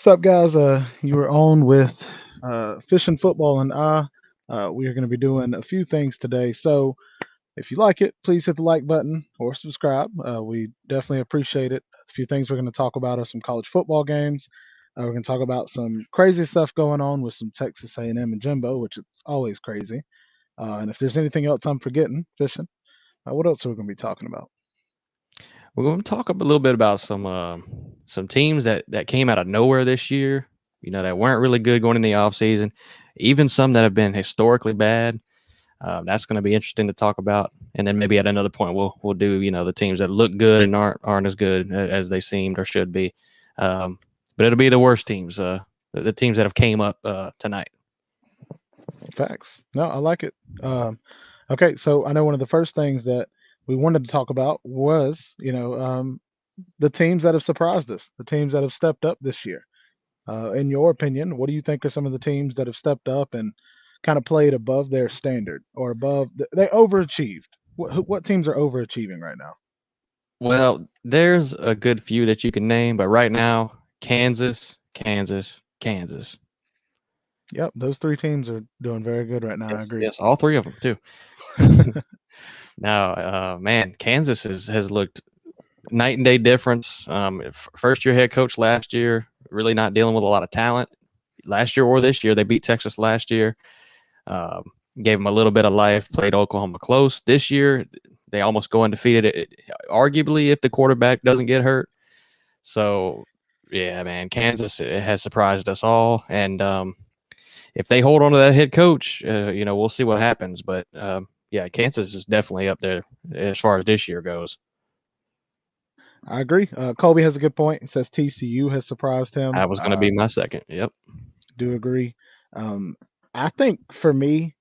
What's up, guys? You were on with Fishing Football, and we are going to be doing a few things today. So, if you like it, please hit the like button or subscribe. We definitely appreciate it. A few things we're going to talk about are some college football games. We're going to talk about some crazy stuff going on with some Texas A&M and Jimbo, which is always crazy. And if there's anything else I'm forgetting, fishing, what else are we going to be talking about? We're going to talk a little bit about some teams that came out of nowhere this year. That weren't really good going in the offseason. Even some that have been historically bad. That's going to be interesting to talk about. And then maybe at another point we'll do the teams that look good and aren't as good as they seemed or should be. But it'll be the worst teams, the teams that have came up tonight. Facts. No, I like it. Okay, so I know one of the first things that we wanted to talk about was, the teams that have surprised us, the teams that have stepped up this year. In your opinion, what do you think are some of the teams that have stepped up and kind of played above their standard or they overachieved? What teams are overachieving right now? Well, there's a good few that you can name, but right now, Kansas, Kansas, Kansas. Yep, those three teams are doing very good right now. I Yes, agree. yes, all three of them too. Now, man, Kansas has looked night and day difference. First year head coach last year, really not dealing with a lot of talent. Last year or this year, they beat Texas last year. Um, Gave them a little bit of life. Played Oklahoma close. This year, they almost go undefeated. Arguably, if the quarterback doesn't get hurt. So, yeah, man, Kansas has surprised us all. And if they hold on to that head coach, we'll see what happens. But yeah, Kansas is definitely up there as far as this year goes. I agree. Colby has a good point. He says TCU has surprised him. That was going to be my second. Yep. Do agree. Um, I think for me,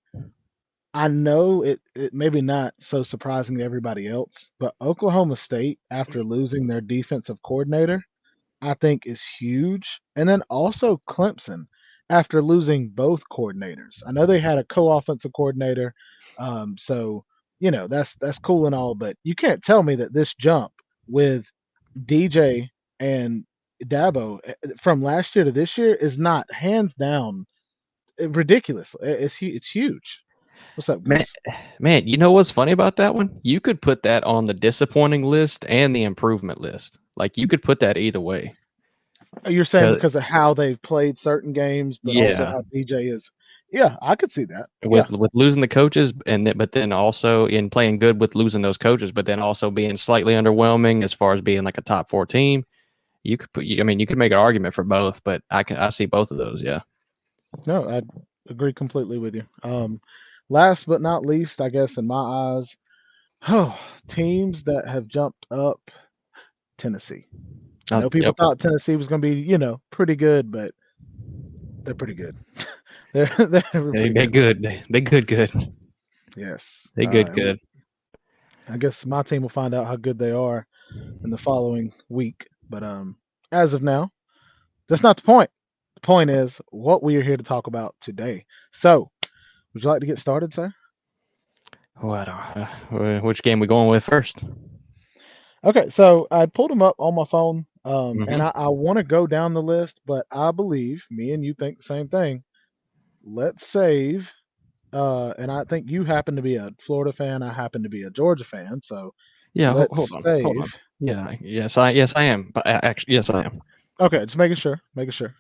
I know it maybe not so surprising to everybody else, but Oklahoma State, after losing their defensive coordinator, I think is huge. And then also Clemson, after losing both coordinators. I know they had a co-offensive coordinator, so that's cool and all, but you can't tell me that this jump with DJ and Dabo from last year to this year is not hands down ridiculous. It's huge. What's up, Goose? Man, you know what's funny about that one? You could put that on the disappointing list and the improvement list. Like you could put that either way. You're saying because of how they've played certain games, but also Yeah, how DJ is. Yeah, I could see that. Yeah, with losing the coaches but then also in playing good with losing those coaches, but then also being slightly underwhelming as far as being like a top 4 team. You could you could make an argument for both, but I see both of those. Yeah. no, I agree completely with you. Last but not least, I guess in my eyes, oh, teams that have jumped up. Tennessee. I know people Yep. thought Tennessee was going to be, pretty good, but they're pretty good. they're pretty They good. good. They good. Yes. They good. I guess my team will find out how good they are in the following week. But as of now, that's not the point. The point is what we are here to talk about today. So, would you like to get started, sir? What? Which game we going with first? Okay, so I pulled them up on my phone, and Mm-hmm. I want to go down the list, but I believe me and you think the same thing. Let's save. And I think you happen to be a Florida fan. I happen to be a Georgia fan. So Yeah. let's Hold on. Hold save. on. Yeah. Yes, I am. But actually, yes, I am. Okay, just making sure. Making sure.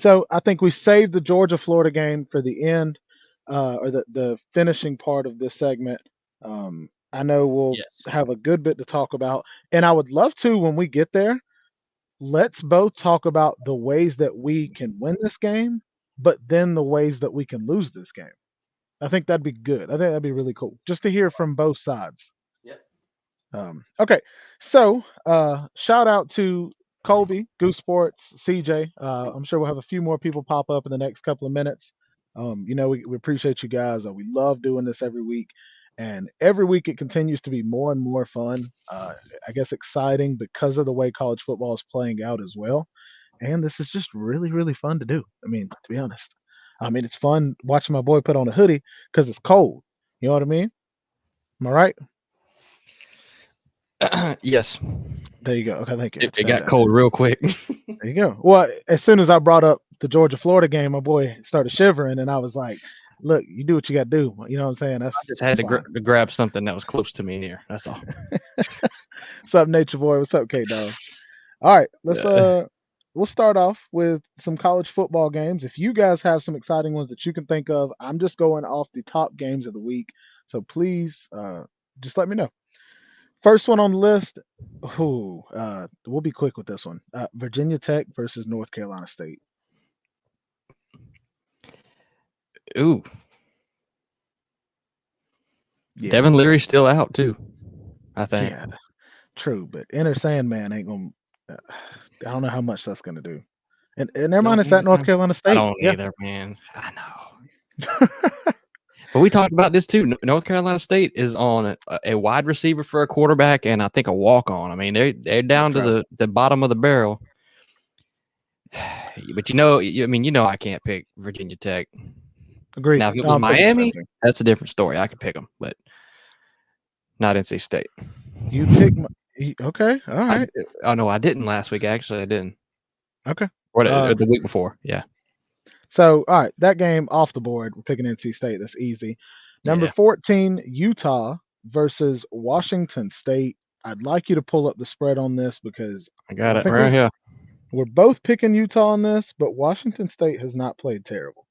So I think we saved the Georgia Florida game for the end, or the finishing part of this segment. I know we'll Yes. have a good bit to talk about, and I would love to when we get there. Let's both talk about the ways that we can win this game, but then the ways that we can lose this game. I think that'd be good. I think that'd be really cool just to hear from both sides. Yep. Okay, so shout out to Colby, Goose Sports, CJ. I'm sure we'll have a few more people pop up in the next couple of minutes. We appreciate you guys. We love doing this every week. And every week it continues to be more and more fun. I guess exciting because of the way college football is playing out as well. And this is just really, really fun to do. I mean, to be honest. I mean, it's fun watching my boy put on a hoodie because it's cold. You know what I mean? Am I right? Yes. There you go. Okay, thank you. It got cold real quick. There you go. Well, as soon as I brought up the Georgia-Florida game, my boy started shivering, and I was like, "Look, you do what you got to do." You know what I'm saying? I just had to grab something that was close to me here. That's all. What's up, Nature Boy? What's up, K-Dog? All right, we'll start off with some college football games. If you guys have some exciting ones that you can think of, I'm just going off the top games of the week. So please, just let me know. First one on the list. We'll be quick with this one. Virginia Tech versus North Carolina State. Ooh. Yeah. Devin Leary's still out too, I think. Yeah, true, but Inner Sandman ain't gonna. I don't know how much that's gonna do. And never mind, it's at North Carolina State. I don't either, man. I know. But we talked about this too. North Carolina State is on a wide receiver for a quarterback, and I think a walk-on. I mean, they're down to the bottom of the barrel. But I can't pick Virginia Tech. Agreed. Now, if it was Miami, that's a different story. I could pick them, but not NC State. You pick okay, all right. No, I didn't last week. Actually, I didn't. Okay. Or the week before, yeah. So, all right, that game off the board. We're picking NC State. That's easy. Number 14, Utah versus Washington State. I'd like you to pull up the spread on this because I got it right here. We're both picking Utah on this, but Washington State has not played terrible.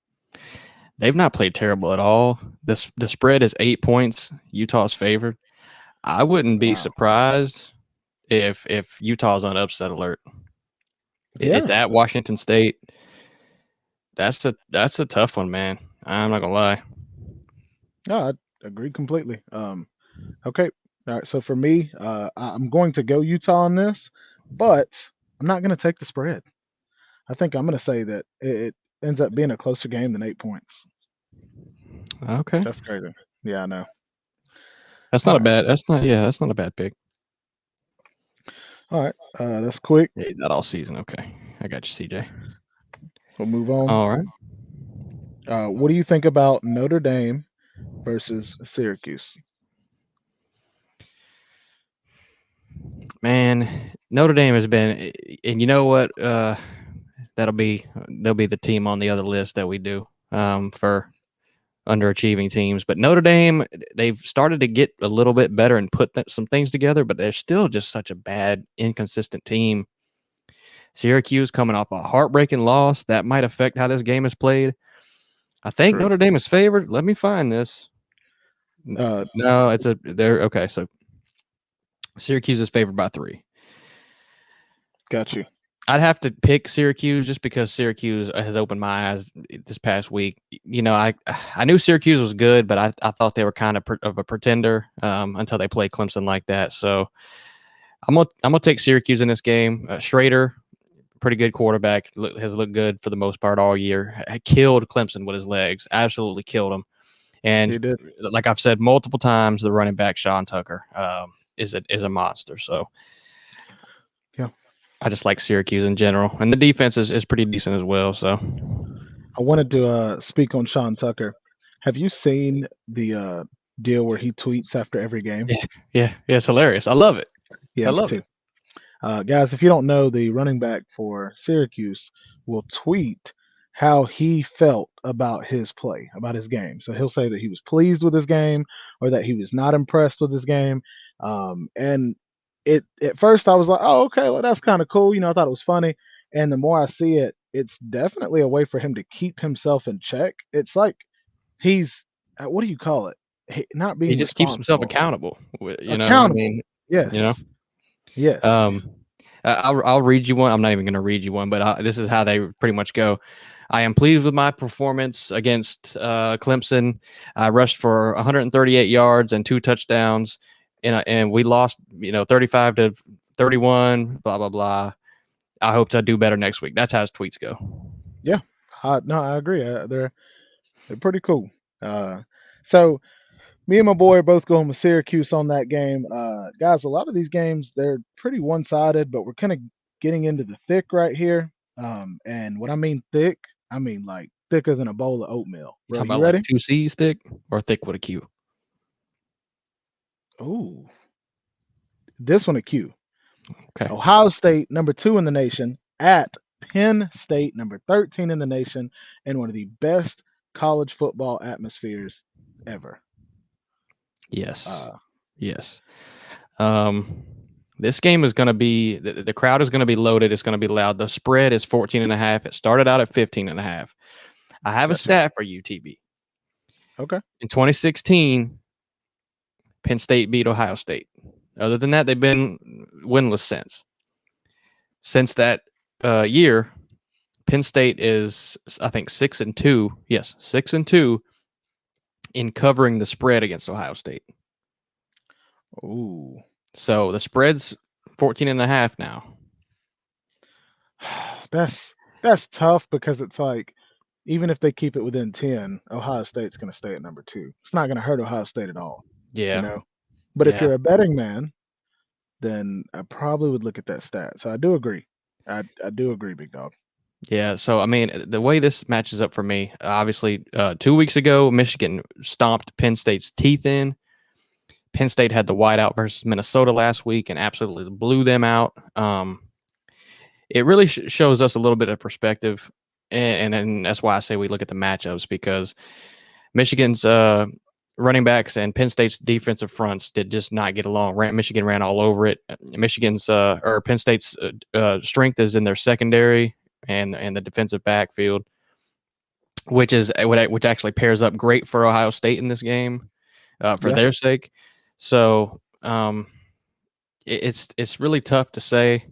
They've not played terrible at all. The spread is 8 points. Utah's favored. I wouldn't be surprised if Utah's on upset alert. Yeah. It's at Washington State. That's a tough one, man. I'm not gonna lie. No, I agree completely. Okay. All right. So for me, I'm going to go Utah on this, but I'm not going to take the spread. I think I'm going to say that it ends up being a closer game than 8 points. Okay. That's crazy. Yeah, I know. That's not that's not a bad pick. All right. That's quick. Yeah, he's not all season. Okay. I got you, CJ. We'll move on. All right. What do you think about Notre Dame versus Syracuse? Man, Notre Dame has been, and you know what? They'll be the team on the other list that we do for underachieving teams. But Notre Dame, they've started to get a little bit better and put some things together, but they're still just such a bad, inconsistent team. Syracuse coming off a heartbreaking loss. That might affect how this game is played. I think Notre Dame is favored. Let me find this. No, okay. So Syracuse is favored by 3. Got you. I'd have to pick Syracuse just because Syracuse has opened my eyes this past week. I knew Syracuse was good, but I thought they were kind of a pretender until they played Clemson like that. So I'm gonna take Syracuse in this game. Schrader, pretty good quarterback, has looked good for the most part all year. Killed Clemson with his legs, absolutely killed him. And like I've said multiple times, the running back Sean Tucker is a monster. So yeah, I just like Syracuse in general, and the defense is pretty decent as well. So I wanted to speak on Sean Tucker. Have you seen the deal where he tweets after every game? Yeah, it's hilarious. I love it. Yeah, I love it. Guys, if you don't know, the running back for Syracuse will tweet how he felt about his play, about his game. So he'll say that he was pleased with his game or that he was not impressed with his game. And at first I was like, oh, okay, well, that's kind of cool. I thought it was funny. And the more I see it, it's definitely a way for him to keep himself in check. It's like he's, what do you call it? Not being. He just keeps himself accountable. Accountable. Yes. Yeah. I'll read you one. I'm not even going to read you one, but this is how they pretty much go. I am pleased with my performance against Clemson. I rushed for 138 yards and 2 touchdowns, and we lost, 35-31. Blah blah blah. I hope to do better next week. That's how his tweets go. Yeah, no, I agree. They're pretty cool. So me and my boy are both going with Syracuse on that game. Guys, a lot of these games, they're pretty one-sided, but we're kind of getting into the thick right here. And what I mean thick, I mean like thicker than a bowl of oatmeal. Bro, How about you ready? like 2 C's thick or thick with a Q? Ooh. This one a Q. Okay. Ohio State, number 2 in the nation, at Penn State, number 13 in the nation, and one of the best college football atmospheres ever. Yes. Uh, Yes. This game is going to be the crowd is going to be loaded. It's going to be loud. The spread is 14.5. It started out at 15.5. I have a Gotcha. stat for you, TB. Okay. In 2016, Penn State beat Ohio State. Other than that, they've been winless since. Since that year, Penn State is, I think, 6-2. Yes, 6-2 in covering the spread against Ohio State. Ooh. So the spread's 14.5 now. That's tough because it's like even if they keep it within 10, Ohio State's going to stay at number 2. It's not going to hurt Ohio State at all, you Yeah. know. But if Yeah. you're a betting man, then I probably would look at that stat. So I do agree. I do agree, big dog. Yeah, so I mean, the way this matches up for me, obviously, 2 weeks ago, Michigan stomped Penn State's teeth in. Penn State had the whiteout versus Minnesota last week and absolutely blew them out. It really shows us a little bit of perspective, and that's why I say we look at the matchups, because Michigan's running backs and Penn State's defensive fronts did just not get along. Michigan ran all over it. Penn State's strength is in their secondary and the defensive backfield, which actually pairs up great for Ohio State in this game for Yeah. their sake. So it's really tough to say.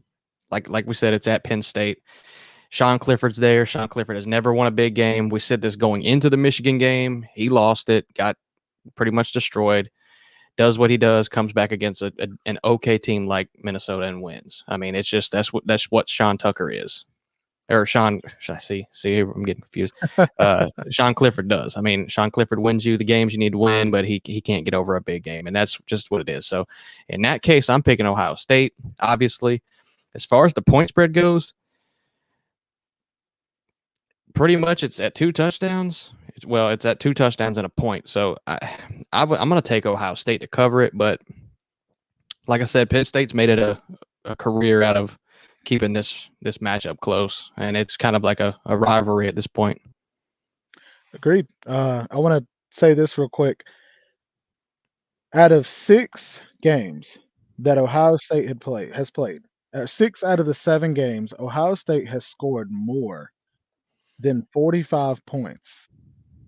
Like we said, it's at Penn State. Sean Clifford's there. Sean Clifford has never won a big game. We said this going into the Michigan game. He lost it, got pretty much destroyed. Does what he does, comes back against an okay team like Minnesota and wins. I mean, it's just that's what Sean Tucker is. Or Sean, should I see, I'm getting confused. Sean Clifford does. I mean, Sean Clifford wins you the games you need to win, but he can't get over a big game, and that's just what it is. So in that case, I'm picking Ohio State, obviously. As far as the point spread goes, pretty much it's at 2 touchdowns. It's at 2 touchdowns and a point. So I'm going to take Ohio State to cover it, but like I said, Penn State's made it a career out of keeping this matchup close, and it's kind of like a rivalry at this point. Agreed. I want to say this real quick. Out of 6 games that Ohio State has played, 6 out of the 7 games, Ohio State has scored more than 45 points.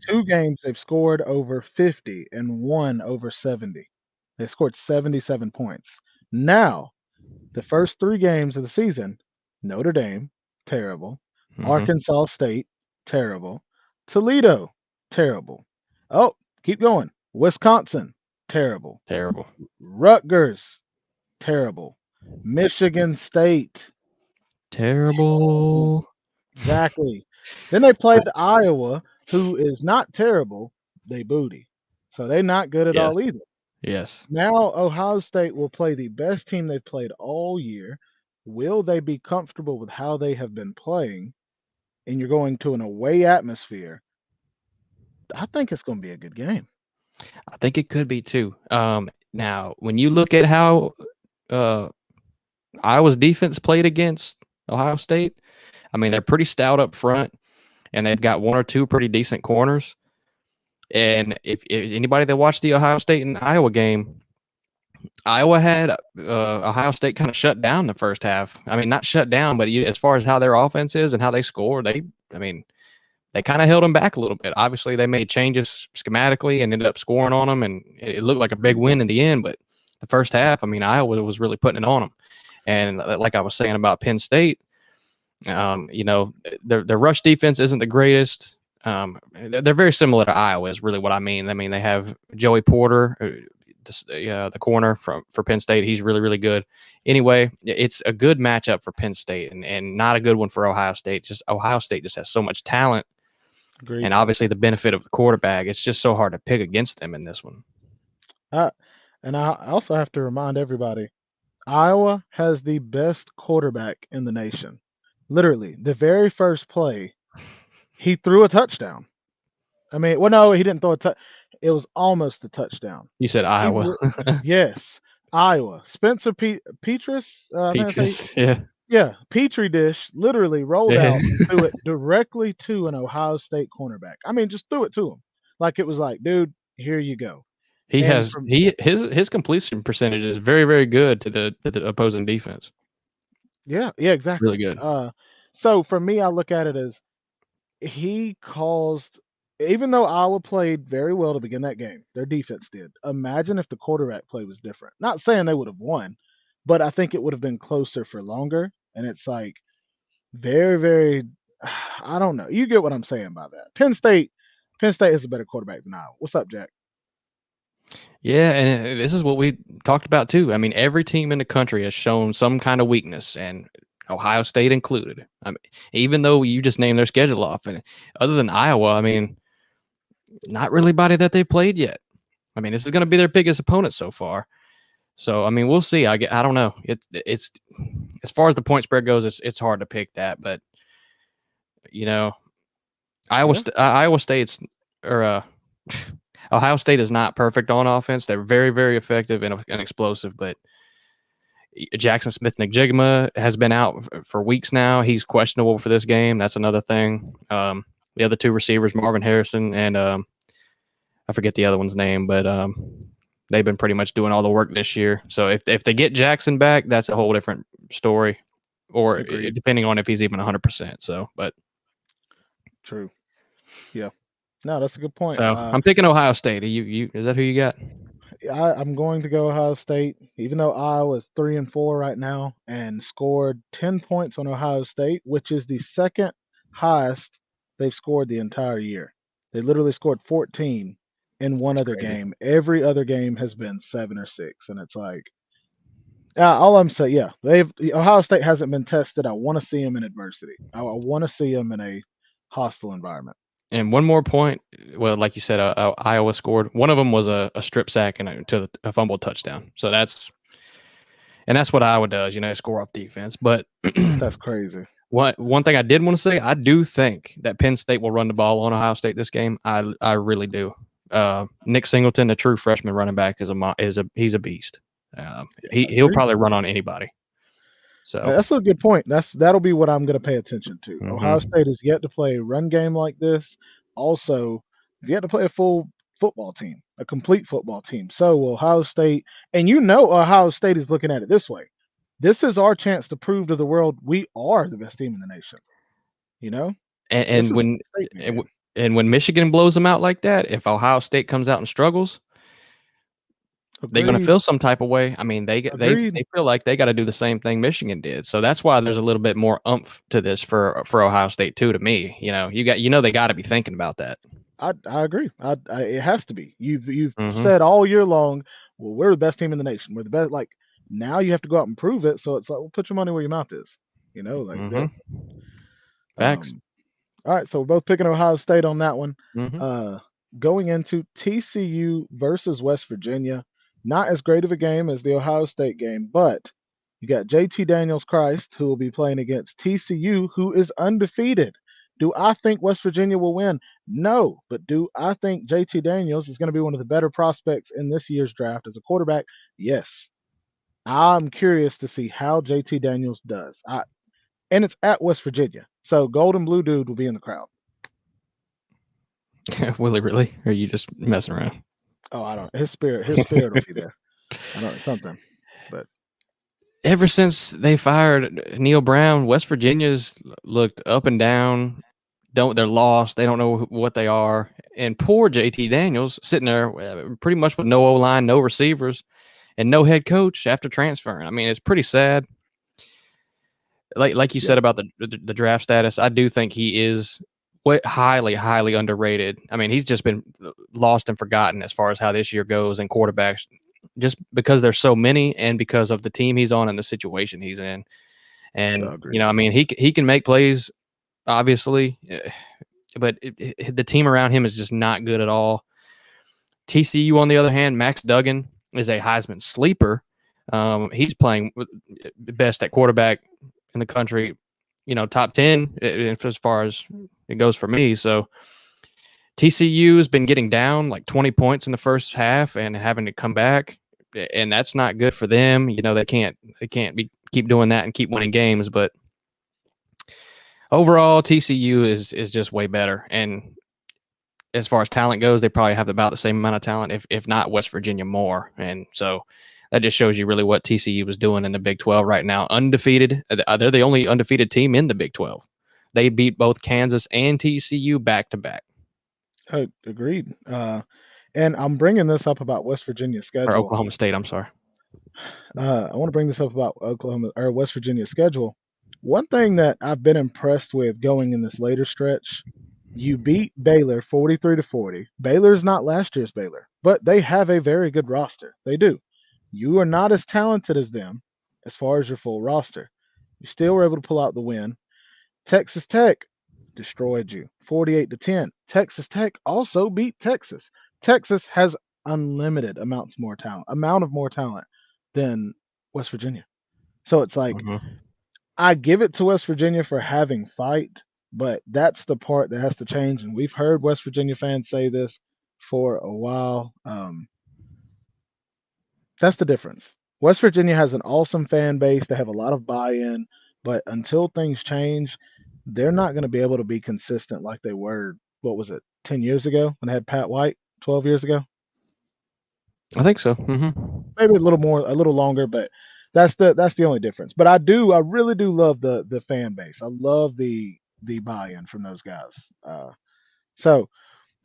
2 games they've scored over 50 and 1 over 70. They scored 77 points. Now, the first 3 games of the season, Notre Dame, terrible. Mhm. Arkansas State, terrible. Toledo, terrible. Oh, keep going. Wisconsin, terrible. Terrible. Rutgers, terrible. Michigan State, Terrible. exactly. Then they played Iowa, who is not terrible. They booty. So they're not good at all Yes. either. Yes. Now Ohio State will play the best team they've played all year. Will they be comfortable with how they have been playing? And you're going to an away atmosphere. I think it's going to be a good game. I think it could be too. Now, when you look at how Iowa's defense played against Ohio State, I mean, they're pretty stout up front, and they've got 1 or 2 pretty decent corners. And if anybody that watched the Ohio State and Iowa game, Iowa had Ohio State kind of shut down the first half. I mean, not shut down, but as far as how their offense is and how they score, they kind of held them back a little bit. Obviously, they made changes schematically and ended up scoring on them, and it looked like a big win in the end. But the first half, I mean, Iowa was really putting it on them. And like I was saying about Penn State, their rush defense isn't the greatest. They're very similar to Iowa is really what I mean. I mean, they have Joey Porter, the corner for Penn State. He's really, really good. Anyway, it's a good matchup for Penn State and not a good one for Ohio State. Just Ohio State just has so much talent. Agreed. And obviously the benefit of the quarterback. It's just so hard to pick against them in this one. And I also have to remind everybody, Iowa has the best quarterback in the nation. Literally, the very first play, he threw a touchdown. I mean, well, no, he didn't throw a touchdown. It was almost a touchdown. You said Iowa. Yes. Iowa. Spencer Petras, I think that's Peaches. Yeah. yeah, Petri dish literally rolled Yeah. out and threw it directly to an Ohio State cornerback. I mean, just threw it to him. Like it was like, dude, here you go. He And has from his completion percentage is very, very good to the opposing defense. yeah, yeah, Really exactly. good. So for me, I look at it as he caused, even though Iowa played very well to begin that game, their defense did. Imagine if the quarterback play was different. Not saying they would have won, but I think it would have been closer for longer. And it's like very, very, I don't know. You get what I'm saying by that. Penn State is a better quarterback than Iowa. What's up, Jack? Yeah, and this is what we talked about too. I mean, every team in the country has shown some kind of weakness, and Ohio State included. I mean, even though you just named their schedule off, and other than Iowa, I mean, not really anybody that they've played yet. I mean, this is going to be their biggest opponent so far. So, I mean, we'll see. I don't know. It's as far as the point spread goes, it's hard to pick that, but you know, Yeah, Iowa State's or Ohio State is not perfect on offense. They're very, very effective and explosive, but Jackson Smith-Njigba has been out for weeks now. He's questionable for this game. That's another thing. The other two receivers, Marvin Harrison and I forget the other one's name, but they've been pretty much doing all the work this year. So if they get Jackson back, that's a whole different story, or agreed. depending on if he's even 100%. So, but True. Yeah. No, that's a good point. so I'm picking Ohio State. You is that who you got? I'm going to go Ohio State, even though Iowa's 3-4 right now and scored 10 points on Ohio State, which is the second highest they've scored the entire year. They literally scored 14 in one That's other crazy. game. Every other game has been 7 or 6, and it's like, all I'm saying, yeah, Ohio State hasn't been tested. I want to see them in adversity. I want to see them in a hostile environment. And one more point. Well, like you said, Iowa scored. One of them was a strip sack and a fumble touchdown. So that's what Iowa does. They score off defense. But That's crazy. one thing I did want to say, I do think that Penn State will run the ball on Ohio State this game. I really do. Nick Singleton, the true freshman running back, he's a beast. He'll probably run on anybody. So that's a good point. That'll be what I'm going to pay attention to. Mhm. Ohio State has yet to play a run game like this. Also, yet to play a full football team, a complete football team. So Ohio State, and Ohio State is looking at it this way. This is our chance to prove to the world we are the best team in the nation. And when Michigan blows them out like that, if Ohio State comes out and struggles, they're going to feel some type of way. I mean, they feel like they got to do the same thing Michigan did. So that's why there's a little bit more oomph to this for Ohio State too. To me, they got to be thinking about that. I agree. It has to be. You've said all year long, well, we're the best team in the nation. We're the best. Like now, you have to go out and prove it. So it's like, well, put your money where your mouth is. Facts. All right, so we're both picking Ohio State on that one. Going into TCU versus West Virginia. Not as great of a game as the Ohio State game, but you got JT Daniels Christ, who will be playing against TCU, who is undefeated. Do I think West Virginia will win? No, but do I think JT Daniels is going to be one of the better prospects in this year's draft as a quarterback? Yes. I'm curious to see how JT Daniels does. And it's at West Virginia, so Gold and Blue Dude will be in the crowd. Will he really? Or are you just messing around? Oh, I don't. His spirit will be there. I don't know, something. But ever since they fired Neil Brown, West Virginia's looked up and down. They're lost. They don't know what they are. And poor JT Daniels sitting there pretty much with no O-line, no receivers, and no head coach after transferring. I mean, it's pretty sad. Like you said about the draft status, I do think he is highly, highly underrated. I mean, he's just been lost and forgotten as far as how this year goes in quarterbacks, just because there's so many and because of the team he's on and the situation he's in. And, I mean, he can make plays, obviously, but the team around him is just not good at all. TCU, on the other hand, Max Duggan is a Heisman sleeper. He's playing best at quarterback in the country, top 10 as far as it goes for me. So TCU has been getting down like 20 points in the first half and having to come back. and that's not good for them. They can't keep doing that and keep winning games. But overall, TCU is just way better. And as far as talent goes, they probably have about the same amount of talent, if not West Virginia more. And so that just shows you really what TCU is doing in the Big 12 right now. Undefeated. They're the only undefeated team in the Big 12. They beat both Kansas and TCU back to back. Agreed. And I'm bringing this up about West Virginia's schedule. Or Oklahoma State, I'm sorry. I want to bring this up about Oklahoma or West Virginia's schedule. One thing that I've been impressed with going in this later stretch, you beat Baylor 43-40. Baylor's not last year's Baylor, but they have a very good roster. They do. You are not as talented as them as far as your full roster. You still were able to pull out the win. Texas Tech destroyed you 48-10. Texas Tech also beat Texas. Texas has unlimited amount of more talent than West Virginia. So it's like I give it to West Virginia for having fight, but that's the part that has to change. And we've heard West Virginia fans say this for a while. That's the difference. West Virginia has an awesome fan base. They have a lot of buy-in, but until things change, they're not going to be able to be consistent like they were, 10 years ago when they had Pat White, 12 years ago? I think so. Mm-hmm. Maybe a little longer, but that's the only difference. But I really do love the fan base. I love the buy-in from those guys.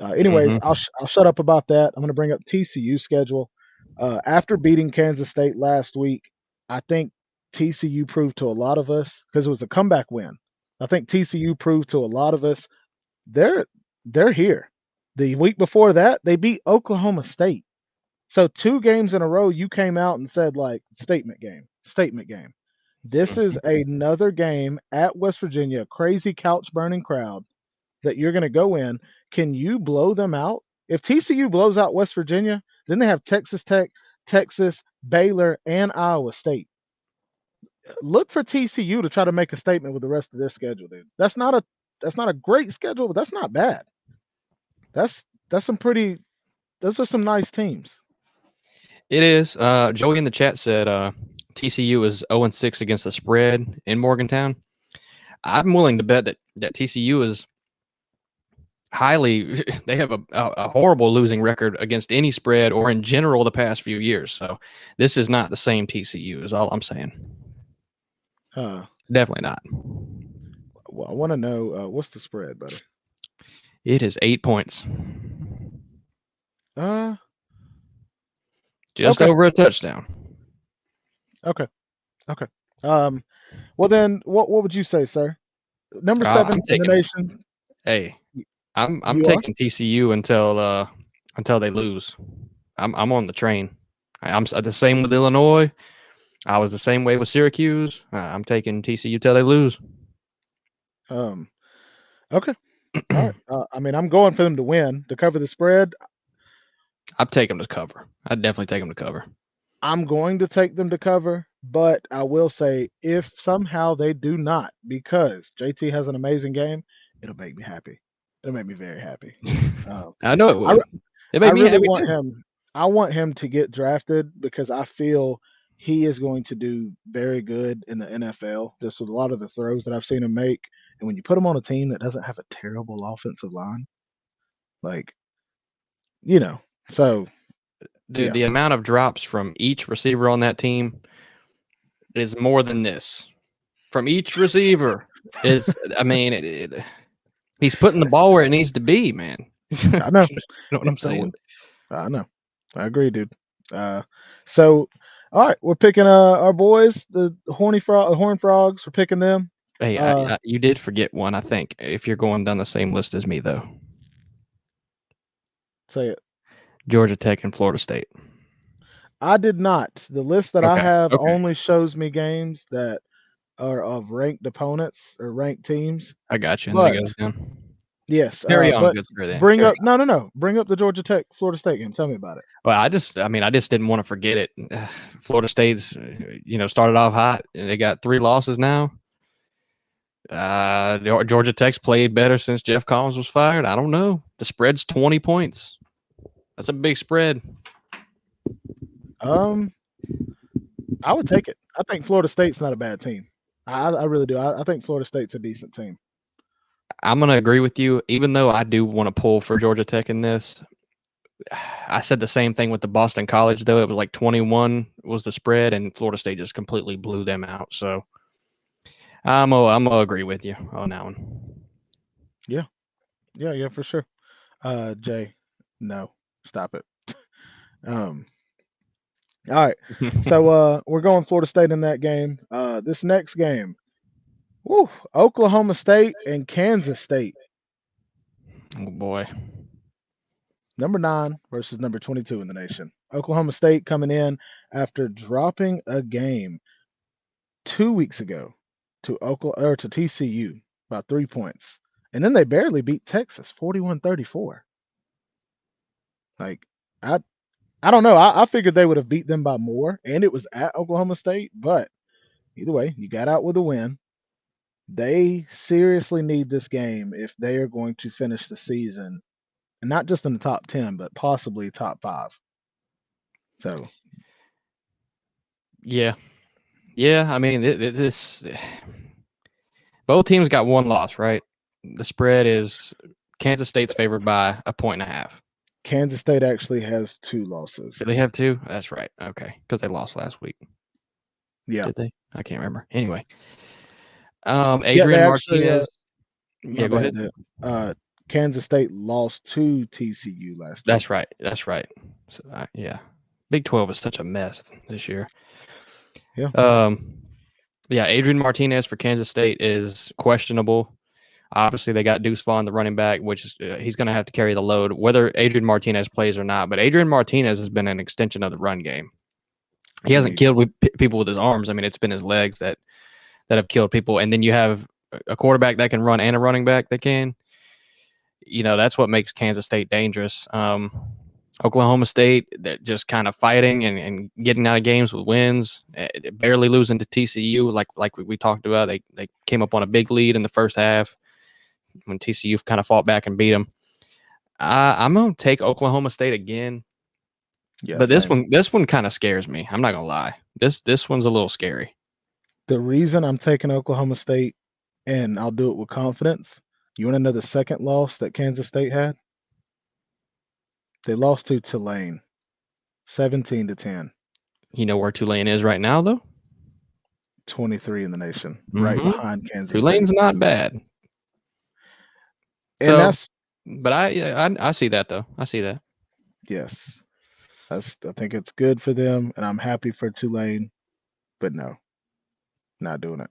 Anyways, I'll shut up about that. I'm going to bring up TCU schedule. After beating Kansas State last week, I think TCU proved to a lot of us, because it was a comeback win. I think TCU proved to a lot of us they're here. The week before that, they beat Oklahoma State. So 2 games in a row, you came out and said, like, statement game. This is another game at West Virginia, crazy couch-burning crowd that you're going to go in. Can you blow them out? If TCU blows out West Virginia, then they have Texas Tech, Texas, Baylor, and Iowa State. Look for TCU to try to make a statement with the rest of their schedule, dude. That's not a great schedule, but that's not bad. Those are some nice teams. It is. Joey in the chat said TCU is 0-6 against the spread in Morgantown. I'm willing to bet that TCU is they have a horrible losing record against any spread or in general the past few years. So this is not the same TCU is all I'm saying. Definitely not. Well, I want to know what's the spread, buddy? It is 8 points. Just over a touchdown. Okay. Well then, what would you say, sir? Number 7 in the nation. Hey, I'm taking TCU until they lose. I'm on the train. I'm the same with Illinois. I was the same way with Syracuse. I'm taking TCU till they lose. Okay. All right. I'm going for them to win, to cover the spread. I'd take them to cover. I'd definitely take them to cover. I'm going to take them to cover, but I will say if somehow they do not, because JT has an amazing game, it'll make me happy. It'll make me very happy. I know it will. It made me really happy want too. him. I want him to get drafted because I feel he is going to do very good in the NFL. Just with a lot of the throws that I've seen him make, and when you put him on a team that doesn't have a terrible offensive line, so. Dude, the amount of drops from each receiver on that team is more than this. From each receiver, he's putting the ball where it needs to be, man. I know. You know what I'm saying? I know. I agree, dude. So, all right, we're picking our boys, the Horned Frogs. We're picking them. Hey, you did forget one, I think, if you're going down the same list as me, though. Say it. Georgia Tech and Florida State. I did not. The list that I have only shows me games that are of ranked opponents or ranked teams. I got you. But, yes. Carry on. Good for them. Bring up the Georgia Tech Florida State game. Tell me about it. Well, I just didn't want to forget it. Florida State's, started off hot. They got 3 losses now. Georgia Tech's played better since Jeff Collins was fired. I don't know. The spread's 20 points. That's a big spread. Um, I would take it. I think Florida State's not a bad team. I really do. I think Florida State's a decent team. I'm going to agree with you, even though I do want to pull for Georgia Tech in this. I said the same thing with the Boston College, though. It was like 21 was the spread, and Florida State just completely blew them out. So I'm gonna agree with you on that one. Yeah, yeah, for sure. Jay, no, stop it. Um, all right. So we're going Florida State in that game. This next game, woo, Oklahoma State and Kansas State. Oh boy. Number 9 versus number 22 in the nation. Oklahoma State coming in after dropping a game 2 weeks ago to TCU by 3 points, and then they barely beat Texas 41-34. Like I I don't know. I figured they would have beat them by more, and it was at Oklahoma State. But either way, you got out with a win. They seriously need this game if they are going to finish the season, and not just in the top 10, but possibly top 5. So Yeah. I mean, this both teams got one loss, right? The spread is Kansas State's favored by 1.5. Kansas State actually has 2 losses. Do they have 2? That's right. Okay, because they lost last week. Yeah. Did they? I can't remember. Anyway, Adrian Martinez. Go ahead. Kansas State lost to TCU last week. That's right. So, yeah, Big 12 is such a mess this year. Yeah. Yeah. Adrian Martinez for Kansas State is questionable. Obviously, they got Deuce Vaughn, the running back, which is he's going to have to carry the load, whether Adrian Martinez plays or not. But Adrian Martinez has been an extension of the run game. He hasn't killed people with his arms. I mean, it's been his legs that have killed people. And then you have a quarterback that can run and a running back that can. That's what makes Kansas State dangerous. Oklahoma State, they're just kind of fighting and getting out of games with wins, barely losing to TCU. Like we talked about, they came up on a big lead in the first half when TCU kind of fought back and beat them. I'm going to take Oklahoma State again. Yeah, but this one kind of scares me. I'm not going to lie. This one's a little scary. The reason I'm taking Oklahoma State, and I'll do it with confidence, you want to know the second loss that Kansas State had? They lost to Tulane, 17-10. You know where Tulane is right now, though? 23 in the nation, right behind Kansas Tulane's State. Not bad. And but I see that, though. I see that. Yes. I think it's good for them, and I'm happy for Tulane. But no, not doing it.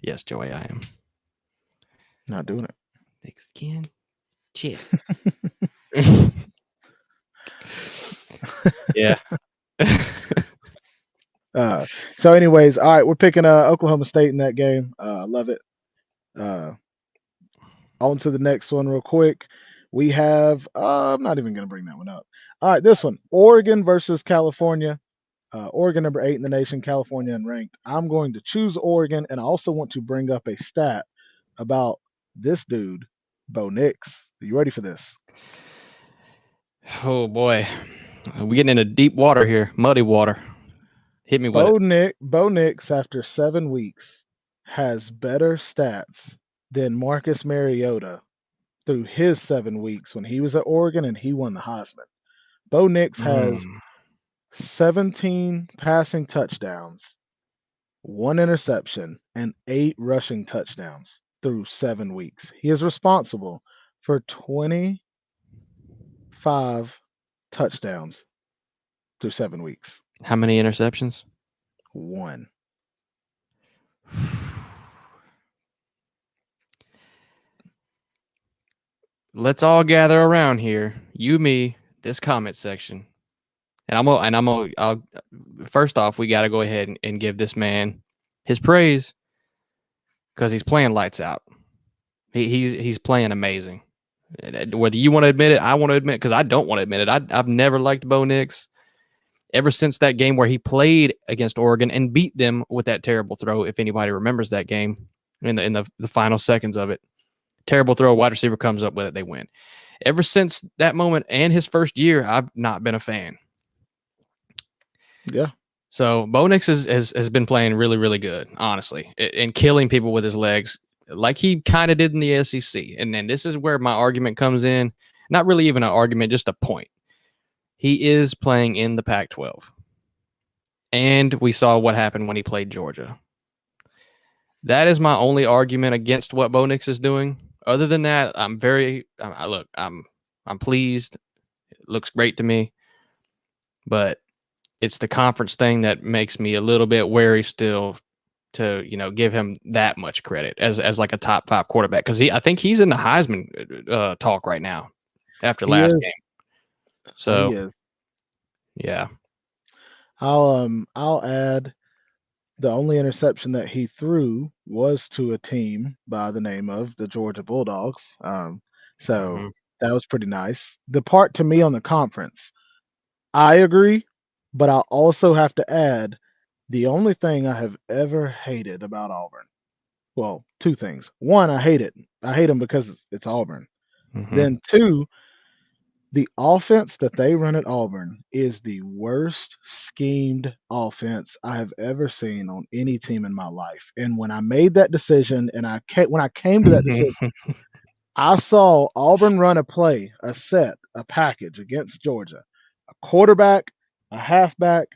Yes, Joey, I am. Not doing it. Thick skin. Shit. Yeah. So anyways, all right, we're picking Oklahoma State in that game. I love it. On to the next one real quick. We have I'm not even going to bring that one up. All right, this one, Oregon versus California. Oregon number 8 in the nation, California unranked. I'm going to choose Oregon, and I also want to bring up a stat about this dude, Bo Nix. Are you ready for this? Oh boy, we're getting into deep water here, muddy water. Hit me with it. Bo Nix, after 7 weeks, has better stats than Marcus Mariota through his 7 weeks when he was at Oregon and he won the Heisman. Bo Nix has 17 passing touchdowns, 1 interception, and 8 rushing touchdowns through 7 weeks. He is responsible for 25 touchdowns through 7 weeks. How many interceptions? 1. Let's all gather around here. You, me, this comment section. And first off, we got to go ahead and give this man his praise because he's playing lights out. He's playing amazing. Whether you want to admit it, I want to admit it because I don't want to admit it. I've never liked Bo Nix. Ever since that game where he played against Oregon and beat them with that terrible throw, if anybody remembers that game in the final seconds of it. Terrible throw, wide receiver comes up with it, they win. Ever since that moment and his first year, I've not been a fan. Yeah. So Bo Nix has been playing really, really good, honestly, and killing people with his legs, like he kind of did in the SEC. And then this is where my argument comes in. Not really even an argument, just a point. He is playing in the Pac-12. And we saw what happened when he played Georgia. That is my only argument against what Bo Nix is doing. Other than that, I'm pleased. It looks great to me. But it's the conference thing that makes me a little bit wary still to give him that much credit as like a top 5 quarterback, because I think he's in the Heisman talk right now after He last is. game. He So is. yeah, I'll add the only interception that he threw was to a team by the name of the Georgia Bulldogs. So Mhm. that was pretty nice. The part to me on the conference, I agree, but I also have to add the only thing I have ever hated about Auburn. Well, two things. One, I hate it. I hate them because it's Auburn. Mhm. Then two, the offense that they run at Auburn is the worst schemed offense I have ever seen on any team in my life. And when I made that decision, and when I came to that decision, I saw Auburn run a play, a set, a package against Georgia. A quarterback, a halfback,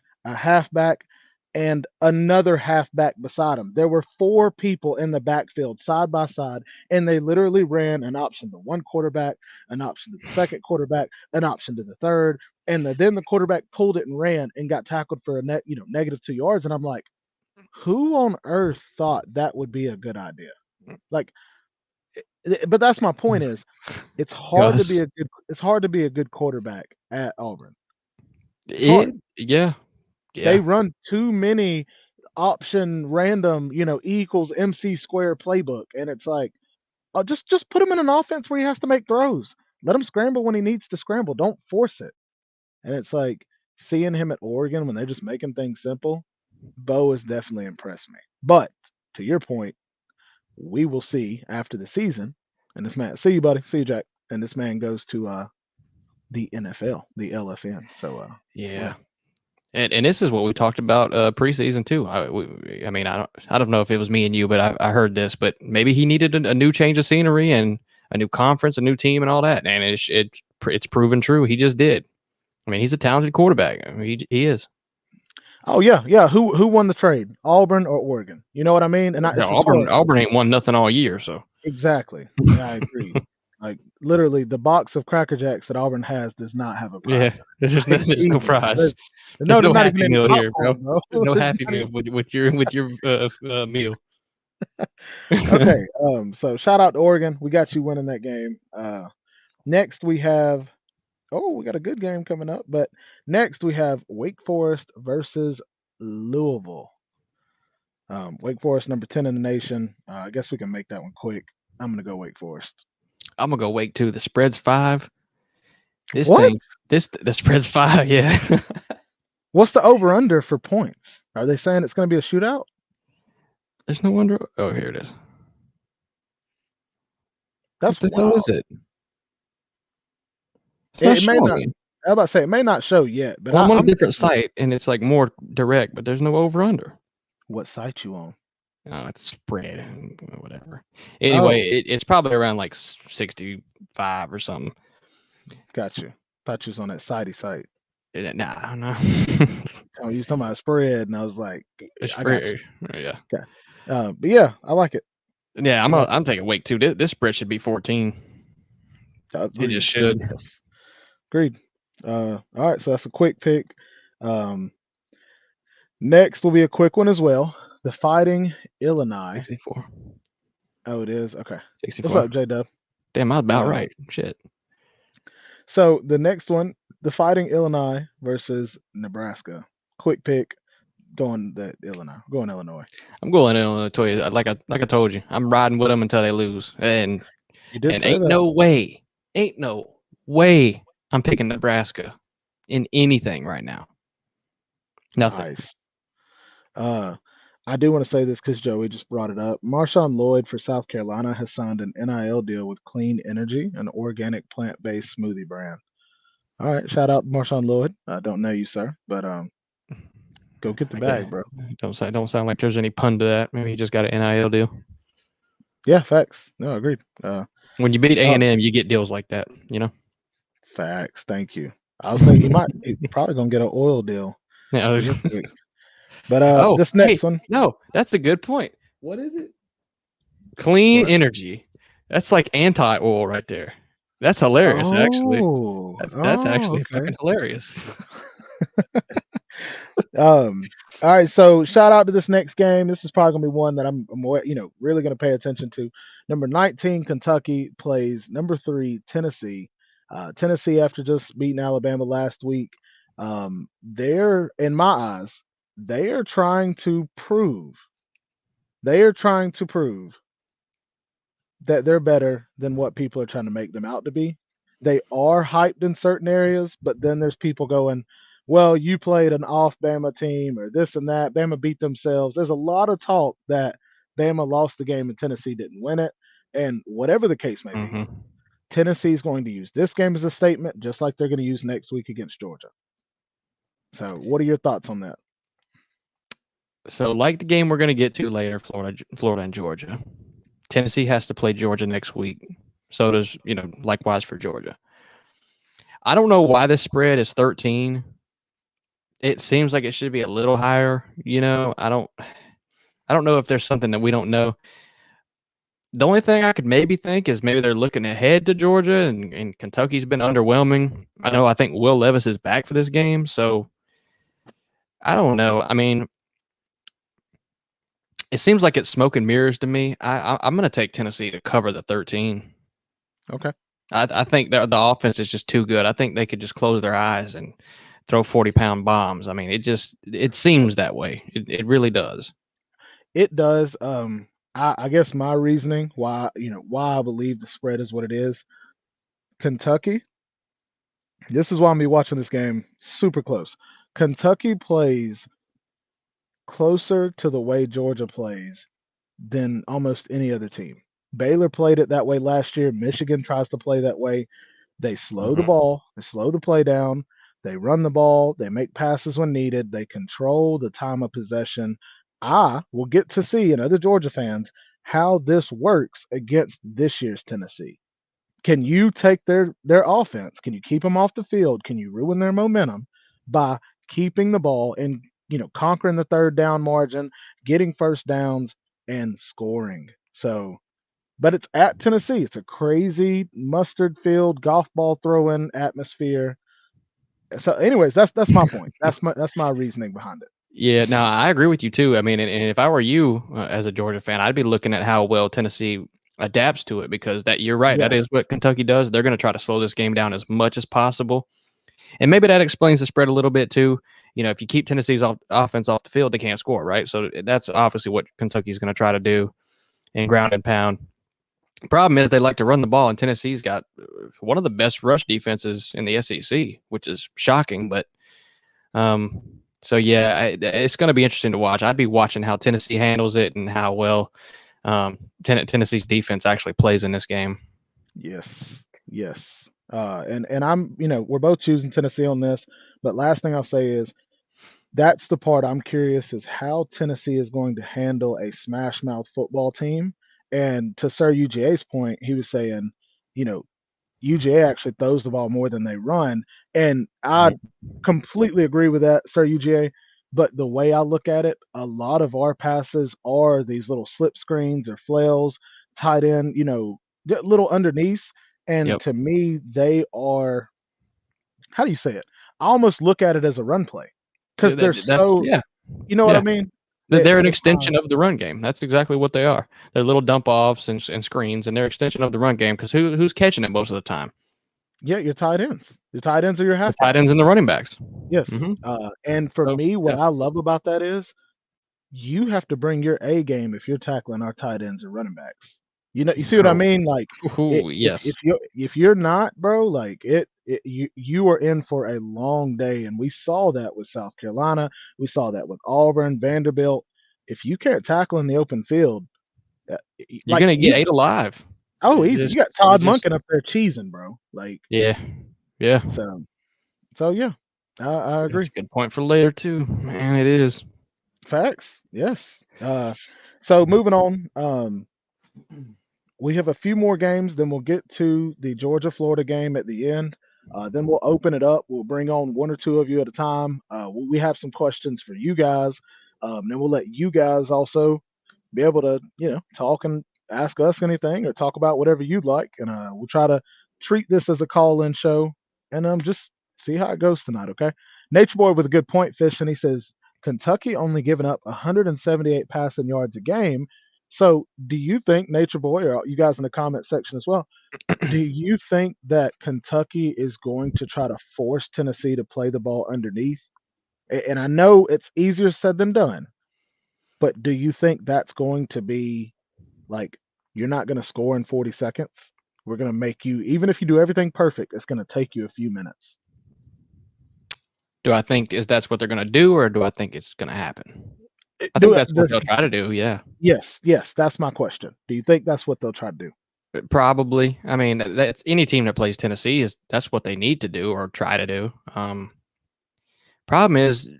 and another halfback beside him. There were four people in the backfield side by side, and they literally ran an option to one quarterback, an option to the second quarterback, an option to the third, and then the quarterback pulled it and ran and got tackled for a negative 2 yards. And I'm like, who on earth thought that would be a good idea? Like, but that's my point is it's hard to be Gus. a good quarterback at Auburn. It's hard. Yeah. They Yeah. run too many option random, E equals MC square playbook, and it's like, just put him in an offense where he has to make throws. Let him scramble when he needs to scramble. Don't force it. And it's like seeing him at Oregon when they're just making things simple. Bo has definitely impressed me. But to your point, we will see after the season. And this man, see you, buddy. See you, Jack. And this man goes to the NFL, the LFN. So Yeah. And this is what we talked about preseason too. I mean, I don't know if it was me and you, but I heard this. But maybe he needed a new change of scenery and a new conference, a new team, and all that. And it's proven true. He just did. I mean, he's a talented quarterback. I mean, he is. oh yeah. Who won the trade? Auburn or Oregon? You know what I mean? And Yeah, it's still Auburn ain't won nothing all year. So exactly. Yeah, I agree. Like literally, the box of Cracker Jacks that Auburn has does not have a prize. yeah, there's there's no Easily. prize. No, There's there's no not even Happy any Meal here, bro. popcorn, bro. There's no There's Happy not Meal even- with your meal. okay. So shout out to Oregon. We got you winning that game. Next we have we got a good game coming up, but next we have Wake Forest versus Louisville. Wake Forest number 10 in the nation. I guess we can make that one quick. I'm gonna go Wake Forest. I'm gonna go Wake too. The spread's 5. What? The spread's 5. Yeah. What's the over under for points? Are they saying it's going to be a shootout? There's no wonder. Oh, here it is. That's What the hell wild. is it? It's not It may not. showing. I was about to say it may not show yet, but Well, I'm on a I'm different thinking. site and it's like more direct, but there's no over under. What site you on? Oh, it's spread, whatever. Anyway, Oh, it's probably around like 65 or something. got you. Thought you was on that sidey site. Nah, no. Oh, you was talking about spread, and I was like, It's I got free. Yeah. you. Okay. But yeah, I like it. Yeah, I like I'm taking Wake too. This spread should be 14. it. It just Agreed. should. Yes. Agreed. All right, so that's a quick pick. Next will be a quick one as well. The Fighting Illini. 64. Oh, it is? Okay. What's 64. up, J-Dub? Damn, I was about right. Shit. So the next one, the Fighting Illini versus Nebraska. Quick pick, going the Illinois. Going Illinois. I'm going to tell you, like I told you, I'm riding with them until they lose. And You did say ain't that. no way I'm picking Nebraska in anything right now. Nothing. Nice. I do want to say this because Joey just brought it up. Marshawn Lloyd for South Carolina has signed an NIL deal with Clean Energy, an organic plant-based smoothie brand. All right, shout out Marshawn Lloyd. I don't know you, sir, but Go get the Okay. bag, bro. Don't sound like there's any pun to that. Maybe he just got an NIL deal. Yeah, facts. No, agreed. When you beat A&M, you get deals like that, you know? Facts. Thank you. I was thinking he's probably gonna get an oil deal Yeah. real quick. But Oh, this hey, next one. no, that's a good point. What is it? Clean What? energy. That's like anti-oil right there. That's hilarious, actually. That's actually Okay. fucking hilarious. All right, so shout out to this next game. This is probably gonna be one that I'm really gonna pay attention to. Number 19, Kentucky plays number 3, Tennessee. Tennessee, after just beating Alabama last week, they're in my eyes, they are trying to prove that they're better than what people are trying to make them out to be. They are hyped in certain areas, but then there's people going, well, you played an off Bama team or this and that. Bama beat themselves. There's a lot of talk that Bama lost the game and Tennessee didn't win it. And whatever the case may be, Mm-hmm. Tennessee is going to use this game as a statement, just like they're going to use next week against Georgia. So, what are your thoughts on that? So, like the game we're going to get to later, Florida and Georgia, Tennessee has to play Georgia next week. So does, likewise for Georgia. I don't know why this spread is 13. It seems like it should be a little higher. I don't know if there's something that we don't know. The only thing I could maybe think is maybe they're looking ahead to Georgia, and Kentucky's been underwhelming. I think Will Levis is back for this game, so I don't know. I mean, it seems like it's smoke and mirrors to me. I'm going to take Tennessee to cover the 13. Okay. I think the offense is just too good. I think they could just close their eyes and throw 40-pound bombs. I mean, it seems that way. It really does. It does. I guess my reasoning why I believe the spread is what it is. Kentucky. This is why I'm gonna be watching this game super close. Kentucky plays closer to the way Georgia plays than almost any other team. Baylor played it that way last year. Michigan tries to play that way. They slow the ball. They slow the play down. They run the ball. They make passes when needed. They control the time of possession. I will get to see, and other Georgia fans, how this works against this year's Tennessee. Can you take their offense? Can you keep them off the field? Can you ruin their momentum by keeping the ball and conquering the third down margin, getting first downs, and scoring? So, but it's at Tennessee. It's a crazy mustard field golf ball throwing atmosphere. So, anyways, that's my point. That's my reasoning behind it. Yeah, no, I agree with you too. I mean, and if I were you as a Georgia fan, I'd be looking at how well Tennessee adapts to it, because you're right. Yeah. That is what Kentucky does. They're going to try to slow this game down as much as possible. And maybe that explains the spread a little bit too. If you keep Tennessee's offense off the field, they can't score, right? So that's obviously what Kentucky's going to try to do and ground and pound. The problem is they like to run the ball, and Tennessee's got one of the best rush defenses in the SEC, which is shocking. But so yeah, it's going to be interesting to watch. I'd be watching how Tennessee handles it and how well Tennessee's defense actually plays in this game. Yes. And I'm, we're both choosing Tennessee on this. But last thing I'll say is that's the part I'm curious is how Tennessee is going to handle a smash mouth football team. And to Sir UGA's point, he was saying, UGA actually throws the ball more than they run. And I completely agree with that, Sir UGA. But the way I look at it, a lot of our passes are these little slip screens or flails, tied in, little underneath. And to me, they are, how do you say it? I almost look at it as a run play because they're so, what I mean? They're an extension of the run game. That's exactly what they are. They're little dump offs and screens, and they're extension of the run game, because who's catching it most of the time? Yeah, your tight ends. Your tight ends are your half. Tight ends and the running backs. Yes. And for me, what I love about that is you have to bring your A game if you're tackling our tight ends or running backs. You see what I mean? Like, yes. If you're not, bro, like you are in for a long day, and we saw that with South Carolina. We saw that with Auburn, Vanderbilt. If you can't tackle in the open field, you're gonna get ate alive. Oh, easy. You got Todd Monken up there cheesing, bro. Like, yeah. So yeah. I That's agree. a good point for later too. Man, it is. Facts. Yes. So moving on. We have a few more games, then we'll get to the Georgia Florida game at the end. Then we'll open it up. We'll bring on one or two of you at a time. We have some questions for you guys. Then we'll let you guys also be able to, talk and ask us anything or talk about whatever you'd like. And we'll try to treat this as a call in show and just see how it goes tonight, okay? Nature Boy with a good point, Fish, and he says Kentucky only giving up 178 passing yards a game. So, do you think, Nature Boy, or you guys in the comment section as well, do you think that Kentucky is going to try to force Tennessee to play the ball underneath? And I know it's easier said than done, but do you think that's going to be like, you're not going to score in 40 seconds? We're going to make you, even if you do everything perfect, it's going to take you a few minutes. Do I think that's what they're going to do, or do I think it's going to happen? I think that's what they'll try to do. Yeah. Yes, that's my question. Do you think that's what they'll try to do? Probably. I mean, that's any team that plays Tennessee that's what they need to do or try to do. Problem is,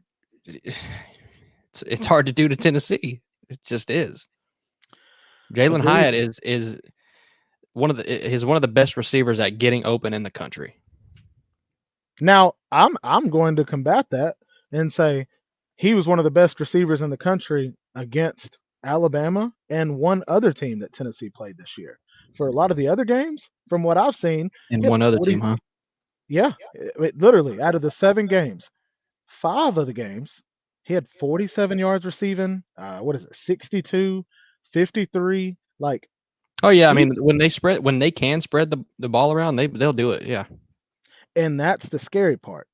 it's hard to do to Tennessee. It just is. Jalen Hyatt is one of the best receivers at getting open in the country. Now, I'm going to combat that and say he was one of the best receivers in the country against Alabama and one other team that Tennessee played this year. For a lot of the other games, from what I've seen, and one other team, huh? Yeah, literally out of the 7 games, 5 of the games he had 47 yards receiving. What is it? 62, 53. Like, oh yeah, I mean when they can spread the ball around, they'll do it. Yeah, and that's the scary part.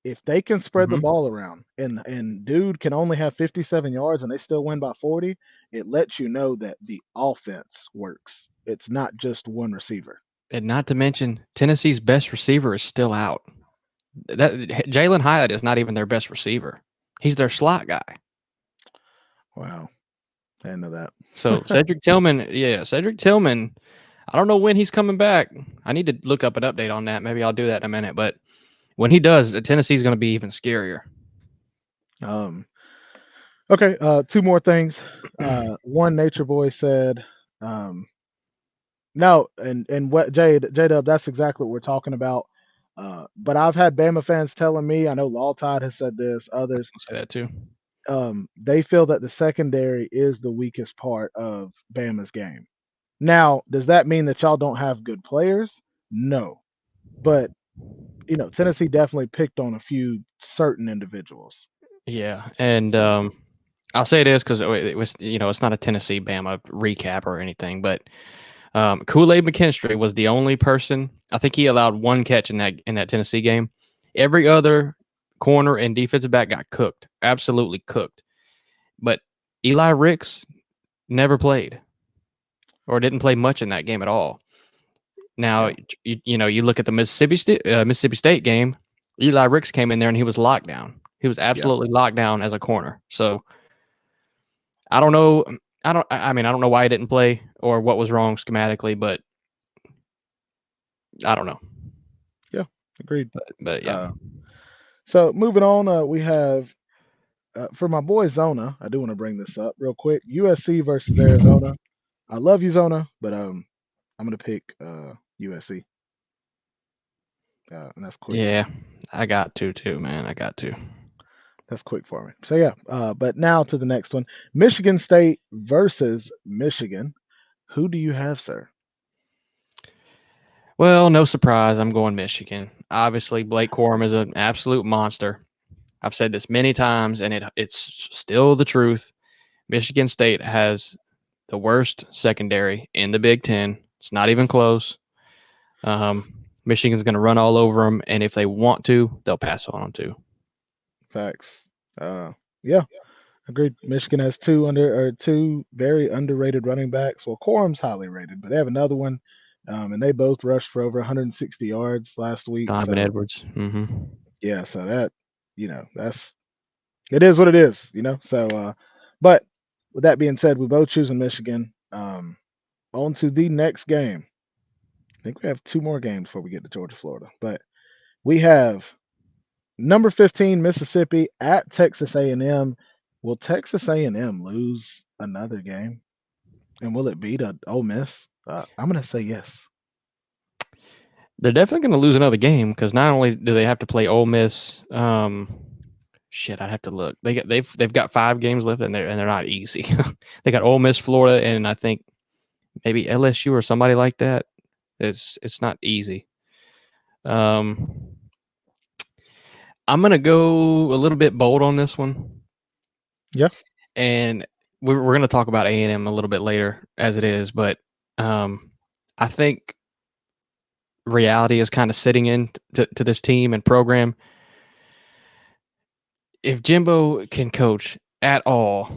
If they can spread the ball around and dude can only have 57 yards and they still win by 40, it lets you know that the offense works. It's not just one receiver. And not to mention Tennessee's best receiver is still out. That Jalen Hyatt is not even their best receiver. He's their slot guy. Wow. I didn't know that. So Cedric Tillman, I don't know when he's coming back. I need to look up an update on that. Maybe I'll do that in a minute. But when he does, Tennessee's going to be even scarier. Okay, 2 more things. One, Nature Boy said, no, and what J-Dub, that's exactly what we're talking about. But I've had Bama fans telling me, I know Law Tide has said this, others I'll say that too. They feel that the secondary is the weakest part of Bama's game. Now, does that mean that y'all don't have good players? No. But, Tennessee definitely picked on a few certain individuals. Yeah, and I'll say this because it was, it's not a Tennessee Bama recap or anything, but Kool-Aid McKinstry was the only person. I think he allowed 1 catch in that Tennessee game. Every other corner and defensive back got cooked, absolutely cooked. But Eli Ricks never played, or didn't play much in that game at all. Now, you look at the Mississippi State game. Eli Ricks came in there and he was locked down. He was absolutely locked down as a corner. So I don't know. I don't know why he didn't play or what was wrong schematically, but I don't know. Yeah, agreed. But yeah. So moving on, we have for my boy Zona. I do want to bring this up real quick. USC versus Arizona. I love you, Zona, but I'm gonna pick USC. And that's quick. Yeah, I got to too, man. I got to. That's quick for me. So yeah, but now to the next one: Michigan State versus Michigan. Who do you have, sir? Well, no surprise, I'm going Michigan. Obviously, Blake Corum is an absolute monster. I've said this many times, and it's still the truth. Michigan State has the worst secondary in the Big Ten. It's not even close. Michigan's going to run all over them, and if they want to, they'll pass on them too. Facts. Yeah, agreed. Michigan has 2 very underrated running backs. Well, Corum's highly rated, but they have another one, and they both rushed for over 160 yards last week. Donovan Edwards. Mm-hmm. Yeah, so that it is what it is, So, but with that being said, we both choosing Michigan. On to the next game. I think we have 2 more games before we get to Georgia, Florida, but we have Number 15, Mississippi at Texas A&M. Will Texas A&M lose another game, and will it beat a Ole Miss? I'm gonna say yes. They're definitely going to lose another game because not only do they have to play Ole Miss, shit, I'd have to look. They've got 5 games left and they're not easy. They got Ole Miss, Florida, and I think maybe LSU or somebody like that. It's not easy. I'm gonna go a little bit bold on this one. Yeah. And we're going to talk about A&M a little bit later as it is, but I think reality is kind of sitting in to this team and program. If Jimbo can coach at all,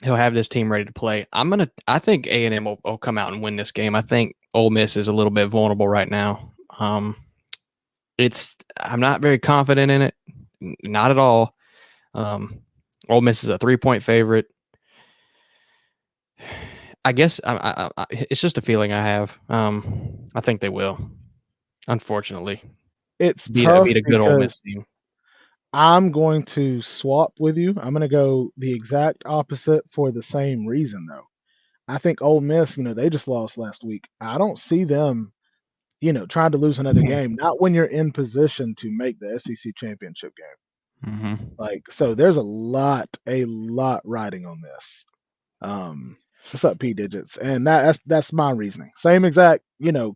he'll have this team ready to play. I think A&M will come out and win this game. I think Ole Miss is a little bit vulnerable right now. I'm not very confident in it, not at all. Ole Miss is a 3-point favorite. I guess it's just a feeling I have. I think they will. Unfortunately, It's beat tough a good Ole Miss because team. I'm going to swap with you. I'm going to go the exact opposite for the same reason, though. I think Ole Miss, they just lost last week. I don't see them, trying to lose another game. Not when you're in position to make the SEC championship game. Mm-hmm. So there's a lot riding on this. What's up, P digits? And that's my reasoning. Same exact,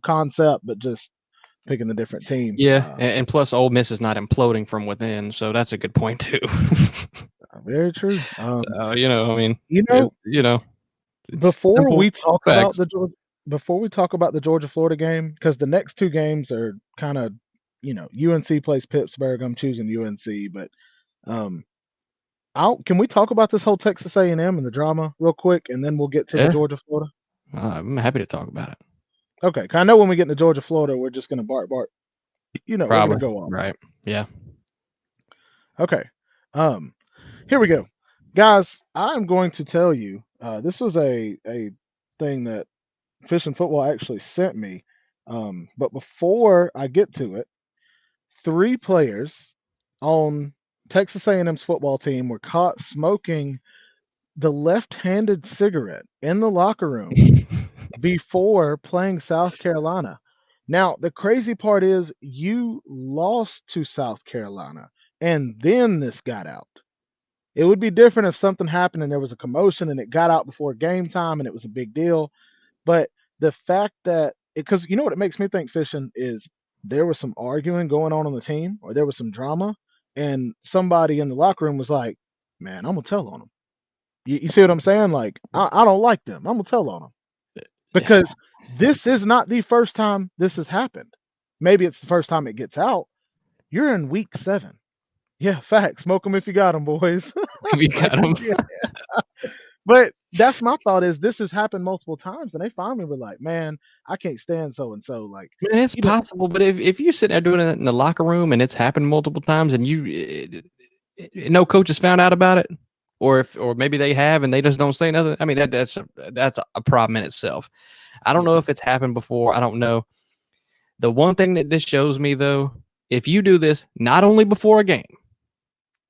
concept, but just picking a different team. Yeah, and plus Ole Miss is not imploding from within, so that's a good point too. Very true. So, I mean, before we talk facts. about the Georgia Florida game, because the next 2 games are kind of, UNC plays Pittsburgh. I'm choosing UNC, but can we talk about this whole Texas A&M and the drama real quick, and then we'll get to the Georgia Florida? I'm happy to talk about it. Okay, I know when we get into Georgia Florida, we're just gonna bark. We're gonna go on. Right. Yeah. Okay. Here we go, guys. I'm going to tell you. This was a thing that Fish and Football actually sent me. But before I get to it, 3 players on Texas A&M's football team were caught smoking the left-handed cigarette in the locker room before playing South Carolina. Now, the crazy part is you lost to South Carolina, and then this got out. It would be different if something happened and there was a commotion and it got out before game time and it was a big deal. But the fact that, because you know what it makes me think, Fishing, is there was some arguing going on the team, or there was some drama, and somebody in the locker room was like, man, I'm going to tell on them. You see what I'm saying? Like, I don't like them. I'm going to tell on them. Because this is not the first time this has happened. Maybe it's the first time it gets out. You're in week 7. Yeah, facts. Smoke them if you got them, boys. If you got them. But that's my thought, is this has happened multiple times, and they finally were like, man, I can't stand so-and-so. Like, man, it's possible, but if you sit there doing it in the locker room and it's happened multiple times and no coach has found out about it, or maybe they have and they just don't say nothing, I mean, that's a problem in itself. I don't know if it's happened before. I don't know. The one thing that this shows me, though, if you do this not only before a game,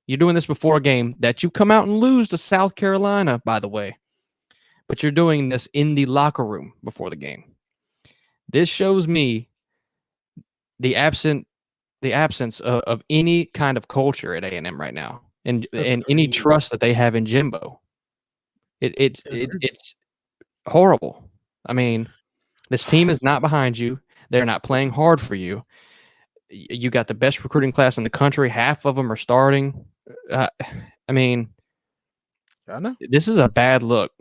you're doing this before a game that you come out and lose to South Carolina, by the way, but you're doing this in the locker room before the game. This shows me the absence of any kind of culture at A&M right now, and any trust that they have in Jimbo. It's horrible. I mean, this team is not behind you. They're not playing hard for you. You got the best recruiting class in the country. Half of them are starting. I mean, I know this is a bad look.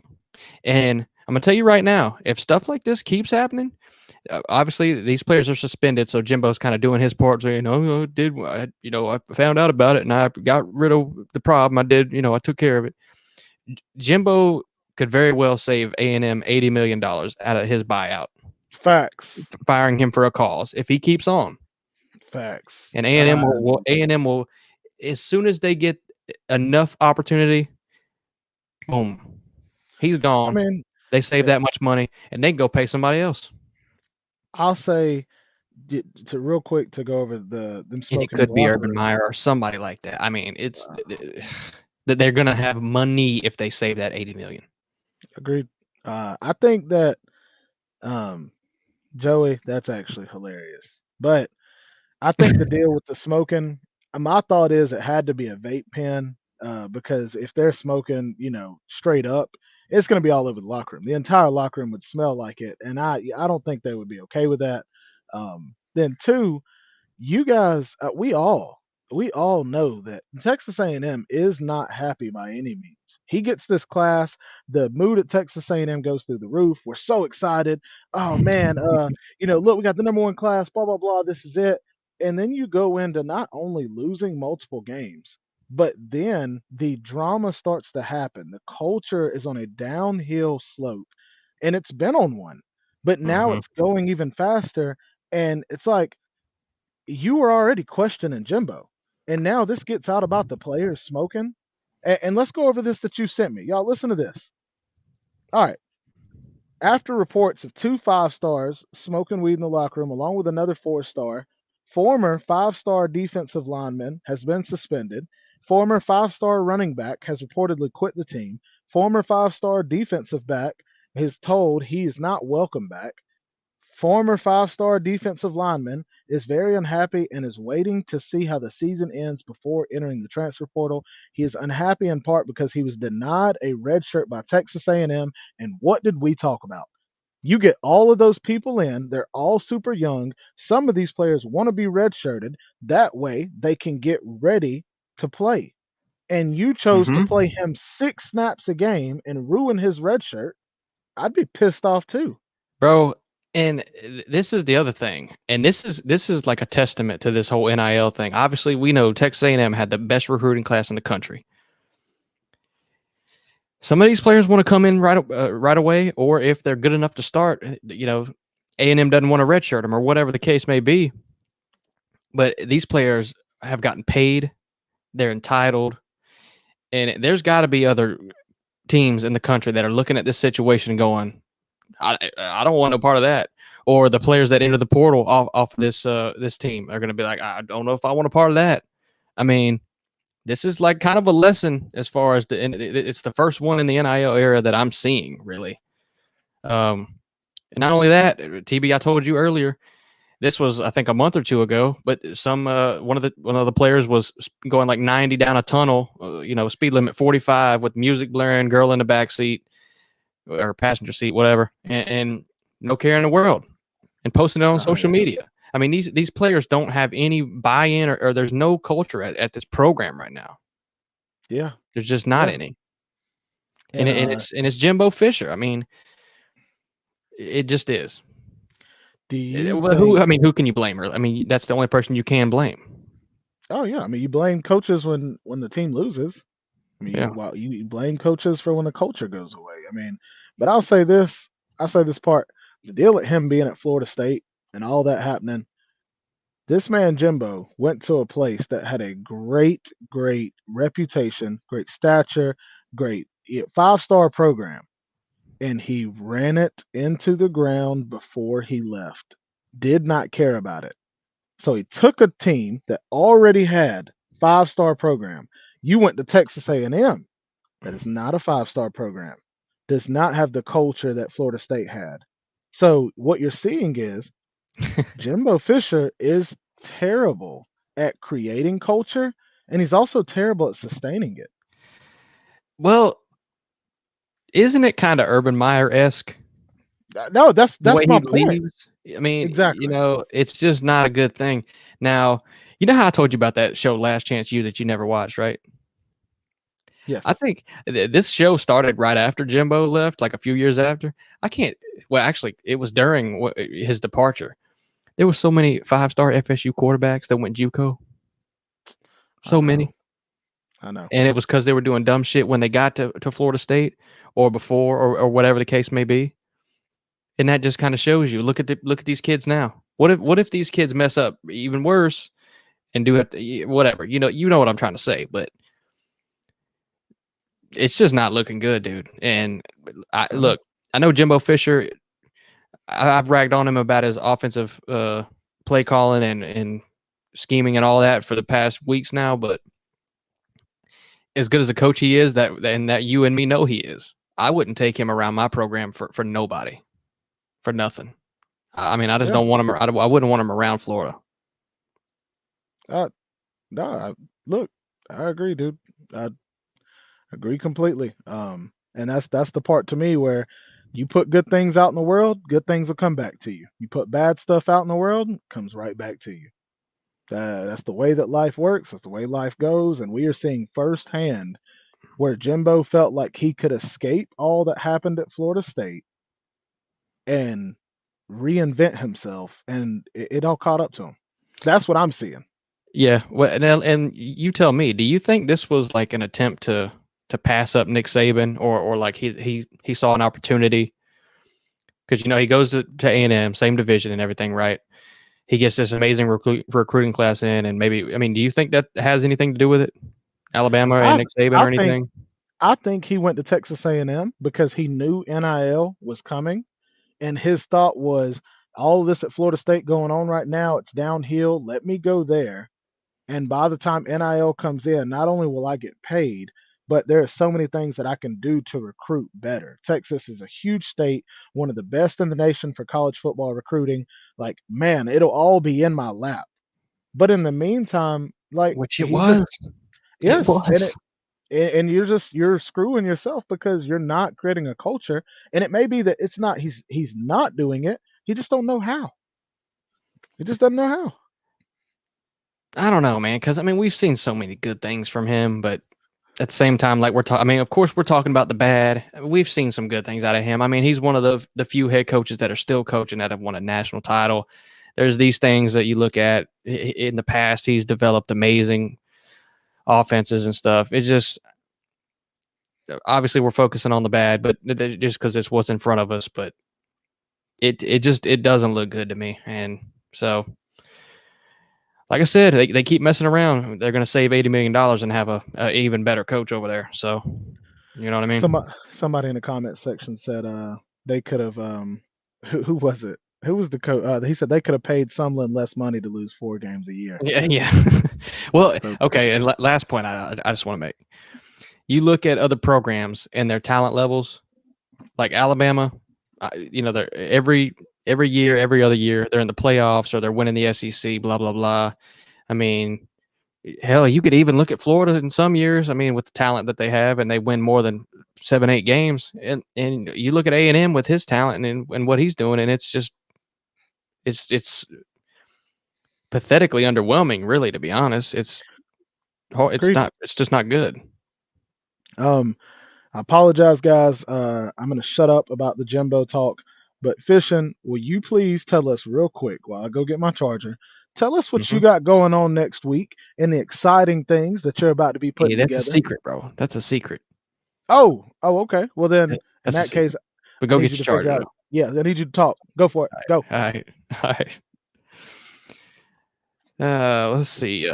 And I'm going to tell you right now, if stuff like this keeps happening, obviously these players are suspended, so Jimbo's kind of doing his part. Saying, I found out about it and I got rid of the problem. I took care of it. Jimbo could very well save A&M $80 million out of his buyout. Facts. Firing him for a cause if he keeps on. Facts. And A&M will, as soon as they get enough opportunity, boom, he's gone. I mean, they save that much money and they can go pay somebody else. I'll say to real quick to go over them And it smoking in could the be locker Urban room. Meyer or somebody like that. I mean, it's Uh, that they're gonna have money if they save that 80 million. Agreed. I think that um, Joey, that's actually hilarious. But I think the deal with the smoking, my thought is it had to be a vape pen because if they're smoking, straight up, it's going to be all over the locker room. The entire locker room would smell like it, and I don't think they would be okay with that. Then two, you guys, we all know that Texas A&M is not happy by any means. He gets this class, the mood at Texas A&M goes through the roof. We're so excited. Oh man, look, we got the number one class. Blah blah blah. This is it. And then you go into not only losing multiple games, but then the drama starts to happen. The culture is on a downhill slope, and it's been on one, but now Mm-hmm. it's going even faster. And it's like you were already questioning Jimbo, and now this gets out about the players smoking. And let's go over this that you sent me. Y'all, listen to this. All right. After reports of two 5 stars smoking weed in the locker room, along with another 4 star, former 5 star defensive lineman has been suspended. Former 5 star running back has reportedly quit the team. Former 5 star defensive back is told he is not welcome back. Former 5 star defensive lineman is very unhappy and is waiting to see how the season ends before entering the transfer portal. He is unhappy in part because he was denied a red shirt by Texas A&M. And what did we talk about? You get all of those people in, they're all super young. Some of these players want to be redshirted. That way they can get ready to play. And you chose to Mm-hmm. play him 6 snaps a game and ruin his red shirt. I'd be pissed off too. Bro, and this is the other thing, and this is like a testament to this whole NIL thing. Obviously, we know Texas A&M had the best recruiting class in the country. Some of these players want to come in right away, or if they're good enough to start, A&M doesn't want to redshirt them or whatever the case may be. But these players have gotten paid; they're entitled, and there's got to be other teams in the country that are looking at this situation and going, I don't want no part of that. Or the players that enter the portal off this team are going to be like, I don't know if I want a part of that. I mean, this is like kind of a lesson as far as it's the first one in the NIL era that I'm seeing really. And not only that, TB, I told you earlier, this was I think a month or two ago, but some one of the players was going like 90 down a tunnel, speed limit 45 with music blaring, girl in the back seat or passenger seat, whatever, and no care in the world, and posting it on Oh social yeah. media. I mean, these players don't have any buy-in or there's no culture at this program right now. Yeah. There's just not Yeah. any, and And it's Jimbo Fisher. I mean, it just is. do you Well, think? who can you blame? Really? I mean, that's the only person you can blame. Oh yeah, I mean you blame coaches when the team loses. I mean Yeah. you blame coaches for when the culture goes away. I mean, but I'll say this. I'll say this part. The deal with him being at Florida State and all that happening. This man Jimbo went to a place that had a great reputation, great stature, great 5 star program, and he ran it into the ground before he left. Did not care about it. So he took a team that already had 5 star program. You went to Texas A&M. That is not a 5 star program. Does not have the culture that Florida State had. So what you're seeing is Jimbo Fisher is terrible at creating culture, and he's also terrible at sustaining it. Well, isn't it kind of Urban Meyer esque? No, that's The that's way my he point. leaves, I mean, Exactly. it's just not a good thing. Now, you know how I told you about that show Last Chance U that you never watched, right? Yes. I think this show started right after Jimbo left, like a few years after. I can't. Well, actually, it was during his departure. There were so many 5-star FSU quarterbacks that went JUCO. I So know. many, I know. and it was because they were doing dumb shit when they got to Florida State or before or whatever the case may be. And that just kind of shows you. Look at these kids now. What if these kids mess up even worse and do have to whatever? You know what I'm trying to say, but it's just not looking good, dude. And I know. I know Jimbo Fisher. I've ragged on him about his offensive play calling and scheming and all that for the past weeks now, but as good as a coach he is, that you and me know he is, I wouldn't take him around my program for nobody, for nothing. I mean, I just don't want him. I wouldn't want him around Florida. Look, I agree, dude. I agree completely. And that's the part to me where you put good things out in the world, good things will come back to you. You put bad stuff out in the world, it comes right back to you. That's the way that life works. That's the way life goes. And we are seeing firsthand where Jimbo felt like he could escape all that happened at Florida State and reinvent himself, and it all caught up to him. That's what I'm seeing. Yeah. Well, and you tell me, do you think this was like an attempt to pass up Nick Saban, or like he saw an opportunity? Because he goes to A&M, same division and everything, right? He gets this amazing recruiting class in, and maybe, I mean, do you think that has anything to do with it? Alabama and Nick Saban or anything? I think he went to Texas A&M because he knew NIL was coming, and his thought was, all this at Florida State going on right now, it's downhill. Let me go there. And by the time NIL comes in, not only will I get paid, but there are so many things that I can do to recruit better. Texas is a huge state, one of the best in the nation for college football recruiting. Like, man, it'll all be in my lap. But in the meantime, like, which it was. Yes, it was. And you're screwing yourself because you're not creating a culture. And it may be that it's not he's not doing it. He just don't know how. He just doesn't know how. I don't know, man, because I mean, we've seen so many good things from him, but at the same time, like we're talking, I mean, of course, we're talking about the bad. We've seen some good things out of him. I mean, he's one of the few head coaches that are still coaching that have won a national title. There's these things that you look at in the past. He's developed amazing offenses and stuff. It's just, obviously we're focusing on the bad, but just because it's what's in front of us, but it doesn't look good to me. And so, like I said, they keep messing around. They're going to save $80 million and have a even better coach over there. So, you know what I mean? Somebody in the comment section said they could have who was it? Who was the coach? He said they could have paid Sumlin less money to lose 4 games a year. Yeah. Well, okay. And last point I just want to make. You look at other programs and their talent levels, like Alabama. They're every year, every other year, they're in the playoffs or they're winning the SEC. Blah blah blah. I mean, hell, you could even look at Florida in some years. I mean, with the talent that they have, and they win more than 7-8 games. And you look at A&M with his talent and what he's doing, and it's just it's pathetically underwhelming, really, to be honest. It's just not good. I apologize, guys. I'm going to shut up about the Jimbo talk. But Fishin, will you please tell us real quick while I go get my charger? Tell us what you got going on next week and the exciting things that you're about to be putting together. That's a secret, bro. That's a secret. Oh, okay. Well, then, in that case, but go get your charger. Yeah, I need you to talk. Go for it. Go. All right. Let's see.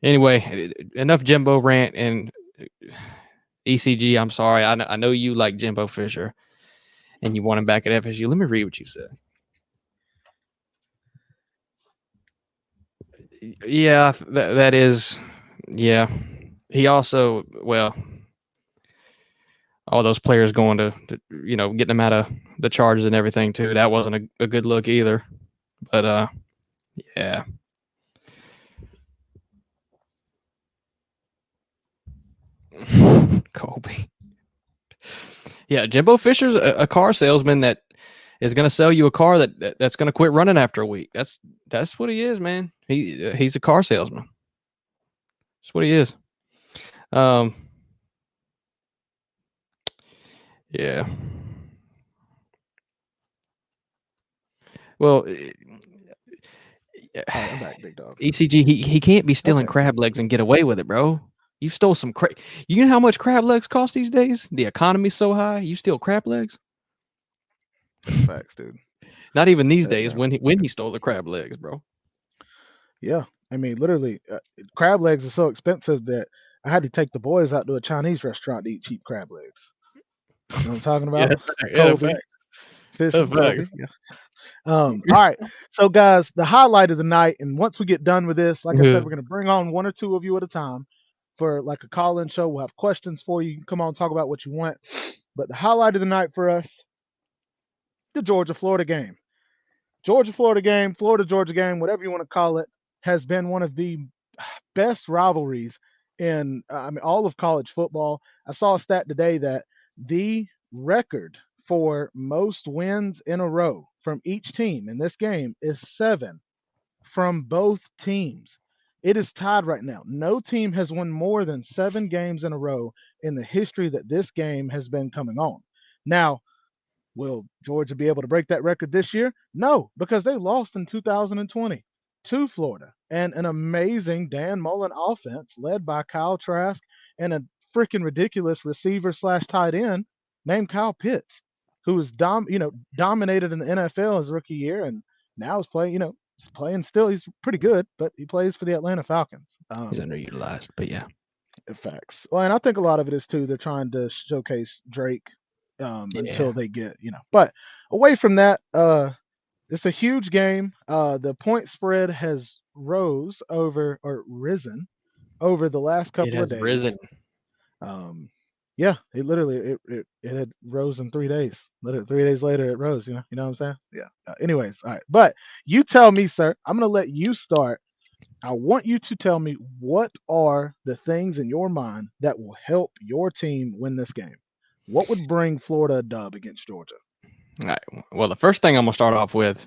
Anyway, enough Jimbo rant and ECG. I'm sorry. I know you like Jimbo Fisher, and you want him back at FSU. Let me read what you said. Yeah, that is. Yeah, he also, well, all those players going to getting them out of the Chargers and everything too. That wasn't a good look either. But yeah. Colby. Yeah, Jimbo Fisher's a car salesman that is going to sell you a car that's going to quit running after a week. That's what he is, man. He's a car salesman. That's what he is. Yeah. Well, I'm back, big dog. ECG, he can't be stealing crab legs and get away with it, bro. You stole some crab. You know how much crab legs cost these days? The economy's so high. You steal crab legs? That's facts, dude. Not even these days when he stole the crab legs, bro. Yeah. I mean, literally, crab legs are so expensive that I had to take the boys out to a Chinese restaurant to eat cheap crab legs. You know what I'm talking about? Yeah, facts. Fish and Colby. Yeah. All right. So, guys, the highlight of the night, and once we get done with this, like I said, we're going to bring on one or two of you at a time for like a call-in show. We'll have questions for you. You can come on and talk about what you want. But the highlight of the night for us, the Georgia-Florida game. Georgia-Florida game, Florida-Georgia game, whatever you want to call it, has been one of the best rivalries in all of college football. I saw a stat today that the record for most wins in a row from each team in this game is 7 from both teams. It is tied right now. No team has won more than 7 games in a row in the history that this game has been coming on. Now, will Georgia be able to break that record this year? No, because they lost in 2020 to Florida and an amazing Dan Mullen offense led by Kyle Trask and a freaking ridiculous receiver slash tight end named Kyle Pitts, who was dominated in the NFL his rookie year and now is playing. He's playing still. He's pretty good, but he plays for the Atlanta Falcons. He's underutilized, but yeah. Facts. Well, and I think a lot of it is too. They're trying to showcase Drake until they get. But away from that, it's a huge game. The point spread has risen over the last couple of days. Risen. Yeah, it had rose in 3 days. Literally 3 days later, it rose. You know what I'm saying? Yeah. Anyways, all right. But you tell me, sir. I'm gonna let you start. I want you to tell me what are the things in your mind that will help your team win this game. What would bring Florida a dub against Georgia? All right. Well, the first thing I'm going to start off with,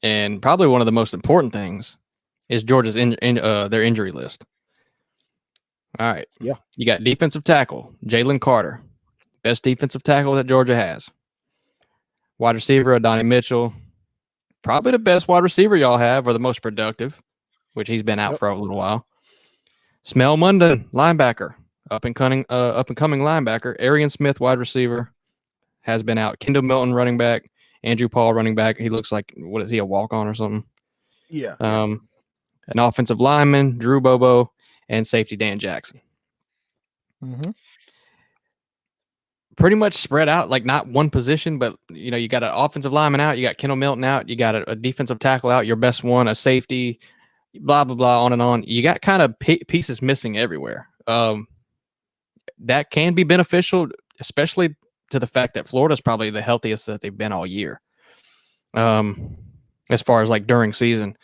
and probably one of the most important things, is Georgia's their injury list. All right. Yeah. You got defensive tackle, Jalen Carter, best defensive tackle that Georgia has. Wide receiver, Adonai Mitchell, probably the best wide receiver y'all have, or the most productive, which he's been out for a little while. Smell Munden, linebacker, up and coming linebacker. Arian Smith, wide receiver, has been out. Kendall Milton, running back. Andrew Paul, running back. He looks like, what is he, a walk-on or something? Yeah. An offensive lineman, Drew Bobo, and safety Dan Jackson. Mm-hmm. Pretty much spread out, like not one position, but you got an offensive lineman out, you got Kendall Milton out, you got a defensive tackle out, your best one, a safety, blah blah blah, on and on. You got kind of pieces missing everywhere. That can be beneficial, especially to the fact that Florida's probably the healthiest that they've been all year. As far as like during season.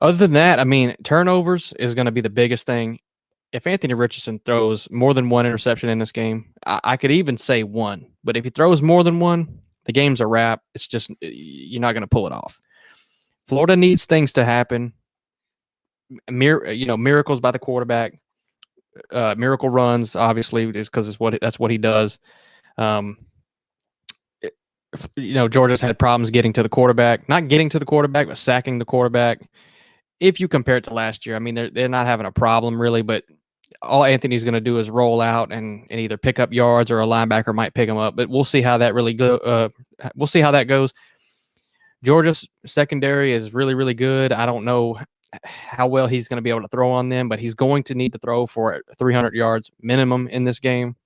Other than that, I mean, turnovers is going to be the biggest thing. If Anthony Richardson throws more than one interception in this game, I could even say one. But if he throws more than one, the game's a wrap. It's just, you're not going to pull it off. Florida needs things to happen. Miracles by the quarterback. Miracle runs, obviously, is because that's what he does. Georgia's had problems getting to the quarterback. Not getting to the quarterback, but sacking the quarterback. If you compare it to last year, I mean, they're not having a problem really, but all Anthony's going to do is roll out and either pick up yards or a linebacker might pick him up. But we'll see how that we'll see how that goes. Georgia's secondary is really, really good. I don't know how well he's going to be able to throw on them, but he's going to need to throw for 300 yards minimum in this game.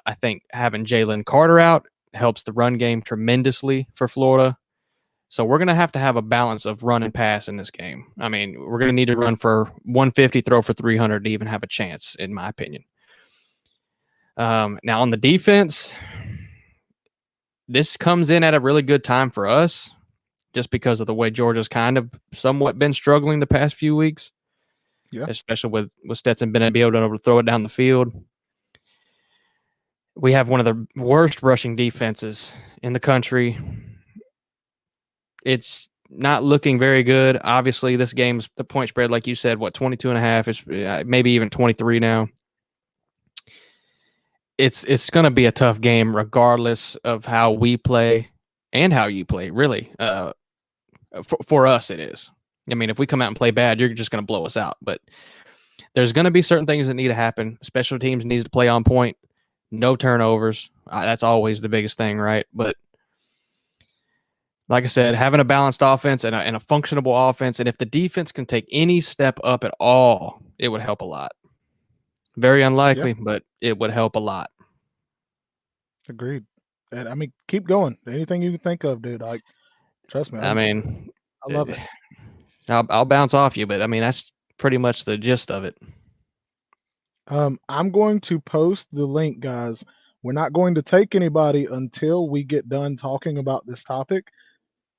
I think having Jalen Carter out helps the run game tremendously for Florida. So we're going to have a balance of run and pass in this game. I mean, we're going to need to run for 150, throw for 300 to even have a chance, in my opinion. Now, on the defense, this comes in at a really good time for us just because of the way Georgia's kind of somewhat been struggling the past few weeks. Yeah. Especially with Stetson being able to throw it down the field. We have one of the worst rushing defenses in the country. It's not looking very good. Obviously, this game's the point spread, like you said, 22.5 is maybe even 23 now. It's going to be a tough game regardless of how we play and how you play, really. For us, it is. I mean, if we come out and play bad, you're just going to blow us out. But there's going to be certain things that need to happen. Special teams needs to play on point. No turnovers. That's always the biggest thing, right? But like I said, having a balanced offense and a functionable offense, and if the defense can take any step up at all, it would help a lot. Very unlikely, but it would help a lot. Agreed. And I mean, keep going. Anything you can think of, dude. Like, Trust me, I mean, I love it. I'll bounce off you, but I mean that's pretty much the gist of it. I'm going to post the link, guys. We're not going to take anybody until we get done talking about this topic,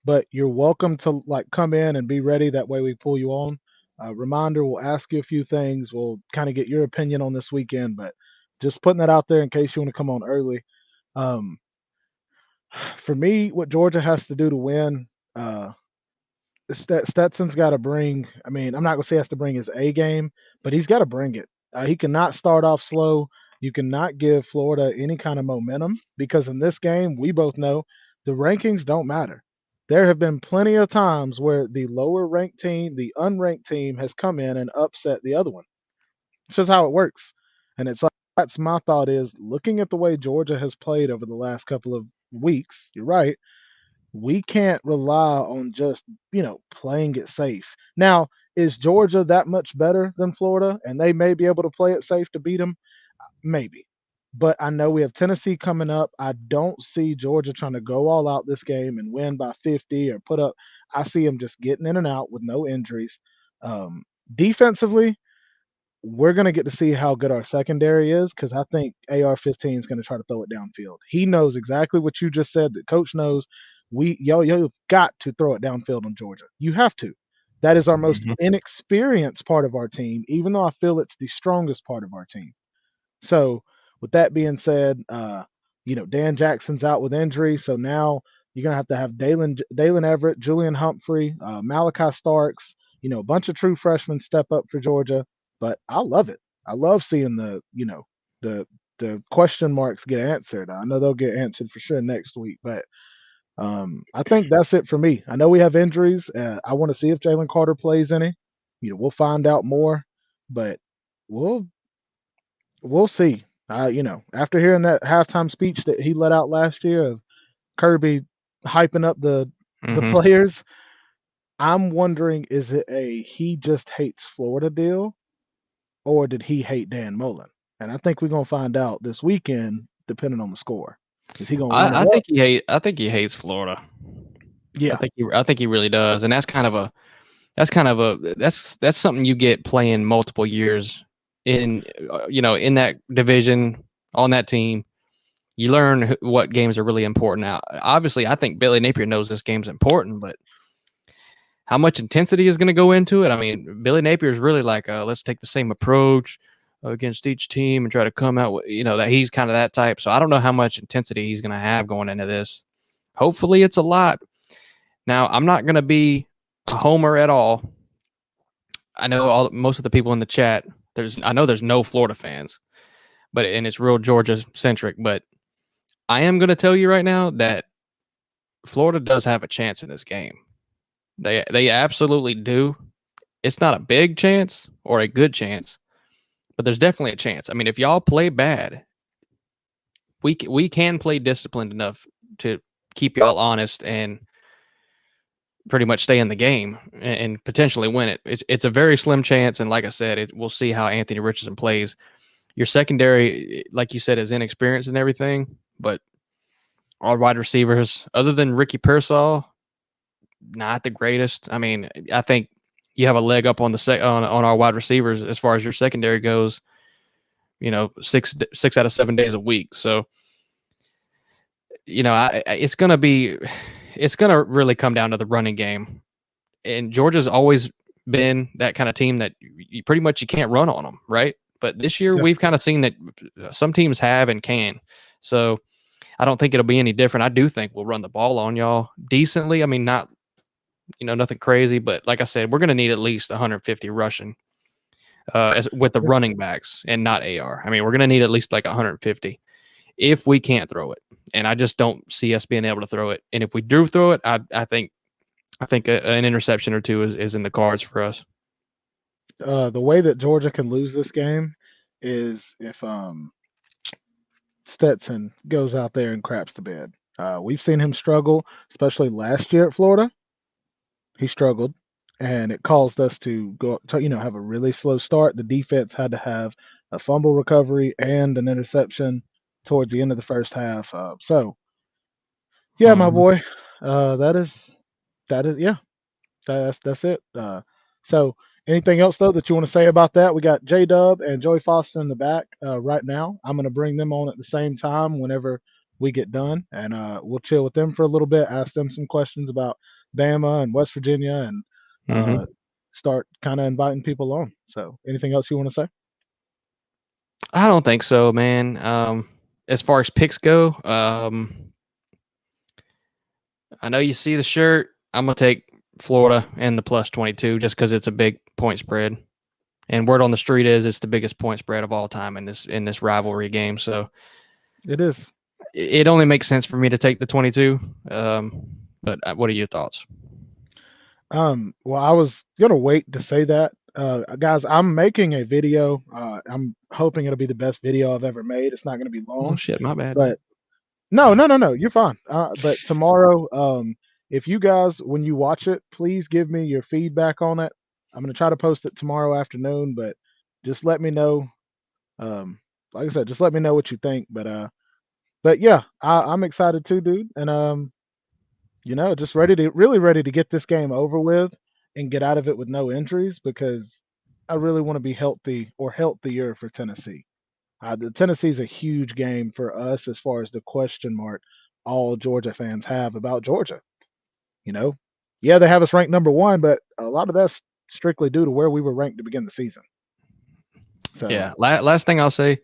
but you're welcome to like come in and be ready. That way we pull you on. Reminder, we'll ask you a few things. We'll kind of get your opinion on this weekend, but just putting that out there in case you want to come on early. Um, for me, what Georgia has to do to win, uh, Stetson's got to bring. I mean, I'm not gonna say he has to bring his A game, but he's got to bring it. He cannot start off slow. You cannot give Florida any kind of momentum because in this game, we both know the rankings don't matter. There have been plenty of times where the lower ranked team, the unranked team, has come in and upset the other one. It's just how it works. And it's like that's my thought is looking at the way Georgia has played over the last couple of weeks. You're right, we can't rely on just, playing it safe. Now, is Georgia that much better than Florida and they may be able to play it safe to beat them? Maybe. But I know we have Tennessee coming up. I don't see Georgia trying to go all out this game and win by 50 or put up. I see them just getting in and out with no injuries. Um, Defensively, we're going to get to see how good our secondary is because I think AR-15 is going to try to throw it downfield. He knows exactly what you just said. The coach knows you've got to throw it downfield on Georgia. You have to. That is our most Mhm. inexperienced part of our team, even though I feel it's the strongest part of our team. So, with that being said, Dan Jackson's out with injury, so now you're gonna have Dalen Everett, Julian Humphrey, Malachi Starks, a bunch of true freshmen step up for Georgia. But I love it. I love seeing the the question marks get answered. I know they'll get answered for sure next week, but I think that's it for me. I know we have injuries. I want to see if Jalen Carter plays any. We'll find out more, but we'll we'll see. After hearing that halftime speech that he let out last year of Kirby hyping up the Mhm. players, I'm wondering is it a he just hates Florida deal or did he hate Dan Mullen? And I think we're gonna find out this weekend, depending on the score. Is he gonna run it I up? think he hates Florida. Yeah, I think he really does, and that's something you get playing multiple years in in that division on that team. You learn what games are really important. Now, obviously, I think Billy Napier knows this game's important, but how much intensity is going to go into it? I mean, Billy Napier is really like, let's take the same approach against each team and try to come out with, that he's kind of that type. So I don't know how much intensity he's going to have going into this. Hopefully, it's a lot. Now, I'm not going to be a homer at all. I know most of the people in the chat. I know there's no Florida fans, and it's real Georgia centric. But I am going to tell you right now that Florida does have a chance in this game. They absolutely do. It's not a big chance or a good chance, but there's definitely a chance. I mean, if y'all play bad, we can play disciplined enough to keep y'all honest and pretty much stay in the game and potentially win it. It's a very slim chance, and like I said, we'll see how Anthony Richardson plays. Your secondary, like you said, is inexperienced and everything, but our wide receivers, other than Ricky Pearsall, not the greatest. I mean, I think you have a leg up on on our wide receivers as far as your secondary goes. 6 out of 7 days a week. So it's gonna really come down to the running game. And Georgia's always been that kind of team that pretty much you can't run on them, right? But this year yeah. we've kind of seen that some teams have and can. So I don't think it'll be any different. I do think we'll run the ball on y'all decently. I mean, not nothing crazy, but like I said, we're going to need at least 150 rushing with the running backs and not AR. I mean, we're going to need at least like 150 if we can't throw it. And I just don't see us being able to throw it. And if we do throw it, I think an interception or two is in the cards for us. The way that Georgia can lose this game is if Stetson goes out there and craps the bed. We've seen him struggle, especially last year at Florida. He struggled, and it caused us to have a really slow start. The defense had to have a fumble recovery and an interception towards the end of the first half. So, yeah, my boy, that is That is, yeah, that's it. So anything else though that you want to say about that? We got J Dub and Joey Foster in the back right now. I'm going to bring them on at the same time whenever we get done, and we'll chill with them for a little bit, ask them some questions about Bama and West Virginia, and Mm-hmm. start kind of inviting people on. So anything else you want to say? I don't think so, man. As far as picks go, I know you see the shirt. I'm gonna take Florida and the +22 just because it's a big point spread. And word on the street is it's the biggest point spread of all time in this rivalry game. So It is. it only makes sense for me to take the 22. But what are your thoughts? Well, I was gonna wait to say that, guys. I'm making a video. I'm hoping it'll be the best video I've ever made. It's not gonna be Oh long, shit, my bad. but no, you're fine. But tomorrow, if you guys, when you watch it, please give me your feedback on it. I'm gonna try to post it tomorrow afternoon, but just let me know. Like I said, just let me know what you think. But yeah, I'm excited too, dude. And just really ready to get this game over with and get out of it with no injuries because I really want to be healthy or healthier for Tennessee. The Tennessee's a huge game for us as far as the question mark all Georgia fans have about Georgia. You know, yeah, they have us ranked number one, but a lot of that's strictly due to where we were ranked to begin the season. So Yeah. Last thing I'll say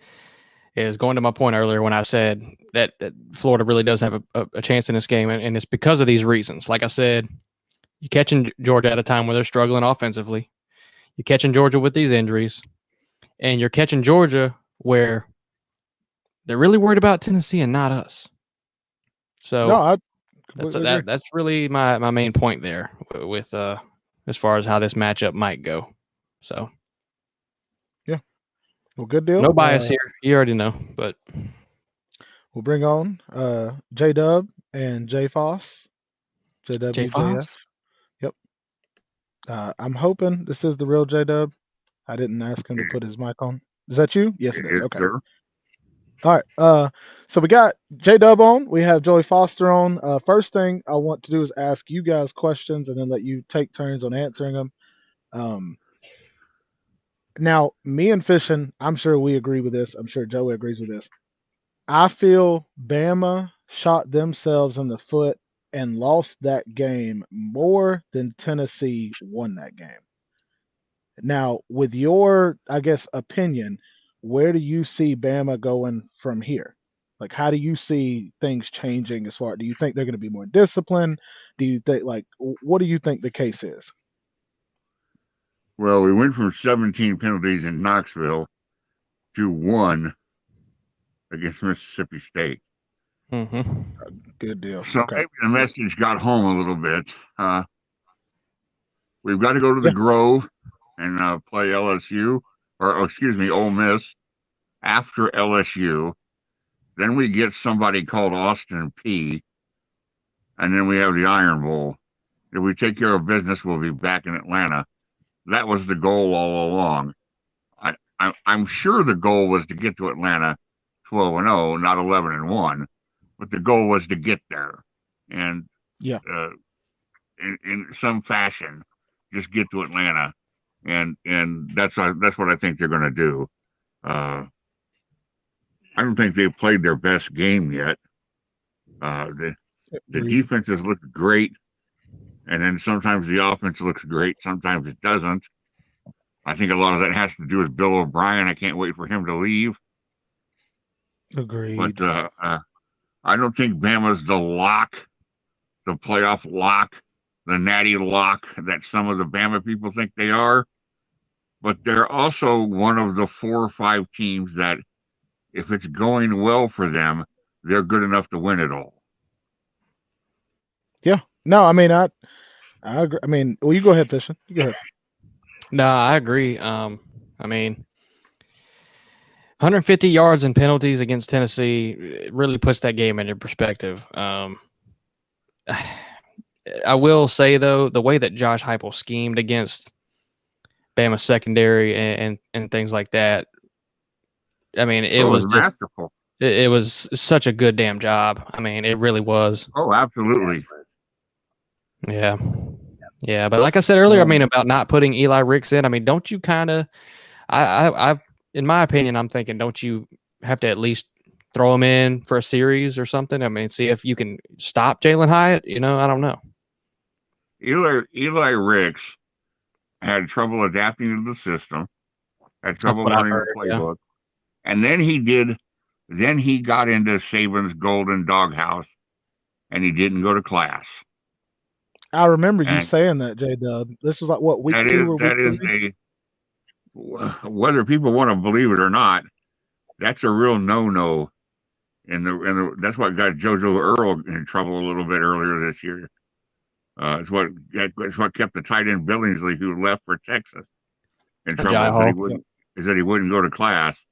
is going to my point earlier when I said that Florida really does have a chance in this game, and it's because of these reasons. Like I said, you're catching Georgia at a time where they're struggling offensively. You're catching Georgia with these injuries, and you're catching Georgia where they're really worried about Tennessee and not us. no, So I completely agree. that's really my main point there with as far as how this matchup might go. So Yeah, well, good deal. no bias here. You already know, but We'll bring on J Dub and J Foss, J JWJF. Foss. Yep. I'm hoping this is the real J Dub. I didn't ask him to put his mic on. Is that you? Yes, it is. Yes, Okay. sir. All right. So we got J Dub on. We have Joey Foster on. First thing I want to do is ask you guys questions and then let you take turns on answering them. Now, me and Fishing, I'm sure we agree with this. I'm sure Joey agrees with this. I feel Bama shot themselves in the foot and lost that game more than Tennessee won that game. Now, with your, I guess, opinion, where do you see Bama going from here? Like, how do you see things changing as far? Do you think they're going to be more disciplined? Do you think, what do you think the case is? Well, we went from 17 penalties in Knoxville to 1 against Mississippi State. Mm-hmm. Good deal. So Okay. maybe the message got home a little bit. We've got to go to the Grove and play LSU, or excuse me, Ole Miss after LSU. Then we get somebody called Austin P, and then we have the Iron Bowl. If we take care of business, we'll be back in Atlanta. That was the goal all along. I'm sure the goal was to get to Atlanta 12-0, not 11-1, but the goal was to get there, and in some fashion, just get to Atlanta, and that's what I think they're going to do. I don't think they've played their best game yet. The defenses look great, and then sometimes the offense looks great, sometimes it doesn't. I think a lot of that has to do with Bill O'Brien. I can't wait for him to leave. Agreed. But I don't think Bama's the lock, the playoff lock, the natty lock that some of the Bama people think they are. But they're also one of the 4 or 5 teams that, if it's going well for them, they're good enough to win it all. Yeah. No, I mean, I agree. I mean, well, you go ahead, Fishing. You go ahead. No, I agree. I mean, 150 yards and penalties against Tennessee really puts that game into perspective. I will say, though, the way that Josh Heupel schemed against Bama secondary and things like that, I mean, it was masterful. It was such a good damn job. I mean, it really was. Oh, absolutely. Yeah. Yeah. But like I said earlier, I mean, about not putting Eli Ricks in, I mean, don't you kind of, in my opinion, I'm thinking, don't you have to at least throw him in for a series or something? I mean, see if you can stop Jalen Hyatt. I don't know. Eli Ricks had trouble adapting to the system, had trouble learning the playbook, and then he got into Saban's golden doghouse, and he didn't go to class. I remember you saying that, J-Dub. This was like, what, week 2 or week 3? Whether people want to believe it or not, that's a real no-no. That's what got JoJo Earl in trouble a little bit earlier this year. It's what kept the tight end Billingsley, who left for Texas, in trouble. Is that he wouldn't go to class,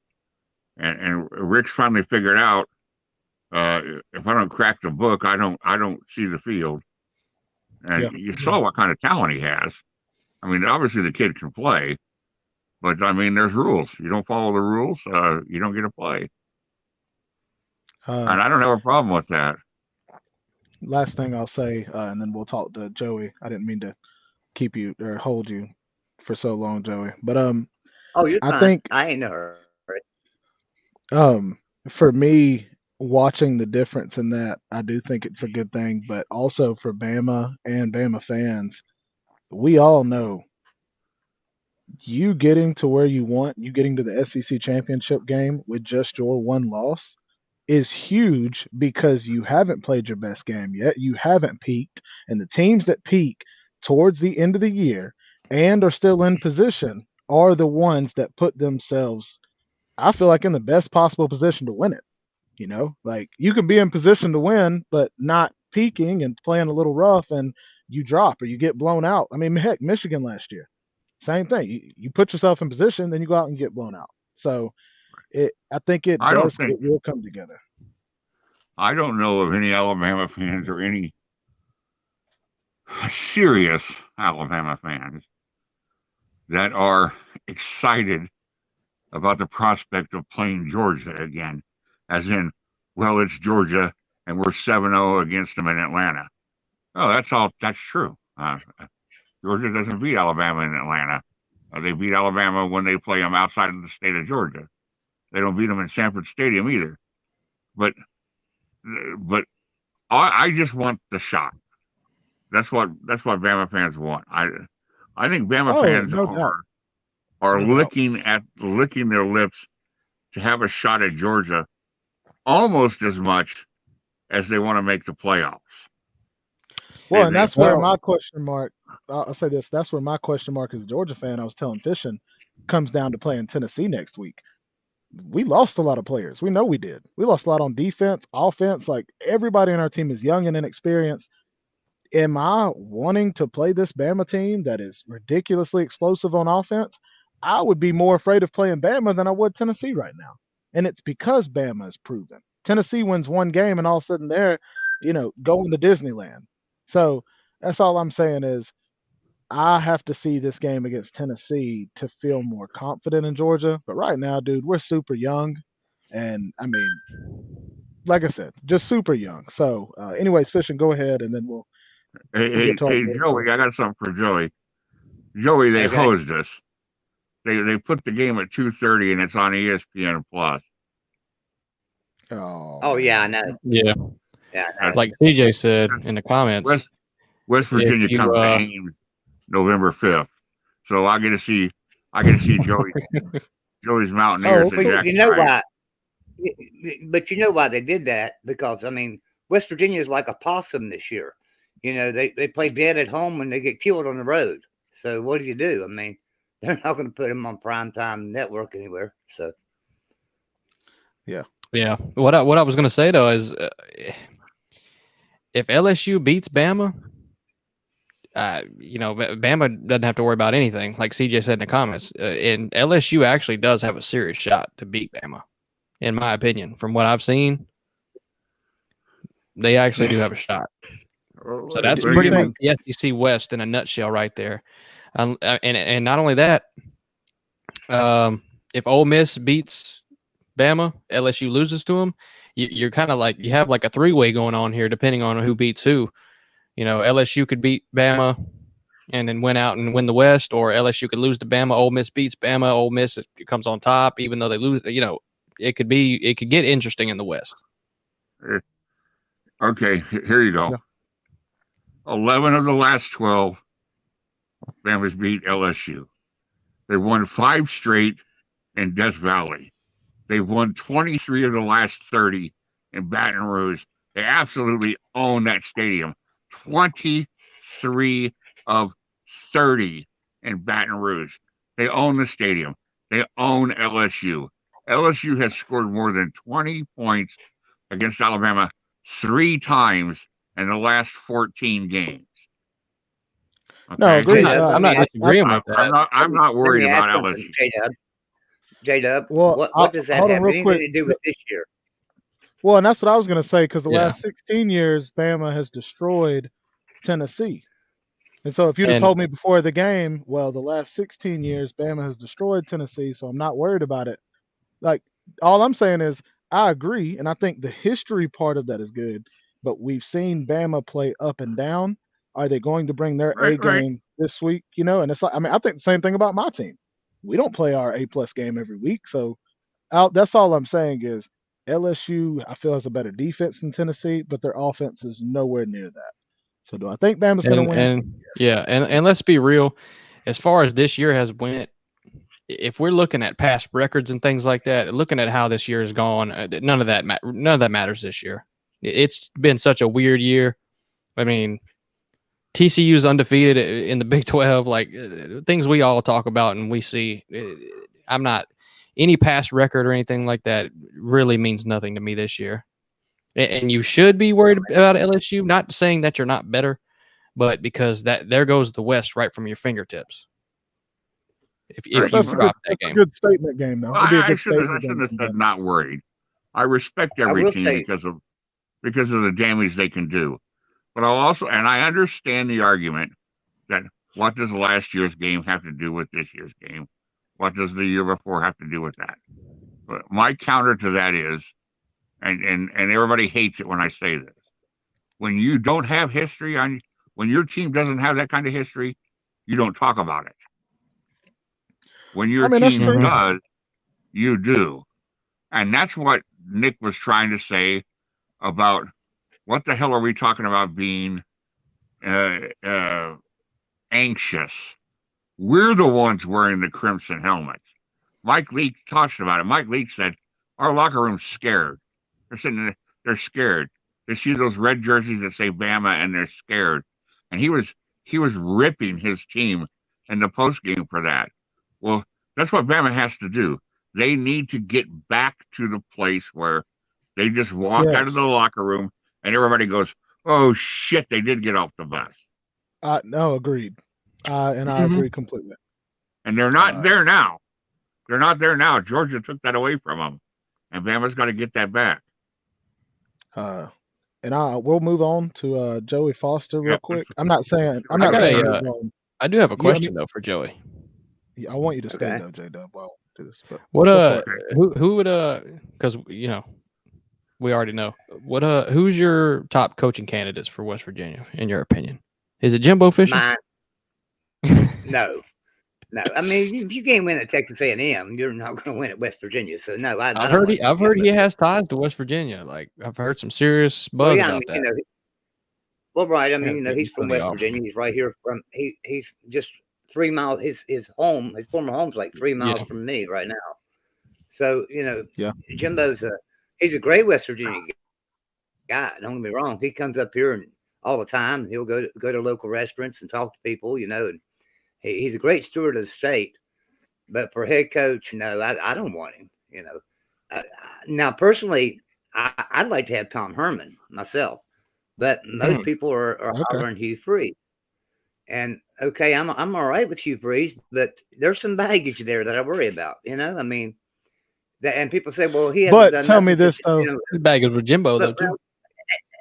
and Rick's finally figured out, if I don't crack the book, I don't see the field. And you saw what kind of talent he has. I mean, obviously the kid can play, but I mean, there's rules. You don't follow the rules, you don't get to play. And I don't have a problem with that. Last thing I'll say, and then we'll talk to Joey. I didn't mean to keep you or hold you for so long, Joey. But you're fine. I think I ain't no hurry. For me, watching the difference in that, I do think it's a good thing. But also for Bama and Bama fans, we all know you getting to where you want, you getting to the SEC championship game with just your one loss is huge, because you haven't played your best game yet. You haven't peaked, and the teams that peak towards the end of the year and are still in position are the ones that put themselves, I feel like, in the best possible position to win it. Like, you can be in position to win, but not peaking and playing a little rough, and you drop or you get blown out. I mean, heck, Michigan last year, same thing. You put yourself in position, then you go out and get blown out. So I think it will come together. I don't know of any Alabama fans or any serious Alabama fans that are excited about the prospect of playing Georgia again, as in, well, it's Georgia and we're 7-0 against them in Atlanta. Oh, that's true. Georgia doesn't beat Alabama in Atlanta. They beat Alabama when they play them outside of the state of Georgia. They don't beat them in Sanford Stadium either. But I just want the shot. That's what Bama fans want. I think Bama fans are licking their lips to have a shot at Georgia almost as much as they want to make the playoffs. Well, and that's where my question mark, I'll say this, that's where my question mark as a Georgia fan, I was telling Fishin, comes down to playing Tennessee next week. We lost a lot of players. We know we did. We lost a lot on defense, offense. Like, everybody in our team is young and inexperienced. Am I wanting to play this Bama team that is ridiculously explosive on offense? I would be more afraid of playing Bama than I would Tennessee right now. And it's because Bama is proven. Tennessee wins one game and all of a sudden they're, going to Disneyland. So that's all I'm saying is, I have to see this game against Tennessee to feel more confident in Georgia. But right now, dude, we're super young. And, I mean, like I said, just super young. So, anyways, Fishin, go ahead, and then we'll Hey, Joey, I got something for Joey. Joey, they hosed us. They put the game at 2:30, and it's on ESPN Plus. Oh yeah, I know. Yeah. Like CJ said in the comments, West Virginia comes to Ames November 5th, so I get to see Joey's Mountaineers. But you know why? But you know why they did that? Because, I mean, West Virginia is like a possum this year. They play dead at home and they get killed on the road. So what do you do? I mean, they're not going to put them on primetime network anywhere. So yeah. What I was going to say though is, if LSU beats Bama, Bama doesn't have to worry about anything. Like CJ said in the comments, and LSU actually does have a serious shot to beat Bama, in my opinion. From what I've seen, they actually do have a shot. So that's pretty much the SEC West in a nutshell right there. And not only that, if Ole Miss beats Bama, LSU loses to them, you're kind of like, you have like a three-way going on here, depending on who beats who. LSU could beat Bama and then win out and win the West, or LSU could lose to Bama. Ole Miss beats Bama. Ole Miss comes on top, even though they lose. It could get interesting in the West. Okay, here you go. Yeah. 11 of the last 12, Bama's beat LSU. They won 5 straight in Death Valley. They've won 23 of the last 30 in Baton Rouge. They absolutely own that stadium. 23 of 30 in Baton Rouge. They own the stadium. They own LSU. LSU has scored more than 20 points against Alabama 3 times in the last 14 games. Okay? No, agreed. I'm not disagreeing with that. I'm not worried about LSU. J-Dub, Well, what does that hold on have real anything quick. to do with this year? Well, and that's what I was going to say, because the Yeah. last 16 years, Bama has destroyed Tennessee. And so if you'd have And- told me before the game, well, the last 16 years, Bama has destroyed Tennessee, so I'm not worried about it. Like, all I'm saying is I agree, and I think the history part of that is good, but we've seen Bama play up and down. Are they going to bring their A game this week? And it's like, I think the same thing about my team. We don't play our A-plus game every week, so that's all I'm saying is LSU, I feel, has a better defense than Tennessee, but their offense is nowhere near that. So do I think Bama's going to win? And let's be real. As far as this year has went, if we're looking at past records and things like that, looking at how this year has gone, none of that matters this year. It's been such a weird year. I mean, TCU's undefeated in the Big 12, like things we all talk about and we see. I'm not any past record or anything like that really means nothing to me this year. And you should be worried about LSU. Not saying that you're not better, but because there goes the West right from your fingertips. If you drop that game, a good statement game, though. I shouldn't have said not worried. I respect every team because of the damage they can do. But I'll also, and I understand the argument that what does last year's game have to do with this year's game? What does the year before have to do with that? But my counter to that is, and everybody hates it when I say this, when you don't have history when your team doesn't have that kind of history, you don't talk about it. When your team does, you do. And that's what Nick was trying to say about what the hell are we talking about being anxious? We're the ones wearing the crimson helmets. Mike Leach talked about it. Mike Leach said, our locker room's scared. They're sitting there, they're scared. They see those red jerseys that say Bama and they're scared. And he was ripping his team in the postgame for that. Well, that's what Bama has to do. They need to get back to the place where they just walk out of the locker room and everybody goes, oh, shit, they did get off the bus. No, agreed. And I agree completely. And they're not there now. They're not there now. Georgia took that away from them. And Bama's got to get that back. And we'll move on to Joey Foster real quick. I do have a question, though, for Joey. I want you to stay, though, J-Dub, while do this. But who would, because, we already know. Who's your top coaching candidates for West Virginia, in your opinion? Is it Jimbo Fisher? Mine. No. I mean, if you can't win at Texas A&M, you're not going to win at West Virginia. So no, I've heard he has ties to West Virginia. Like I've heard some serious buzz about that. Right. I mean, he's from West Virginia. He's right here from. He's just 3 miles. His former home's like 3 miles from me right now. So Jimbo's he's a great West Virginia guy. Don't get me wrong. He comes up here and all the time. He'll go to local restaurants and talk to people. And he's a great steward of the state. But for head coach, no, I don't want him. Now personally, I'd like to have Tom Herman myself, but most people are hollering Hugh Freeze. And okay, I'm all right with Hugh Freeze, but there's some baggage there that I worry about. I mean, and people say, well, he hasn't done. Tell me this though. Baggage with Jimbo though too.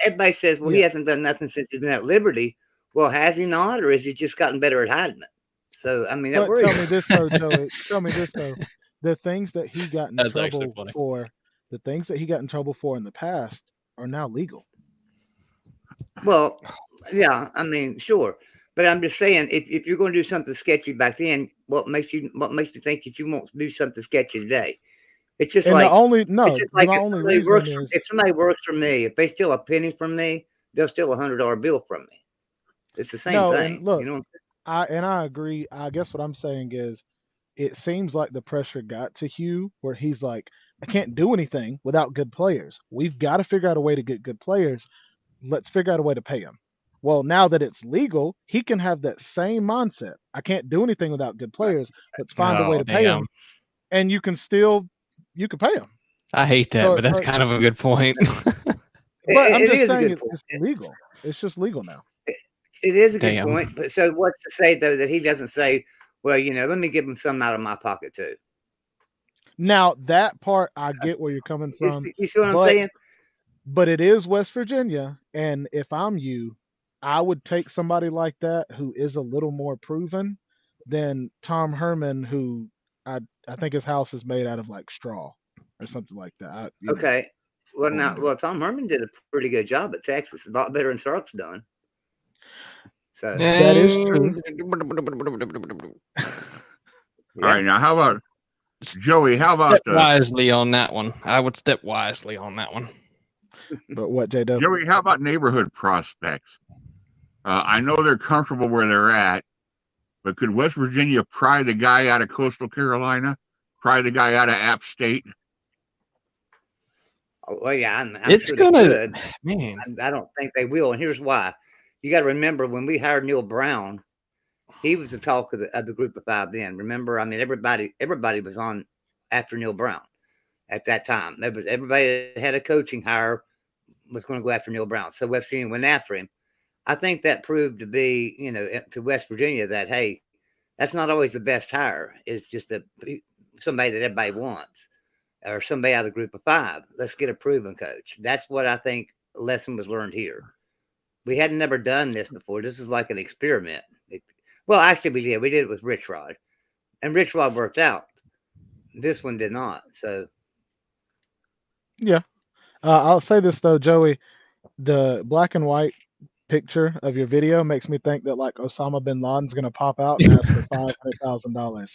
Everybody says, well, he hasn't done nothing since he's been at Liberty. Well, has he not, or has he just gotten better at hiding it? So I mean, that worries. Tell me this though, Joey. Tell me this though. The things that he got in trouble for, the things that he got in trouble for in the past, are now legal. Well, Yeah, I mean, sure. But I'm just saying, if you're going to do something sketchy back then, what makes you think that you won't do something sketchy today? It's just And like the only reason is if somebody works for me, if they steal a penny from me, they'll steal $100 bill from me. It's the same no. thing, And look, you know. I agree. I guess what I'm saying is, it seems like the pressure got to Hugh where he's like, I can't do anything without good players. We've got to figure out a way to get good players. Let's figure out a way to pay them. Well, now that it's legal, he can have that same mindset. I can't do anything without good players. Let's find a way Oh, to pay them, damn. and you can pay them. I hate that, So, but that's kind of a good point. but I'm It just is a saying good point. it's legal. It's just legal now. It is a good Damn. point. But so what's to say though that he doesn't say, well, let me give him some out of my pocket too. Now that part I get where you're coming from. You see what I'm saying? But it is West Virginia, and if I'm you, I would take somebody like that who is a little more proven than Tom Herman, who I think his house is made out of like straw or something like that. Okay. Know. Well, Tom Herman did a pretty good job at Texas, a lot better than Sark's done. So that is true. All right, now how about Joey? How about step wisely on that one? I would step wisely on that one. But what, J-Dub? Joey? How about neighborhood prospects? I know they're comfortable where they're at, but could West Virginia pry the guy out of Coastal Carolina, pry the guy out of App State? Oh, well, yeah, I'm It's sure gonna, they could. man. I don't think they will, and here's why. You got to remember when we hired Neil Brown, he was the talk of the group of five then. Remember, I mean, everybody was on after Neil Brown at that time. Everybody that had a coaching hire was going to go after Neil Brown. So West Virginia went after him. I think that proved to be, to West Virginia that, hey, that's not always the best hire. It's just somebody that everybody wants or somebody out of a group of five. Let's get a proven coach. That's what I think a lesson was learned here. We had never done this before. This is like an experiment. Well, actually, we did. We did it with Rich Rod, and Rich Rod worked out. This one did not. So, yeah, I'll say this though, Joey. The black and white picture of your video makes me think that like Osama bin Laden's going to pop out and ask for $500,000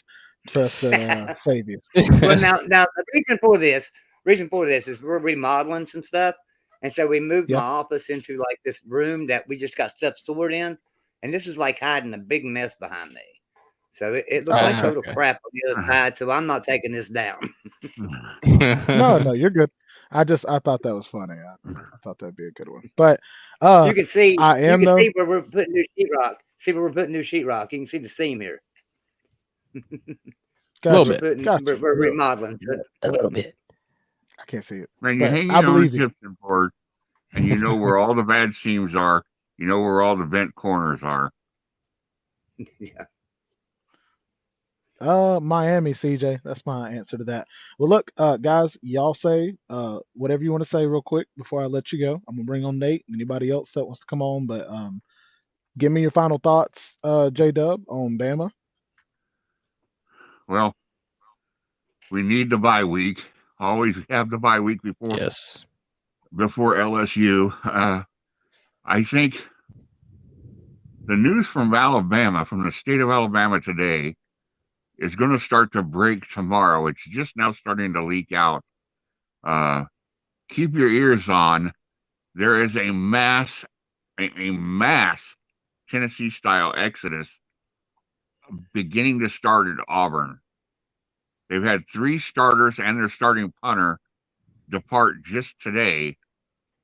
for us to save you. Well, now the reason for this is we're remodeling some stuff, and so we moved my office into like this room that we just got stuff stored in, and this is like hiding a big mess behind me. So it looks like total crap on the other side. So I'm not taking this down. No, you're good. I thought that was funny. I thought that'd be a good one. But you can see see where we're putting new sheetrock. See where we're putting new sheetrock. You can see the seam here. A little bit. We're remodeling a little bit. I can't see it. Man, you hang it on the gypsum board, and you know where all the bad seams are. You know where all the bent corners are. Yeah. Miami, CJ. That's my answer to that. Well, look, guys, y'all say whatever you want to say real quick before I let you go. I'm gonna bring on Nate. Anybody else that wants to come on, but give me your final thoughts, J-Dub, on Bama. Well, we need the bye week. Always have the bye week before LSU. I think the news from Alabama, from the state of Alabama today, is going to start to break tomorrow. It's just now starting to leak out. Keep your ears on. There is a mass Tennessee-style exodus beginning to start at Auburn. They've had 3 starters and their starting punter depart just today.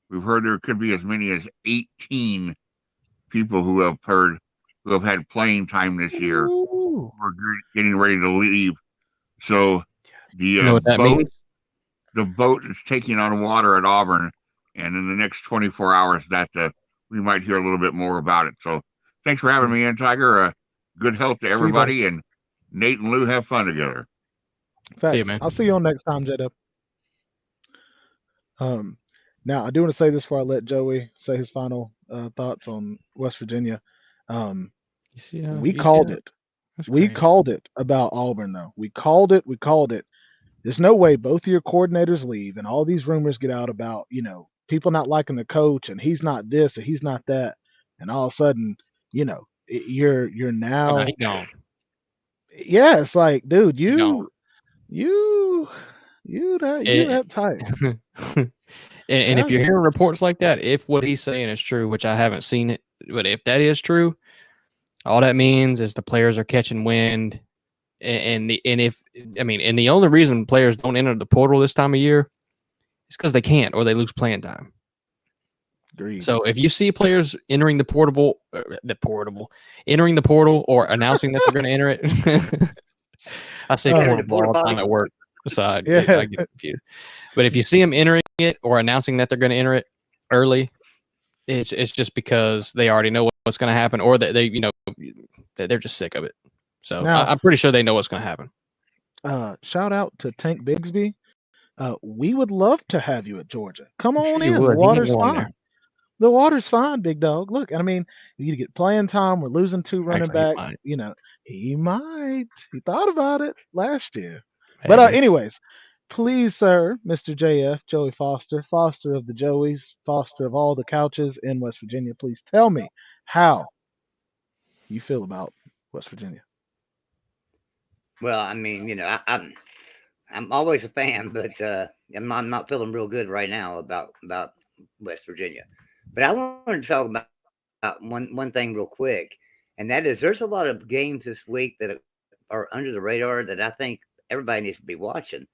We've heard there could be as many as 18 people who have had playing time this year. We're getting ready to leave. So the boat is taking on water at Auburn, and in the next 24 hours that we might hear a little bit more about it. So thanks for having me in, Tiger. Good health to everybody, and Nate and Lou have fun together. See you, man. I'll see you on next time, J-Dub. Now I do want to say this before I let Joey say his final thoughts on West Virginia. We called it. We called it about Auburn, though. We called it. There's no way both of your coordinators leave and all these rumors get out about, people not liking the coach and he's not this and he's not that. and all of a sudden, you're Oh, no, now. he gone. Yeah, it's like, dude, He gone. you that tight. And if Yeah, you're hearing reports like that, if what he's saying is true, which I haven't seen it, but if that is true, all that means is the players are catching wind. And the only reason players don't enter the portal this time of year is because they can't or they lose playing time. agreed. So if you see players entering the portal or announcing that they're going to enter it, I say portable all the time at work, so I get confused. But if you see them entering it or announcing that they're going to enter it early, it's just because they already know what's going to happen, or that they're just sick of it. So Now, I'm pretty sure they know what's going to happen. Shout out to Tank Bigsby. We would love to have you at Georgia. Come I'm on sure you in. would. The water's You can go in fine. there. The water's fine, big dog. Look, I mean, you get playing time. We're losing 2 running Actually, he backs. might. He might. He thought about it last year. But Maybe. anyways, please, sir, Mr. JF, Joey Foster, Foster of the Joeys, Foster of all the couches in West Virginia, please tell me how you feel about West Virginia. Well, I mean, I'm always a fan, but I'm not feeling real good right now about West Virginia. But I wanted to talk about one thing real quick, and that is there's a lot of games this week that are under the radar that I think everybody needs to be watching.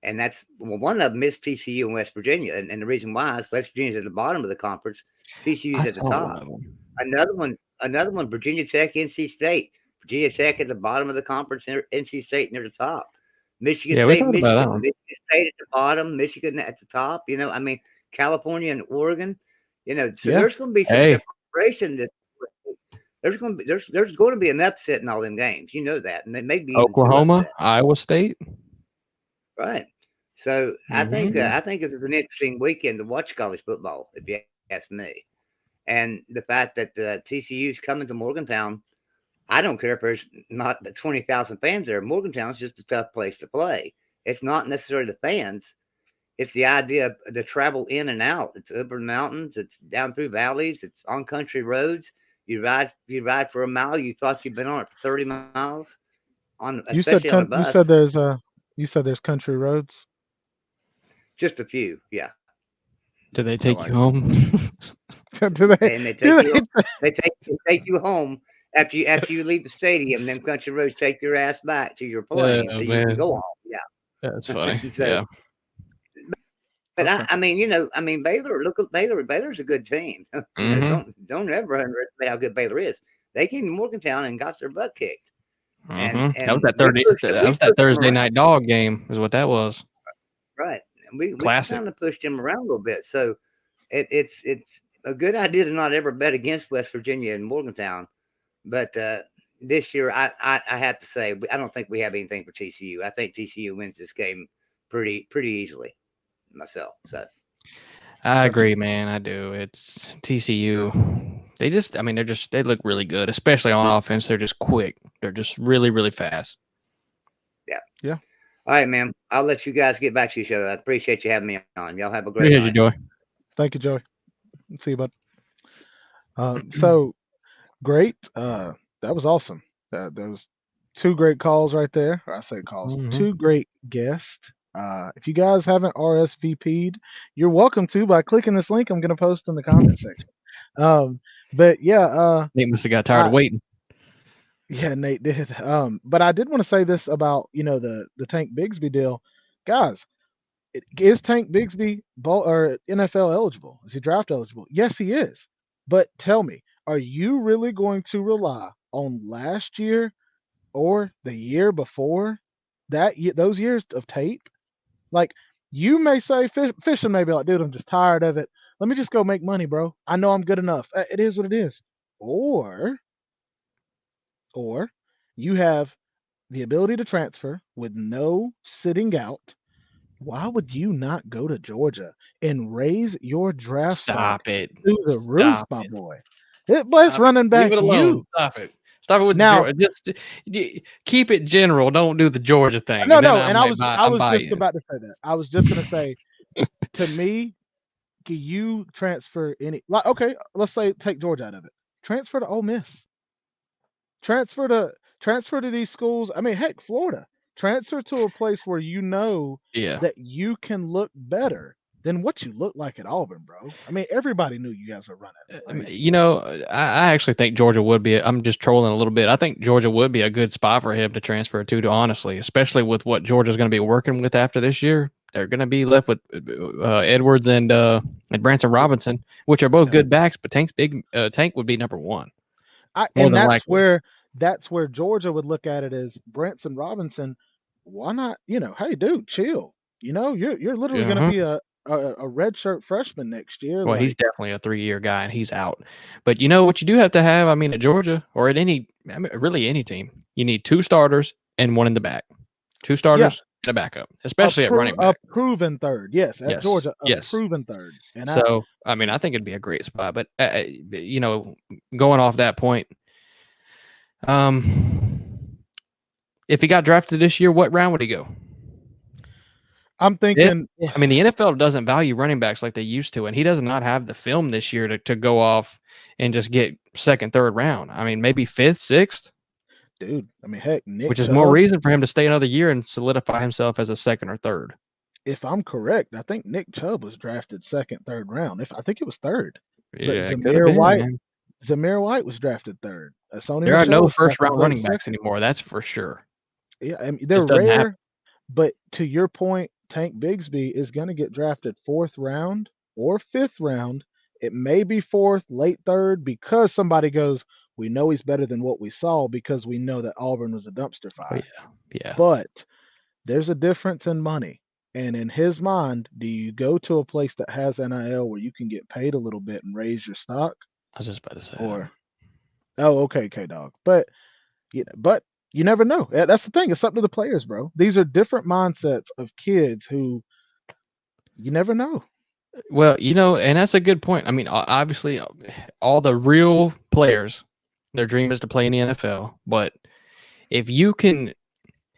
And that's one of them is TCU and West Virginia. And the reason why is West Virginia's at the bottom of the conference, TCU's at the top. Another one, Virginia Tech, NC State. Virginia Tech at the bottom of the conference, NC State near the top. Michigan State, Michigan State at the bottom, Michigan at the top. California and Oregon. There's going to be some separation. There's going to be an upset in all them games. You know that, and maybe Oklahoma, Iowa State. Right. So I think it's an interesting weekend to watch college football, if you ask me. And the fact that the TCU's coming to Morgantown, I don't care if there's not the 20,000 fans there. Morgantown's just a tough place to play. It's not necessarily the fans. It's the idea of the travel in and out. It's over mountains. It's down through valleys. It's on country roads. You ride for a mile. You thought you'd been on it for 30 miles. Especially on a bus. You said there's country roads. Just a few, yeah. Do they take you home? They take you home after you leave the stadium. Then country roads take your ass back to your plane, so you can go home. Yeah, that's funny. So, yeah. But Baylor. Look at Baylor. Baylor's a good team. Don't ever underestimate how good Baylor is. They came to Morgantown and got their butt kicked. And that was that Thursday night dog game, is what that was. Right. We kind of pushed him around a little bit. So it's a good idea to not ever bet against West Virginia and Morgantown. But this year, I have to say, I don't think we have anything for TCU. I think TCU wins this game pretty easily myself. So I agree, man. I do. It's TCU. They look really good, especially on offense. They're just quick. They're just really, really fast. Yeah. All right, man. I'll let you guys get back to your show. I appreciate you having me on. Y'all have a great night. You, Joey. Thank you, Joey. See you, bud. So great. That was awesome. There was 2 great calls right there. Or I say calls. 2 great guests. If you guys haven't RSVP'd, you're welcome to by clicking this link I'm going to post in the comment section. But yeah, Nate must have got tired of waiting. Yeah, Nate did. But I did want to say this about the Tank Bigsby deal, guys. Is Tank Bigsby or NFL eligible? Is he draft eligible? Yes, he is. But tell me, are you really going to rely on last year or the year before those years of tape? Like, you may say, Fishing may be like, dude, I'm just tired of it. Let me just go make money, bro. I know I'm good enough. It is what it is. Or you have the ability to transfer with no sitting out. Why would you not go to Georgia and raise your draft stock to the roof, my boy? It's running back. Leave it alone. Stop it. Stop it with Georgia. Just keep it general. Don't do the Georgia thing. No. And I was just about to say that. I was just going to say, to me, can you transfer any? Like, okay, let's say take Georgia out of it. transfer to Ole Miss. Transfer to these schools. I mean, heck, Florida. Transfer to a place where you know Yeah. that you can look better than what you look like at Auburn, bro. I mean, everybody knew you guys were running. Right? You know, I actually think Georgia would be. I'm just trolling a little bit. I think Georgia would be a good spot for him to transfer to honestly, especially with what Georgia's going to be working with after this year. They're going to be left with Edwards and Branson Robinson, which are both good backs. But Tank would be number one. And that's where Georgia would look at it as Branson Robinson. Why not? Hey, dude, chill. You're literally going to be a redshirt freshman next year. Well, he's definitely a 3-year guy, and he's out. But you know what you do have to have? I mean, at Georgia or at really any team, you need 2 starters and 1 in the back. 2 starters and a backup, especially at running back. A proven third, yes. At Georgia, proven third. And so, I mean, I think it'd be a great spot. But going off that point, if he got drafted this year, what round would he go? I'm thinking. I mean, the NFL doesn't value running backs like they used to, and he does not have the film this year to go off and just get 2nd, 3rd round. I mean, maybe 5th, 6th. Dude, I mean, heck, Nick which is Chubb, more reason for him to stay another year and solidify himself as a 2nd or 3rd. If I'm correct, I think Nick Chubb was drafted 2nd, 3rd round. I think it was 3rd. Yeah, Zamir White was drafted 3rd. There are no first-round running backs anymore. That's for sure. Yeah, I mean, they're rare. But to your point, Tank Bigsby is going to get drafted 4th round or 5th round. It may be 4th, late 3rd, because somebody goes, we know he's better than what we saw because we know that Auburn was a dumpster fire. Yeah. But there's a difference in money. And in his mind, do you go to a place that has NIL where you can get paid a little bit and raise your stock? I was just about to say. Okay, K-Dog. But you never know. That's the thing. It's up to the players, bro. These are different mindsets of kids who you never know. Well, and that's a good point. I mean, obviously, all the real players, their dream is to play in the NFL. But if you can,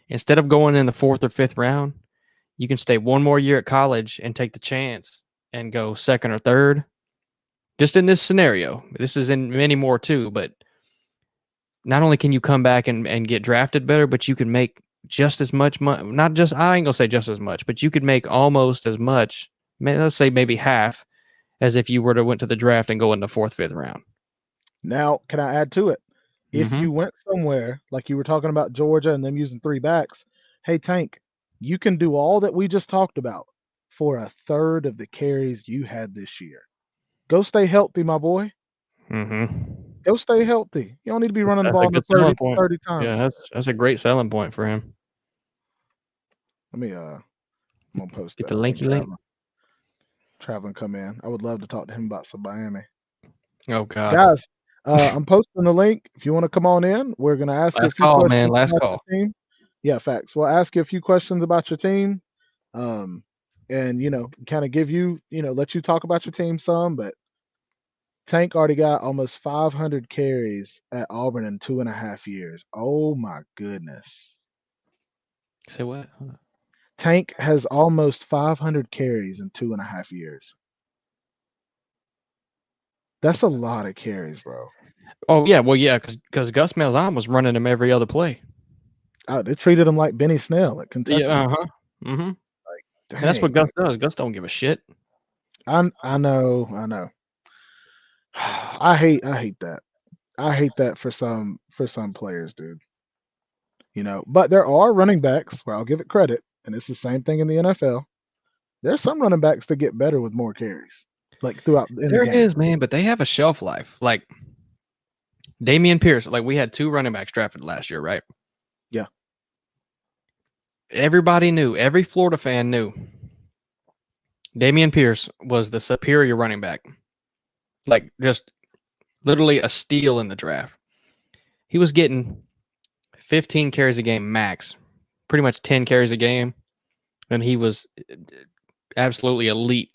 instead of going in the 4th or 5th round, you can stay 1 more year at college and take the chance and go 2nd or 3rd. Just in this scenario, this is in many more too, but not only can you come back and get drafted better, but you can make just as much money. I ain't gonna say just as much, but you could make almost as much. Let's say maybe half, as if you were to went to the draft and go in the 4th, 5th round. Now, can I add to it? If you went somewhere like you were talking about Georgia and them using 3 backs, hey Tank, you can do all that we just talked about for 1/3 of the carries you had this year. Go stay healthy, my boy. Go stay healthy. You don't need to be running the ball 30 times. Yeah, that's a great selling point for him. Let me I'm gonna post get the linky link. Traveling come in. I would love to talk to him about some Miami. Oh God, guys, I'm posting the link. If you want to come on in, we're gonna ask you a few questions. Man. Last call. Team. Yeah, facts. We'll ask you a few questions about your team, and kind of give you, let you talk about your team some. But Tank already got almost 500 carries at Auburn in 2.5 years. Oh my goodness. Say what? Tank has almost 500 carries in 2.5 years. That's a lot of carries, bro. Oh yeah, well yeah, because Gus Malzahn was running him every other play. Oh, they treated him like Benny Snell at Kentucky. Yeah, and that's what Gus does. Gus don't give a shit. I know. I hate that. I hate that for some players, dude. But there are running backs where I'll give it credit, and it's the same thing in the NFL. There's some running backs that get better with more carries, like throughout. There it is, man. But they have a shelf life. Like Dameon Pierce. Like we had 2 running backs drafted last year, right? Yeah. Everybody knew. Every Florida fan knew. Dameon Pierce was the superior running back. Like just literally a steal in the draft. He was getting 15 carries a game max, pretty much 10 carries a game, and he was absolutely elite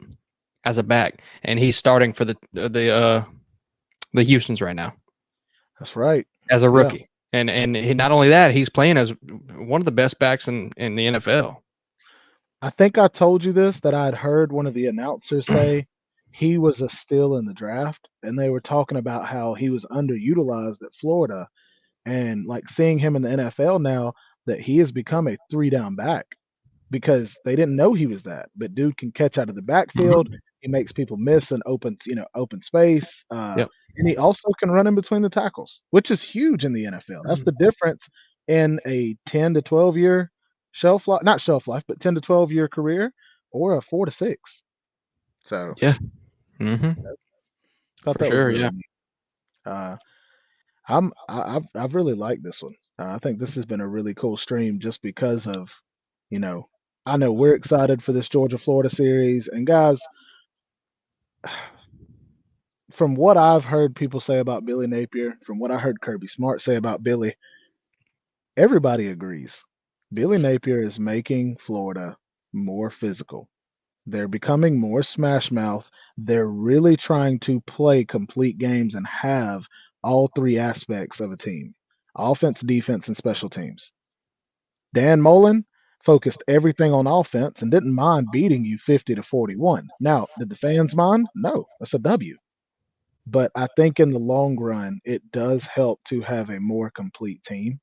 as a back. And he's starting for the Houstons right now. That's right. As a rookie, and not only that, he's playing as one of the best backs in the NFL. I think I told you this, that I had heard one of the announcers say he was a steal in the draft, and they were talking about how he was underutilized at Florida, and like seeing him in the NFL now that he has become a 3-down back because they didn't know he was that. But dude can catch out of the backfield. He makes people miss an open space. Yep. And he also can run in between the tackles, which is huge in the NFL. That's the difference in a 10 to 12 year not shelf life, but 10 to 12 year career or a 4 to 6. So Yeah. Mm-hmm. thought For that was sure. really Yeah. neat. I've really liked this one. I think this has been a really cool stream just because of, I know we're excited for this Georgia Florida series, and guys, from what I've heard people say about Billy Napier, from what I heard Kirby Smart say about Billy, everybody agrees. Billy Napier is making Florida more physical. They're becoming more smash mouth. They're really trying to play complete games and have all three aspects of a team: offense, defense, and special teams. Dan Mullen focused everything on offense and didn't mind beating you 50 to 41. Now, did the fans mind? No, that's a W. But I think in the long run, it does help to have a more complete team.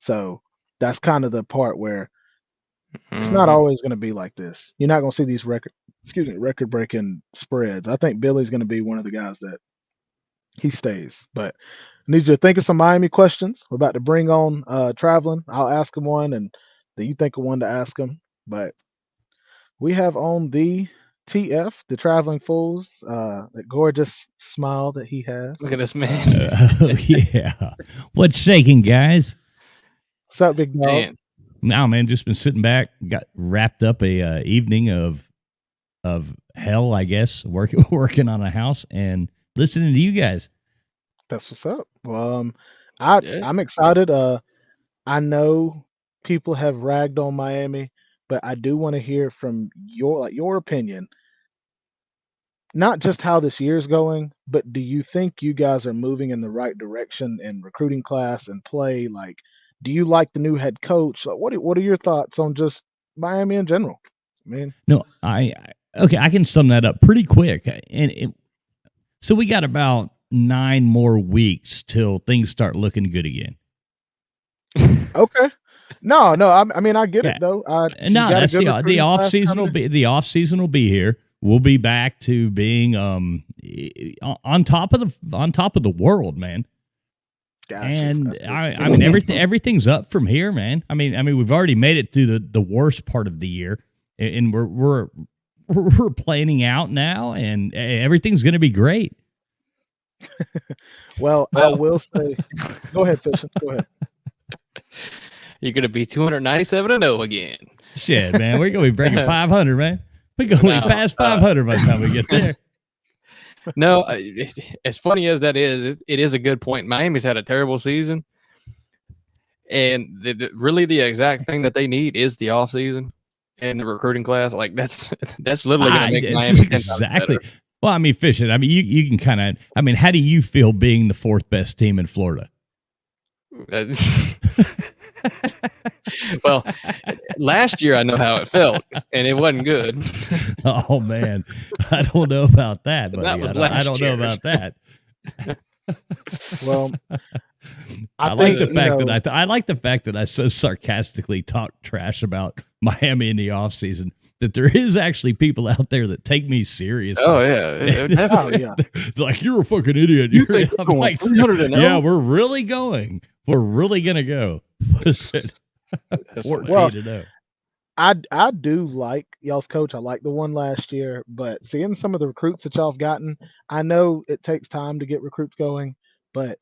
So that's kind of the part where it's not always going to be like this. You're not going to see these record-breaking spreads. I think Billy's going to be one of the guys that he stays. But I need you to think of some Miami questions. We're about to bring on Traveling. I'll ask him one, and then you think of one to ask him. But we have on the TF, the Traveling Fools, that gorgeous smile that he has. Look at this man. Yeah. What's shaking, guys? What's up, big dog? Man. No, man, just been sitting back, got wrapped up a evening of hell, I guess, working on a house and listening to you guys. That's what's up. Well, I'm excited. I know people have ragged on Miami, but I do want to hear from your opinion. Not just how this year's going, but do you think you guys are moving in the right direction in recruiting class and play? Like, do you like the new head coach? What are your thoughts on just Miami in general? No, I can sum that up pretty quick. So we got about 9 more weeks till things start looking good again. Okay. No. I get it though. That's the off season will be here. We'll be back to being on top of the world, man. Gotcha. And I mean everything's up from here, man. I mean we've already made it through the worst part of the year, and we're planning out now, and everything's going to be great. well, I will say, go ahead, Fisher. Go ahead. You're going to be 297-0 again. Shit, man, we're going to be breaking 500, man. We're going to be past 500 by the time we get there. No, as funny as that is, it is a good point. Miami's had a terrible season, and really the exact thing that they need is the off season and the recruiting class. Like that's literally going to make Miami exactly. Well, I mean, Fishing. I mean, you can kind of. I mean, how do you feel being the 4th best team in Florida? Well, last year I know how it felt, and it wasn't good. Oh man, I don't know about that, buddy. That was I don't know about that. Well, I like the fact that I so sarcastically talk trash about Miami in the offseason, that there is actually people out there that take me seriously. Oh yeah, definitely. Like, you're a fucking idiot. You think we're going 300-0? Yeah, we're really going. We're really gonna go. 14-0. I do like y'all's coach. I like the one last year, but seeing some of the recruits that y'all have gotten, I know it takes time to get recruits going, but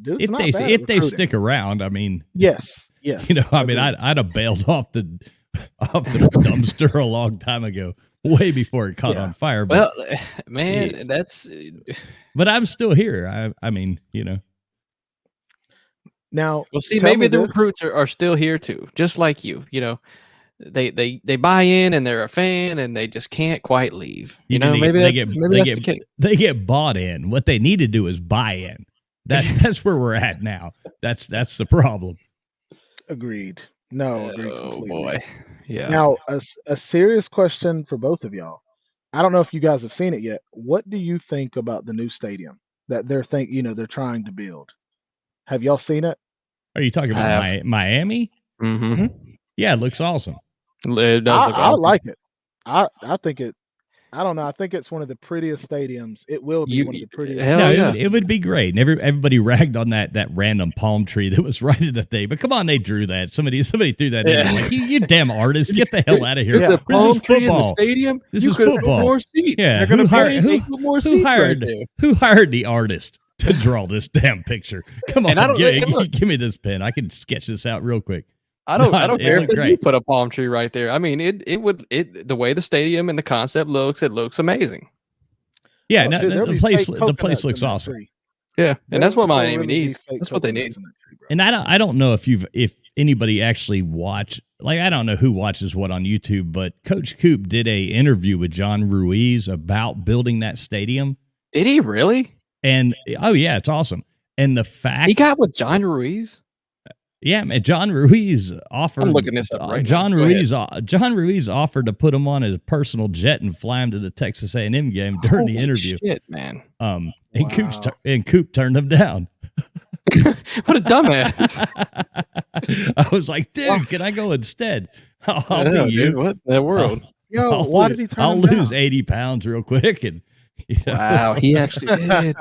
if they stick around, I mean, yes, you know, I mean, I'd have bailed off the dumpster a long time ago, way before it caught on fire. But, well, man, that's. But I'm still here. I mean, you know. Now, well, see, maybe the recruits are still here too, just like you. You know, they buy in and they're a fan and they just can't quite leave. You know, they get bought in. What they need to do is buy in. That's where we're at now. That's the problem. Agreed. No, agreed. Oh boy, yeah. Now, a serious question for both of y'all: I don't know if you guys have seen it yet. What do you think about the new stadium that they're trying to build? Have y'all seen it? Are you talking about Miami? Mm-hmm. Yeah, it looks awesome. It does look awesome. I like it. I think it. I don't know. I think it's one of the prettiest stadiums. It will be one of the prettiest. It would be great. And everybody ragged on that random palm tree that was right in the thing. But come on, they drew that. Somebody threw that in. Like, you damn artist, get the hell out of here. The palm tree in the stadium. This is football. More seats. Yeah, who hired the artist to draw this damn picture? Come on, give me this pen. I can sketch this out real quick. I don't care if you put a palm tree right there. I mean, the way the stadium and the concept looks, it looks amazing. Yeah, the place looks awesome. Yeah, and that's what Miami needs. That's what they need. And I don't know if anybody actually watched. Like, I don't know who watches what on YouTube, but Coach Coop did a interview with John Ruiz about building that stadium. Did he really? And oh yeah, it's awesome. And the fact he got with John Ruiz. Yeah, man. John Ruiz offered. I'm looking this up right John now. John Ruiz offered to put him on his personal jet and fly him to the Texas A&M game during the interview. Shit, man. And Coop turned him down. What a dumbass! I was like, dude, can I go instead? I'll be you. Dude, what in the world? Why did he turn I'll him lose down? 80 pounds real quick. And wow, he actually did.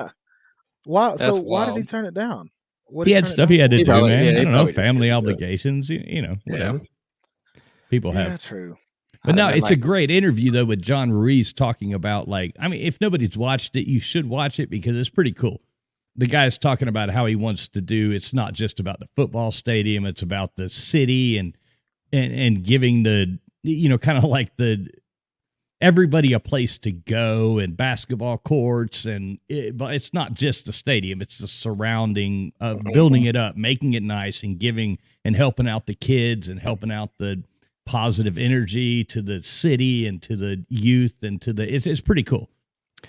Wow. That's So why wild. did he turn it down? He had stuff he had to do, probably- man. yeah, I he don't know, probably family did. obligations, whatever. People have. Yeah, true. But no, I'd it's like- a great interview, though, with John Ruiz talking about, like, I mean, if nobody's watched it, you should watch it because it's pretty cool. The guy's talking about how he wants to do, it's not just about the football stadium, it's about the city and giving the, kind of like everybody a place to go and basketball courts. But it's not just the stadium, it's the surrounding of building it up, making it nice and giving and helping out the kids and helping out the positive energy to the city and to the youth and to the, it's pretty cool.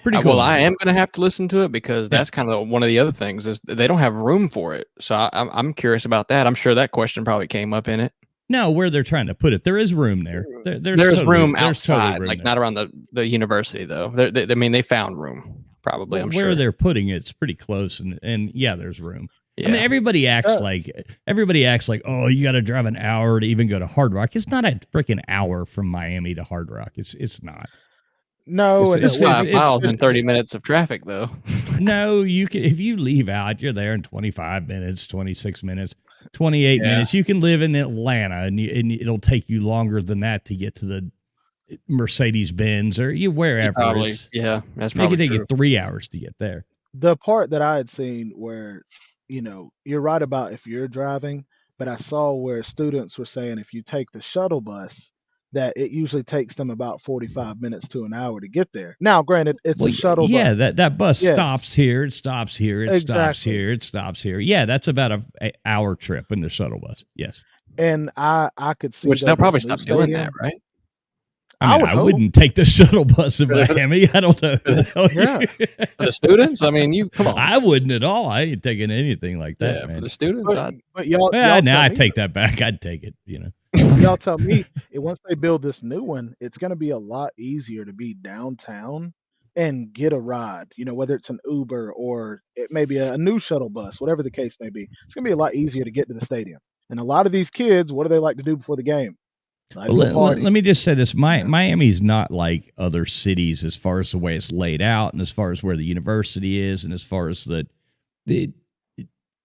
Pretty cool. Well, I am going to have to listen to it because that's kind of one of the other things is they don't have room for it. So I'm curious about that. I'm sure that question probably came up in it. No, where they're trying to put it, there is room there. There's room outside, room like there. not around the university though. They found room probably. Well, I'm where sure they're putting it's pretty close, and yeah, there's room. Yeah. I mean, everybody acts like, oh, you got to drive an hour to even go to Hard Rock. It's not a freaking hour from Miami to Hard Rock. It's not. No, it's 5 miles and 30 minutes of traffic though. No, you can, if you leave out, you're there in 25 minutes, 26 minutes, 28 minutes. You can live in Atlanta, and it'll take you longer than that to get to the Mercedes-Benz or wherever. That's probably it can take true. you 3 hours to get there. The part that I had seen where, you're right about if you're driving, but I saw where students were saying if you take the shuttle bus, that it usually takes them about 45 minutes to an hour to get there. Now, granted, it's a shuttle bus. Yeah, that bus stops here, it stops here, it stops Exactly. here, it stops here. Yeah, that's about an hour trip in the shuttle bus. Yes. And I could see Which that they'll with probably the new stop doing stadium. that, right? I mean, I wouldn't take the shuttle bus in Miami. I don't know. Yeah. For the students, I mean, come on. I wouldn't at all. I ain't taking anything like that, Yeah, man. for the students, But y'all Well, tell now I me, take that back. I'd take it, y'all tell me, once they build this new one, it's going to be a lot easier to be downtown and get a ride, whether it's an Uber or it may be a new shuttle bus, whatever the case may be. It's going to be a lot easier to get to the stadium. And a lot of these kids, what do they like to do before the game? Let me just say this. Miami's not like other cities as far as the way it's laid out and as far as where the university is and as far as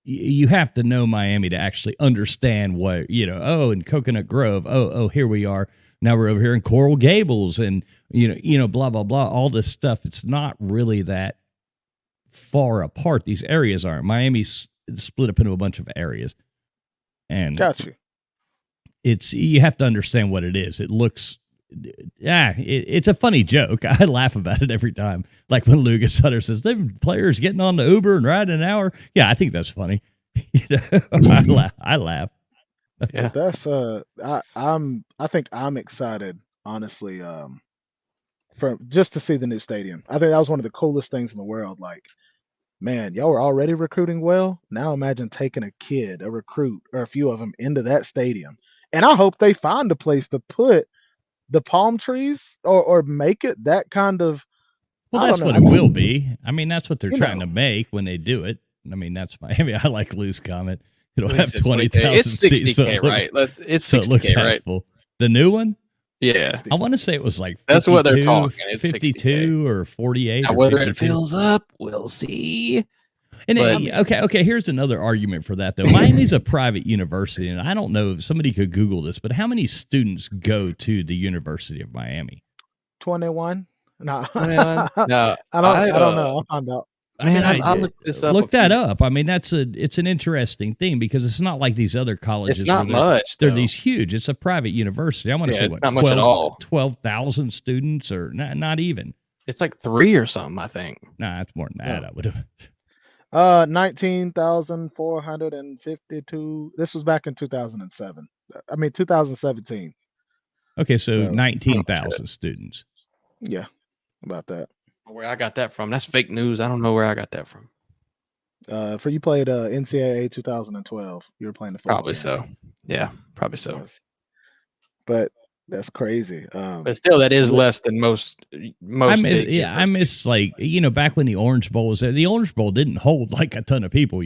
you have to know Miami to actually understand what, in Coconut Grove, here we are. Now we're over here in Coral Gables and, blah, blah, blah, all this stuff. It's not really that far apart. These areas aren't. Miami's split up into a bunch of areas. And Got you. You have to understand what it is. It looks, it's a funny joke. I laugh about it every time. Like when Lucas Sutter says, them players getting on the Uber and riding an hour. Yeah, I think that's funny. I laugh. Yeah. That's I think I'm excited, honestly, for just to see the new stadium. I think that was one of the coolest things in the world. Like, man, y'all were already recruiting well. Now imagine taking a recruit or a few of them into that stadium. And I hope they find a place to put the palm trees or make it that kind of. Well, that's what it will be. I mean, that's what they're trying to make when they do it. I mean, that's Miami. I like Lou's comment. It'll have 20,000 It's 60K, seats, right? It's 60K, right? Full. The new one? Yeah. I want to say it was like 52, that's what they're talking. It's 52 or 48. Now, or whether 52. it fills up, we'll see. And okay, here's another argument for that, though. Miami's a private university, and I don't know if somebody could Google this, but how many students go to the University of Miami? 21? No. No, I don't know. I'll find out. Man, I'll look this up. Look that up. I mean, it's an interesting thing because it's not like these other colleges. It's not much. They're these huge. It's a private university. I want to say what, not much at all. 12,000 students, or not even. It's like 3 or something, I think. Nah, it's more than that. I would have. 19,452. This was back in 2007. I mean 2017. Okay, so 19,000 students. Yeah, about that. Where I got that from? That's fake news. I don't know where I got that from. For you played NCAA 2012. You were playing the football. Probably so. Yeah, probably so. Yes. But that's crazy. But still, that is less than most. I miss like back when the Orange Bowl was there. The Orange Bowl didn't hold like a ton of people,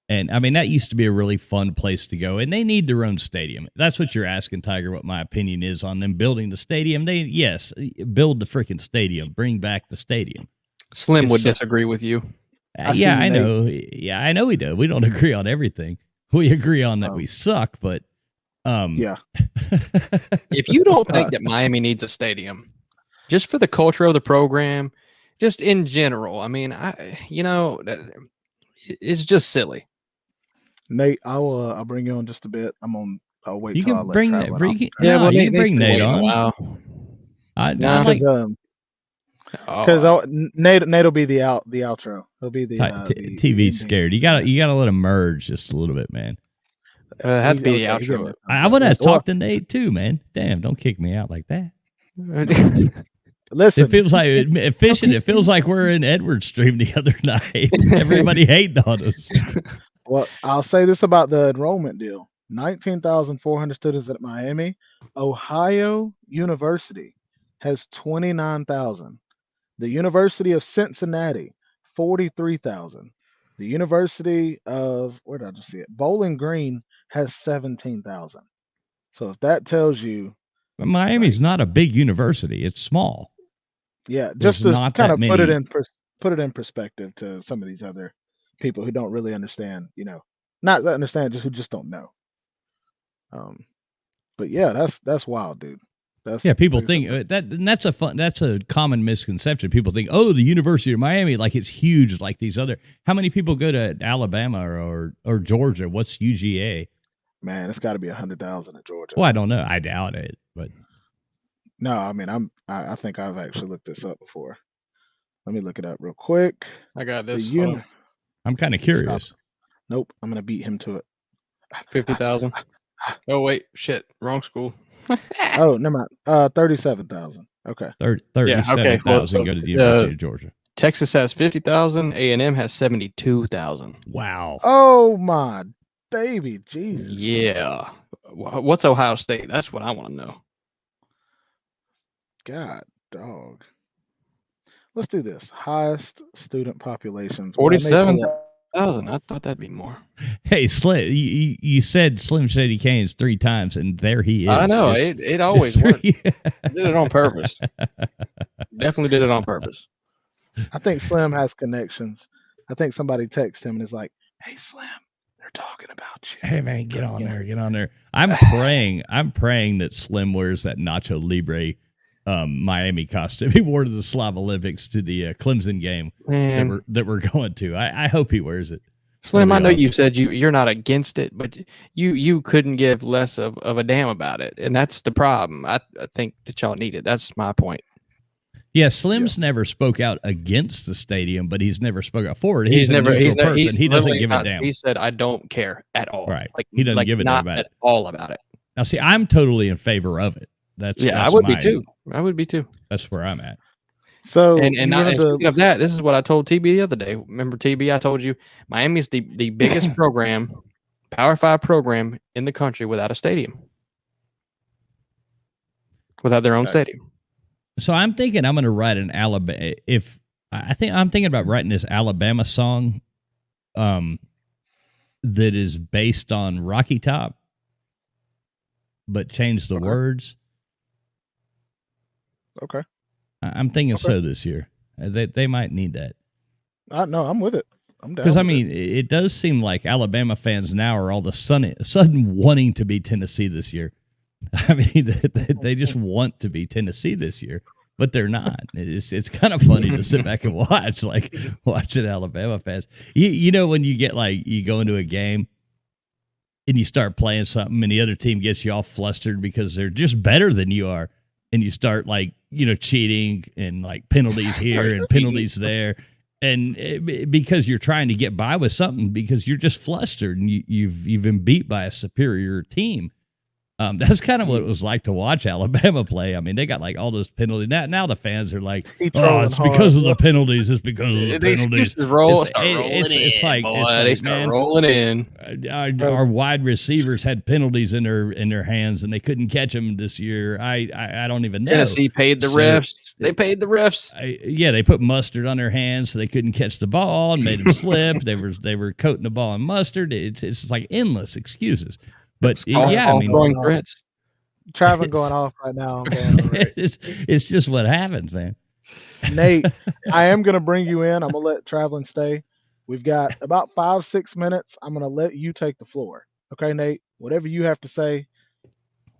and I mean that used to be a really fun place to go. And they need their own stadium. That's what you're asking, Tiger. What my opinion is on them building the stadium? Build the freaking stadium. Bring back the stadium. Slim would disagree with you. Yeah, I know. Yeah, I know we do. We don't agree on everything. We agree on that we suck, but. Yeah. If you don't think that Miami needs a stadium, just for the culture of the program, just in general, I mean, it's just silly. Nate, I'll bring you on just a bit. I'll wait. You can bring that. You can bring Nate on. Wow. Because Nate will be the outro. He'll be the TV scared. You gotta let him merge just a little bit, man. Have to be the outro. I want to talk to Nate too, man. Damn, don't kick me out like that. Listen, it feels like fishing. It feels like we're in Edward Stream the other night. Everybody hating on us. Well, I'll say this about the enrollment deal: 19,400 students at Miami. Ohio University has 29,000. The University of Cincinnati, 43,000. The University of, where did I just see it? Bowling Green has 17,000. So if that tells you, but Miami's not a big university; it's small. Yeah, just to kind of put it in perspective to some of these other people who don't really understand. Not understand, just who just don't know. But yeah, that's wild, dude. People think that's a common misconception. People think, oh, the University of Miami, like it's huge, like these other. How many people go to Alabama or Georgia? What's UGA? Man, it's got to be 100,000 in Georgia. Well, I don't know. I doubt it, but no, I mean, I think I've actually looked this up before. Let me look it up real quick. I got this. I'm kind of curious. Nope, I'm gonna beat him to it. 50,000. Oh wait, shit, wrong school. Oh, never mind. 37,000. Okay. 37,000 go to the University of Georgia. Texas has 50,000. A&M has 72,000. Wow. Oh my baby, Jesus. Yeah. What's Ohio State? That's what I want to know. God, dog. Let's do this. Highest student populations. 47,000. I thought that'd be more. Hey, Slim, you said Slim Shady Canes 3 times, and there he is. I know. It always works. Did it on purpose. Definitely did it on purpose. I think Slim has connections. I think somebody texts him and is like, hey, Slim, they're talking about you. Hey, man, get on there. I'm praying that Slim wears that Nacho Libre Miami costume he wore to the Slav Olympics to the Clemson game that we're going to. I hope he wears it. Slim, I know you said you're not against it, but you couldn't give less of a damn about it, and that's the problem. I think that y'all need it. That's my point. Yeah, Slim's never spoke out against the stadium, but he's never spoke out for it. He's a neutral person. He doesn't give a damn. He said, "I don't care at all." Right? He doesn't give a damn about it. All about it. Now, see, I'm totally in favor of it. I would be too. I would be too. That's where I'm at. So, and speaking of that, this is what I told TB the other day. Remember, TB, I told you Miami's the biggest program, Power 5 program in the country without a stadium. without their own stadium. So I'm thinking I'm going to write an Alabama. I'm thinking about writing this Alabama song, that is based on Rocky Top, but change the words. Okay. I'm thinking so this year. They might need that. No, I'm with it. I'm down. Because, I mean, it does seem like Alabama fans now are all of a sudden wanting to be Tennessee this year. I mean, they just want to be Tennessee this year, but they're not. It's kind of funny to sit back and watching Alabama fans. You know, when you get you go into a game and you start playing something and the other team gets you all flustered because they're just better than you are. And you start cheating and penalties here and penalties there. And because you're trying to get by with something because you're just flustered and you've been beat by a superior team. That's kind of what it was like to watch Alabama play. I mean, they got all those penalties. Now the fans are like, "Oh, it's because of the penalties. It's because of the penalties." It's like rolling in. Our wide receivers had penalties in their hands and they couldn't catch them this year. I don't even know. Tennessee paid the refs. They paid the refs. They put mustard on their hands so they couldn't catch the ball and made them slip. They were coating the ball in mustard. It's like endless excuses. But I mean, throwing threats. Traveling going off right now. It's just what happens, man. Nate, I am going to bring you in. I'm going to let Traveling stay. We've got about 5-6 minutes. I'm going to let you take the floor. Okay, Nate? Whatever you have to say.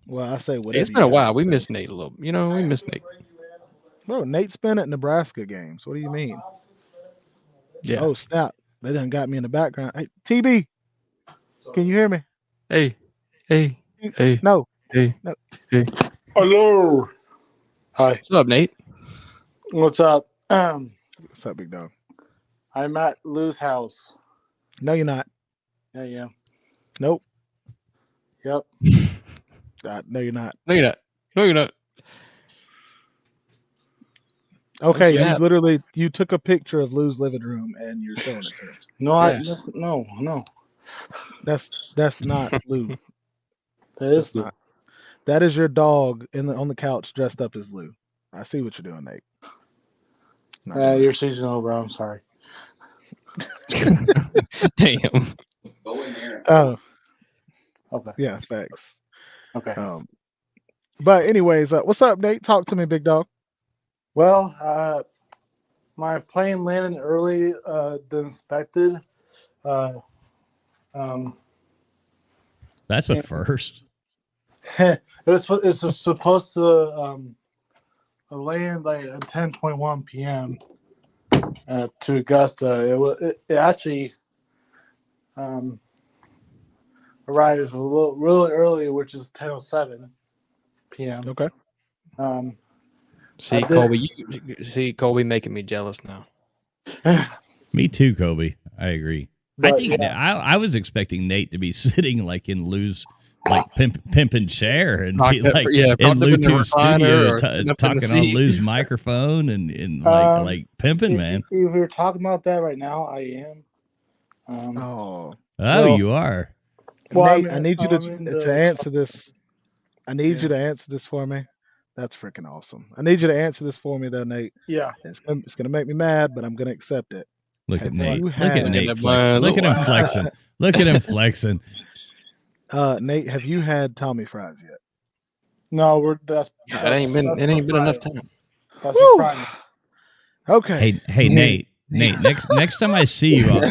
Well, I say whatever. It's been a while. We missed Nate a little. We missed Nate. Bro, Nate's been at Nebraska games. What do you mean? Yeah. Oh, snap. They done got me in the background. Hey, TB, can you hear me? Hey. No. Hey. Hello. Hi. What's up, Nate? What's up? What's up, big dog? I'm at Lou's house. No, you're not. Yeah, yeah. Nope. Yep. No, you're not. No, you're not. Okay, you took a picture of Lou's living room and you're showing it to us. No, no. That's not Lou. That is Lou. That is your dog on the couch dressed up as Lou. I see what you're doing, Nate. Your season over. I'm sorry. Damn. Go in there. Oh. Okay. Yeah, thanks. Okay. But anyways, what's up, Nate? Talk to me, big dog. Well, my plane landed early than expected. That's a first. It's supposed to land at 10:21 p.m. To Augusta. It actually arrived really early, which is 10:07 p.m. Okay. Colby making me jealous now. Me too, Kobe. I agree. But, I think I was expecting Nate to be sitting in Lou's pimping chair and be in Lou 2 studio talking on Lou's microphone and pimping, man. If we're talking about that right now, I am. You are. Well, Nate, I need you to answer this. I need you to answer this for me. That's freaking awesome. I need you to answer this for me, though, Nate. Yeah. It's gonna make me mad, but I'm gonna accept it. Look at Nate. Look at Nate flexing. Look at him flexing. Look at him flexing. Nate, have you had Tommy fries yet? No, it ain't been enough time. That's for Friday. Okay. Hey, Nate. Nate, next time I see you,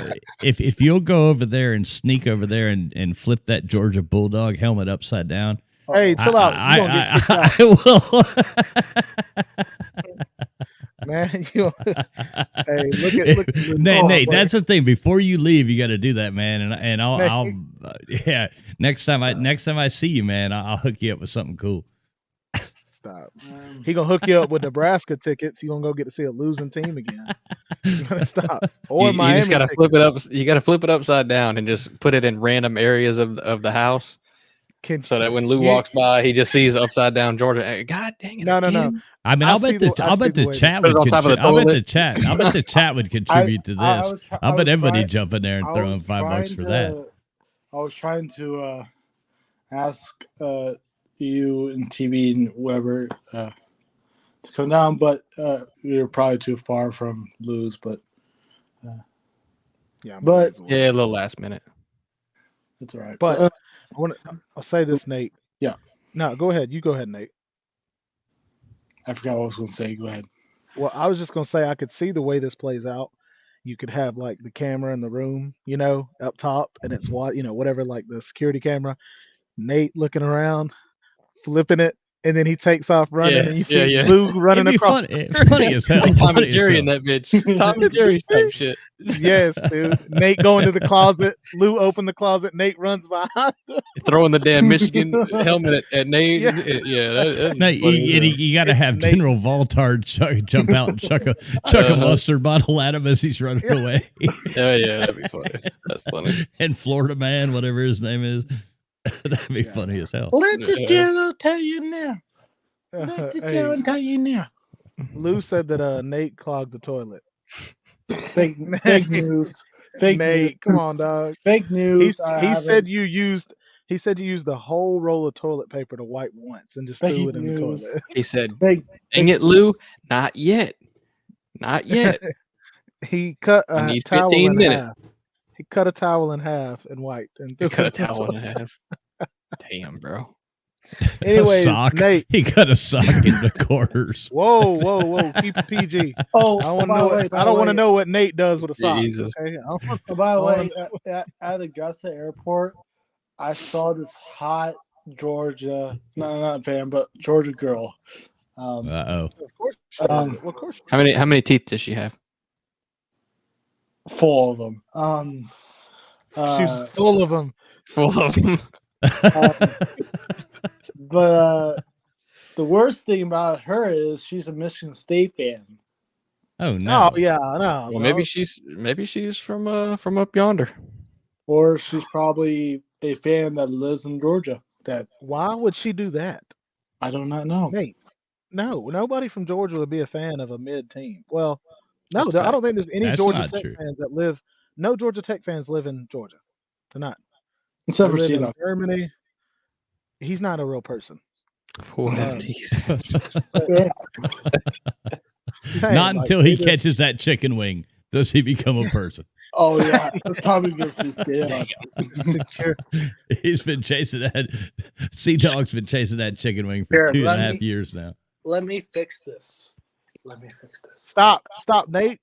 if you'll go over there and sneak over there and flip that Georgia Bulldog helmet upside down. Hey, chill out. I will. Man, hey, look at Nate. That's the thing. Before you leave, you got to do that, man. And I'll Next time I see you, man, I'll hook you up with something cool. Stop. He gonna hook you up with Nebraska tickets. You gonna go get to see a losing team again. You gotta stop. Or you just gotta flip it up. You gotta flip it upside down and just put it in random areas of the house. So that when Lou walks by, he just sees upside down Georgia. God dang it! No. I mean, I'll bet the chat would contribute to this. I'll bet everybody jump in there and throw in $5 for that. I was trying to ask you and TV and whoever to come down, but we were probably too far from Lou's. But Yeah, but Yeah, a little last minute. it's all right. But I'll say this, Nate. Yeah. No, go ahead. You go ahead, Nate. I forgot what I was going to say. Go ahead. Well, I was just going to say I could see the way this plays out. You could have like the camera in the room, up top, and it's whatever, like the security camera. Nate looking around, flipping it, and then he takes off running, and you see Lou running across. Funny as hell. Tom and Jerry in that bitch. Tom and Jerry type shit. Yes, dude. Nate going to the closet. Lou opened the closet. Nate runs behind. Throwing the damn Michigan helmet at Nate. Yeah. No, you got to have Nate. General Voltard jump out and chuck a mustard bottle at him as he's running away. Oh yeah, that'd be funny. That's funny. And Florida Man, whatever his name is, that'd be funny as hell. Let the general tell you now. Let the general tell you now. Lou said that Nate clogged the toilet. Fake news. Fake Nate, news. come on, dog. Fake news. He said you used the whole roll of toilet paper to wipe once and just threw it in the toilet. He said, Fake "Dang it, Lou, not yet, not yet." He cut a I need towel 15 in minutes. half. He cut a towel in half and wiped. And You cut a towel in half. Damn, bro. Anyway, Nate. He cut a sock into quarters. Whoa! Keep it PG. Oh, I don't want to know what Nate does with a sock. Jesus. Okay? By the way, at Augusta Airport, I saw this hot Georgia, not fan, but Georgia girl. Uh-oh. Of course. How many teeth does she have? Full of them. She's full of them. Full of them. But the worst thing about her is she's a Michigan State fan. Oh no! Oh yeah, I know. Well, maybe she's from up yonder. Or she's probably a fan that lives in Georgia. Why would she do that? I do not know. Nate, no, nobody from Georgia would be a fan of a mid team. Well, no, That's I don't think there's any That's Georgia not Tech true. fans that live. No Georgia Tech fans live in Georgia. They're not. Except for They live in Cena. Germany. He's not a real person. Full of teeth. Not until he catches that chicken wing does he become a person. Oh yeah, that's probably gives me scale. He's been chasing that. Sea Dog's been chasing that chicken wing for Here, 2.5 years now. Let me fix this. Stop, Nate.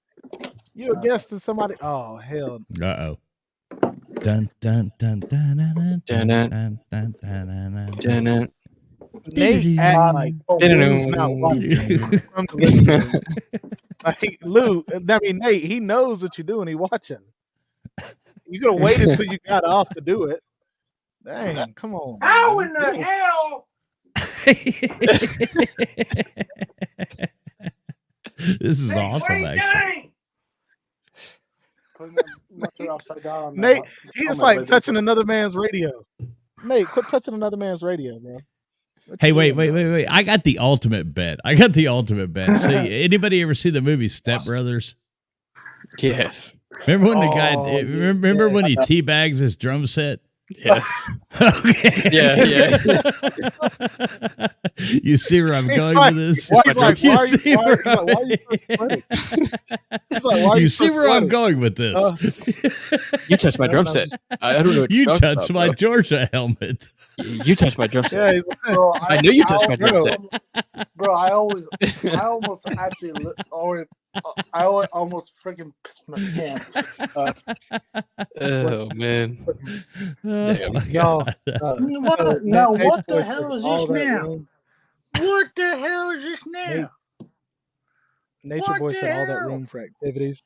You a guest of somebody? Oh hell. Uh-oh. Dun dun dun dun dun dun dun dun dun dun dun. Nate act like Lou. I mean Nate. He knows what you're doing. He watching. You could have waited until you got off to do it. Dang, come on. How in the hell? This is awesome, actually. Upside down. Nate, he's like touching another man's radio. Nate, quit touching another man's radio, man. Hey, wait. I got the ultimate bet. See, anybody ever see the movie Step Brothers? Yes. Remember when the guy? Remember when he teabags his drum set? Yes. Okay. Yeah. You see where I'm going with this? You see where I'm going with this? You touched my drum set. I don't know what you you're touched about, my bro. Georgia helmet. You touched my drum set. Yeah, Bro, I knew you touched my drum set. Bro, I almost actually almost freaking pissed my pants. Oh man. Damn. y'all. What the hell is this now? What the hell is this now? Nature Boy said all that room for activities.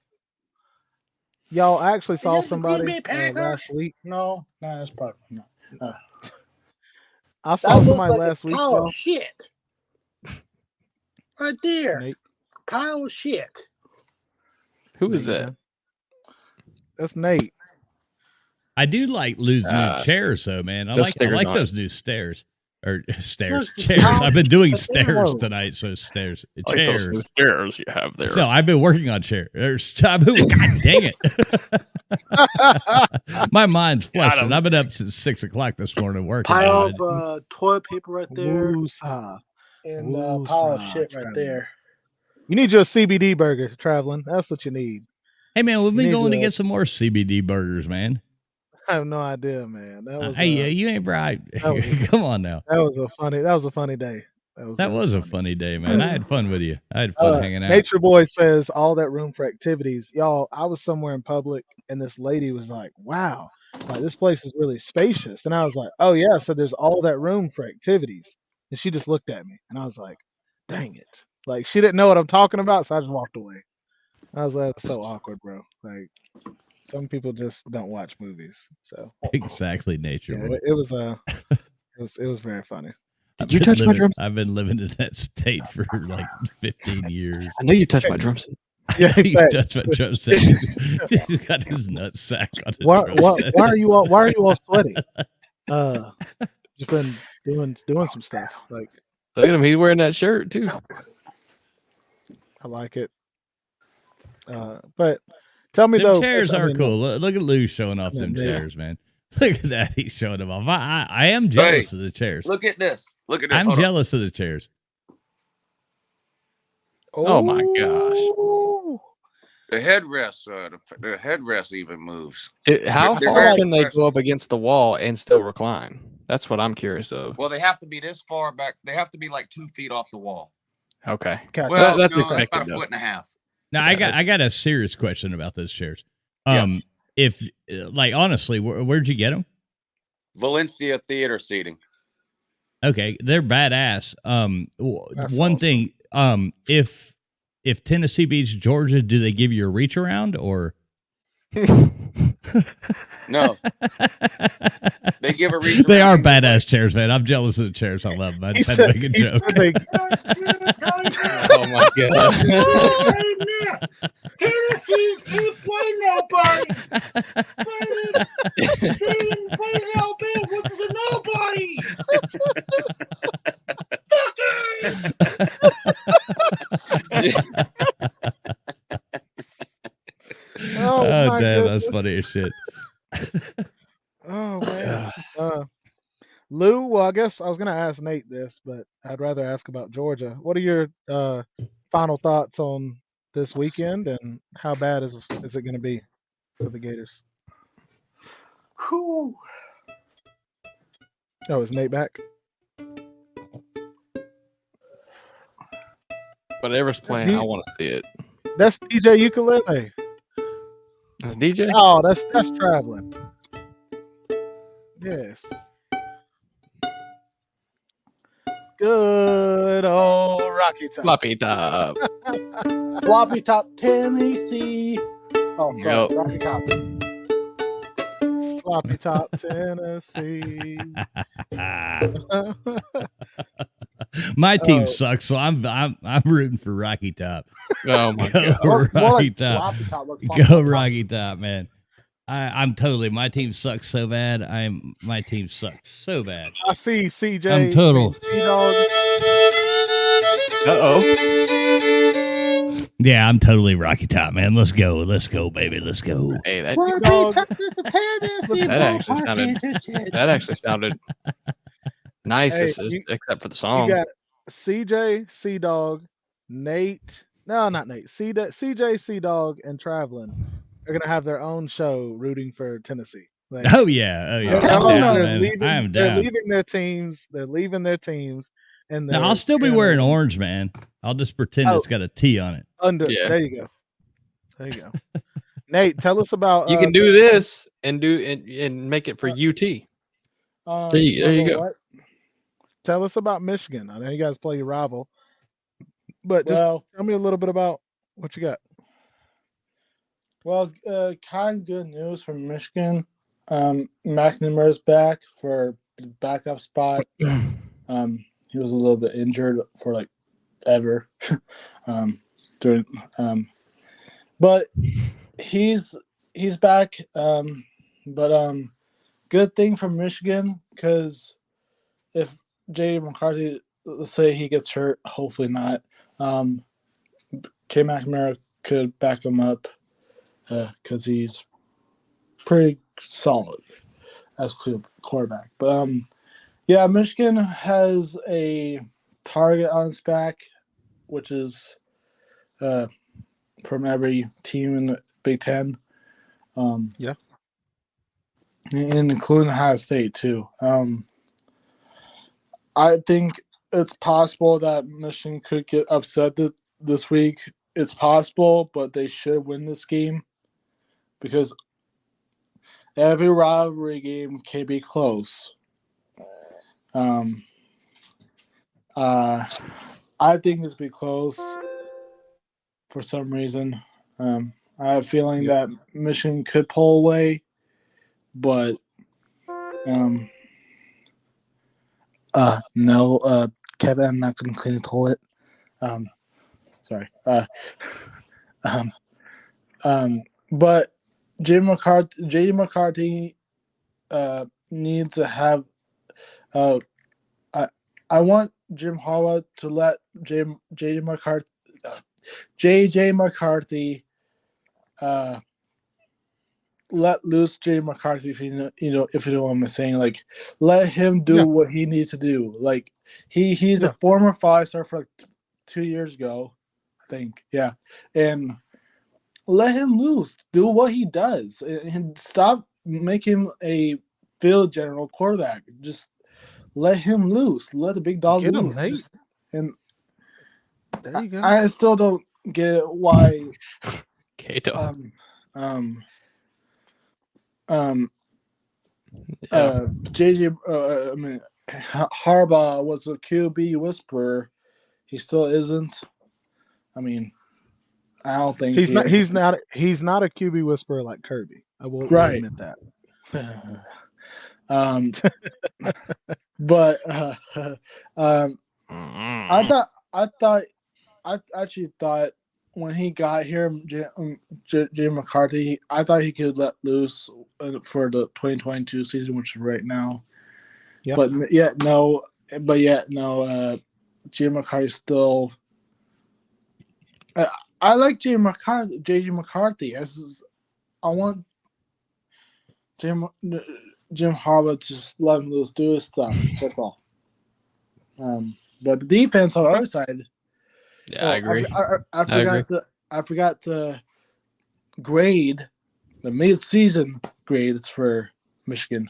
Y'all, I actually saw somebody last week. No, that's probably not. I saw somebody last week. Pile of shit. Right there. Nate. Pile of shit. Who is that? That's Nate. I do like Lou's new chairs, though, man. I those like stickers on. those new stairs. Or stairs. Look, Chairs. I've been doing but stairs no. tonight, so stairs. Like those Chairs. stairs you have there. No, I've been working on chairs. God dang it. My mind's flushing. I've been up since 6 o'clock this morning working. Pile of toilet paper right there. Woosah. And a pile of shit right Traveling. there. You need your CBD burger, traveling. That's what you need. Hey, man, we've been need going to to- get some more CBD burgers, man. I have no idea, man. That was Hey, you ain't right. Come on now. that was a funny day. That was a funny day, man. I had fun with you. I had fun hanging out. Nature Boy says all that room for activities. Y'all, I was somewhere in public and this lady was like, wow, like this place is really spacious. And I was like, oh yeah, so there's all that room for activities. And she just looked at me and I was like, dang it. Like she didn't know what I'm talking about, so I just walked away. I was like, that's so awkward, bro. Like some people just don't watch movies. So Exactly, Nature yeah, Boy. it was very funny. Did you touch my drums? I've been living in that state for like 15 years. I know you touched my drums. Yeah, You exactly. touched my drum set. He's got his nut sack on the Why drum set. are you all sweaty? Just been doing some stuff. Like Look at him. He's wearing that shirt too. I like it. But tell me Them though, chairs I are mean, cool. Look at Lou showing off them Yeah. chairs, man. Look at that. He's showing them off. I am jealous of the chairs. Look at this. Look at this. I'm Hold on. jealous of the chairs. Oh my gosh. Ooh. The headrest. The headrest even moves. How They're far very can they professional. go up against the wall and still recline? That's what I'm curious of. Well, they have to be this far back. They have to be like 2 feet off the wall. Okay. Okay. Well, that's no, it's expected, about a though. foot and a half. Now I got a serious question about those chairs. If like honestly, where'd you get them? Valencia Theater seating. Okay, they're badass. One thing, if Tennessee beats Georgia, do they give you a reach around or? No, they give a reach. They are around anyway. badass chairs, man. I'm jealous of the chairs. I love them. I just had to make a joke. Oh my god. Tennessee ain't playing nobody. They didn't play Alabama, which is a nobody. Oh, my damn, goodness. that's funny as shit. Oh man. Lou, well, I guess I was gonna ask Nate this, but I'd rather ask about Georgia. What are your final thoughts on this weekend, and how bad is it going to be for the Gators? Whew. Oh, is Nate back? Whatever's playing, I want to see it. That's DJ Ukulele. That's DJ? Oh, that's traveling. Yes. Good old Rocky Top. Floppy top. Floppy top Tennessee. Oh, sorry. Yep. Rocky top. Floppy Top Tennessee. My team sucks, so I'm rooting for Rocky Top. Oh my Go god. More Rocky like Top. floppy top. Like floppy Go top. Rocky Top, man. I'm totally. My team sucks so bad. My team sucks so bad. I see CJ. I'm total. T-Dog. Yeah, I'm totally Rocky Top, man. Let's go, baby. Let's go. Hey, that Dog. that actually sounded nice, Hey, except for the You song. got CJ, C-Dog, Nate. No, not Nate. CJ, C-Dog, and Traveling are going to have their own show rooting for Tennessee. Like, Oh yeah. they're I'm down, man. leaving, I am they're down. leaving their teams. They're leaving their teams. And Now I'll still be wearing orange, man. I'll just pretend Oh. it's got a T on it. Yeah. There you go. Nate, tell us about. You can do this and make it for UT. There you go. What? Tell us about Michigan. I know you guys play your rival, but just Well, tell me a little bit about what you got. kind of good news from Michigan. McNamara's back for the backup spot. He was a little bit injured for like ever but he's back. But good thing for Michigan, because if J.J. McCarthy, let's say he gets hurt, hopefully not. K. McNamara could back him up because he's pretty solid as quarterback. But yeah, Michigan has a target on its back, which is from every team in the Big Ten. Yeah. And including Ohio State, too. I think it's possible that Michigan could get upset this week. It's possible, but they should win this game because every rivalry game can be close. I think this will be close for some reason. I have a feeling that Michigan could pull away, but no, Kevin, I'm not going to clean the toilet. Sorry. But J.J. McCarthy needs to have. I want Jim Harbaugh to let J.J. McCarthy let loose J.J. McCarthy, if you know what I'm saying. Like, let him do what he needs to do. Like, he's a former 5-star for like 2 years ago, I think. Yeah, and let him loose. Do what he does, and stop making him a field general quarterback. Just let him loose. Let the big dog loose. And there you go. I still don't get why. Kato. Harbaugh was a QB whisperer. He still isn't. I mean, I don't think he's not a QB whisperer like Kirby. I will admit that. But I actually thought when he got here, J. McCarthy, I thought he could let loose for the 2022 season, which is right now. Yeah. But yet no. J. McCarthy still. I like J.J. McCarthy. I want Jim Harbaugh to just let him loose, do his stuff. That's all. But the defense on the other side. Yeah, I agree. I forgot to grade the mid-season grades for Michigan.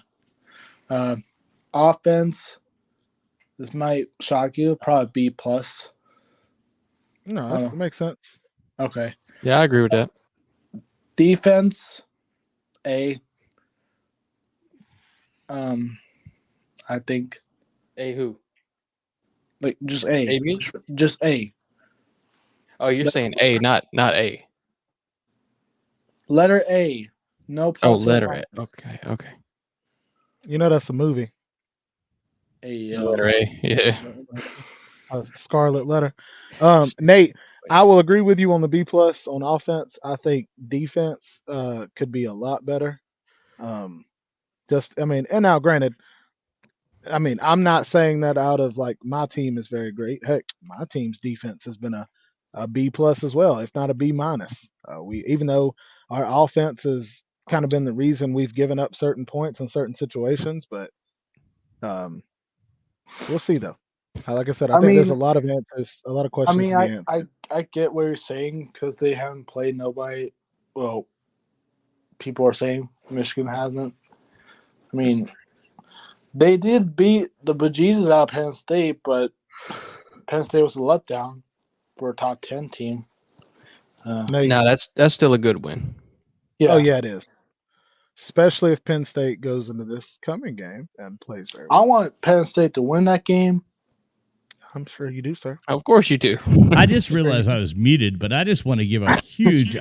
Offense. This might shock you. Probably B+. No, that makes sense. Okay. Yeah, I agree with that. Defense, A. I think. A who? Like just A. A-B? Just A. Oh, you're saying A, not A. Letter A. No plus. Oh, letter A. Okay. You know that's a movie. Letter A. Yeah. Scarlet Letter. Nate, I will agree with you on the B+ on offense. I think defense could be a lot better. And now granted, I'm not saying that out of like my team is very great. Heck, my team's defense has been a B+ as well, if not a B-. Even though our offense has kind of been the reason we've given up certain points in certain situations, but we'll see though. Like I said, I think there's a lot of answers, a lot of questions. I get what you're saying because they haven't played nobody. Well, people are saying Michigan hasn't. I mean, they did beat the bejesus out of Penn State, but Penn State was a letdown for a top 10 team. No, that's still a good win. Yeah. Oh yeah, it is. Especially if Penn State goes into this coming game and plays very well. I want Penn State to win that game. I'm sure you do, sir. Of course you do. I just realized I was muted, but I just want to give a huge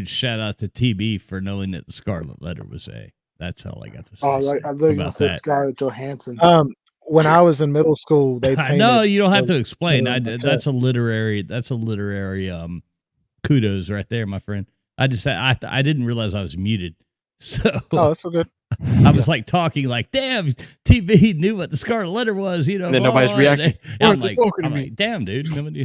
shout out to TB for knowing that the Scarlet Letter was A. That's all I got to say. I was going to say Scarlett Johansson. When I was in middle school, they painted. No, you don't have to explain. That's a literary kudos right there, my friend. I didn't realize I was muted. So that's so good. I was like talking like, damn, TV knew what the scarlet letter was, you know. And then nobody's reacting. I'm like, damn, dude, nobody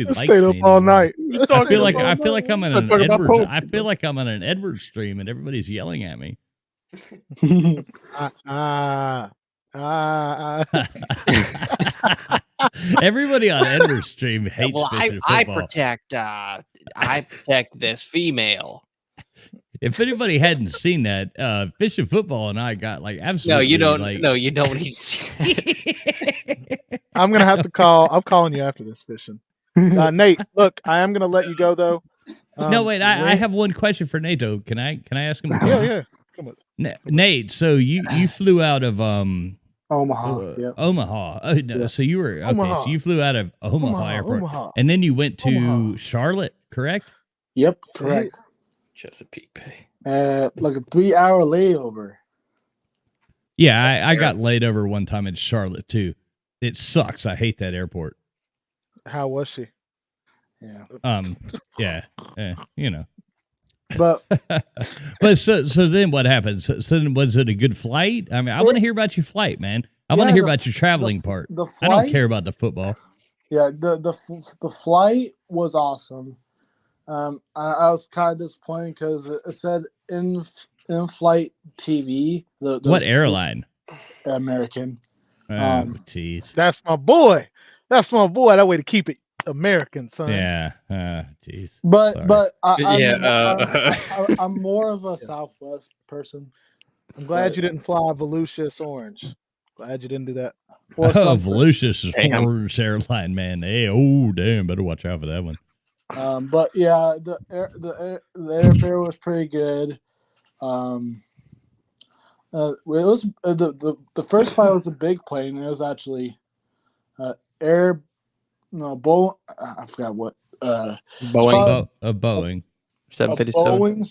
likes stayed up me all anymore. night. I feel like I'm on an Edwards. Pope. I feel like I'm on an Edwards stream and everybody's yelling at me. Everybody on Edwards stream hates fishing football. I protect this female. If anybody hadn't seen that, Fishing Football and I got like absolutely. No, you don't. Like, No, you don't need to see that. I'm gonna have to call. I'm calling you after this, Fishing. Nate, look, I am gonna let you go though. No, wait. I have one question for Nate. Though. Can I ask him? Yeah. Come on. Nate, so you flew out of Omaha. Yep. Omaha. Oh, no, Yeah. So you were okay. Omaha. So you flew out of Omaha Airport, Omaha. and then you went to Omaha. Charlotte, correct? Yep, correct. Chesapeake Bay. Like a 3-hour layover. Yeah, I got laid over one time in Charlotte too. It sucks. I hate that airport. How was she? Yeah. Yeah. You know. But But so then what happened? So then was it a good flight? I mean, I want to hear about your flight, man. I want to hear about your traveling part. the I don't flight- care about the football. yeah, the flight was awesome. I was kind of disappointed because it said in flight TV. What airline? American. Jeez. That's my boy. That way to keep it American, son. Yeah. Jeez. But Sorry. I'm more of a Southwest person. I'm glad you didn't fly Volusius Orange. Glad you didn't do that. Or Oh, something. Volusius is Damn. Orange airline, man. Hey, oh damn, better watch out for that one. But yeah, the airfare was pretty good. It was the first flight was a big plane. It was actually I forgot what Boeing. Boeing. 757. Boeing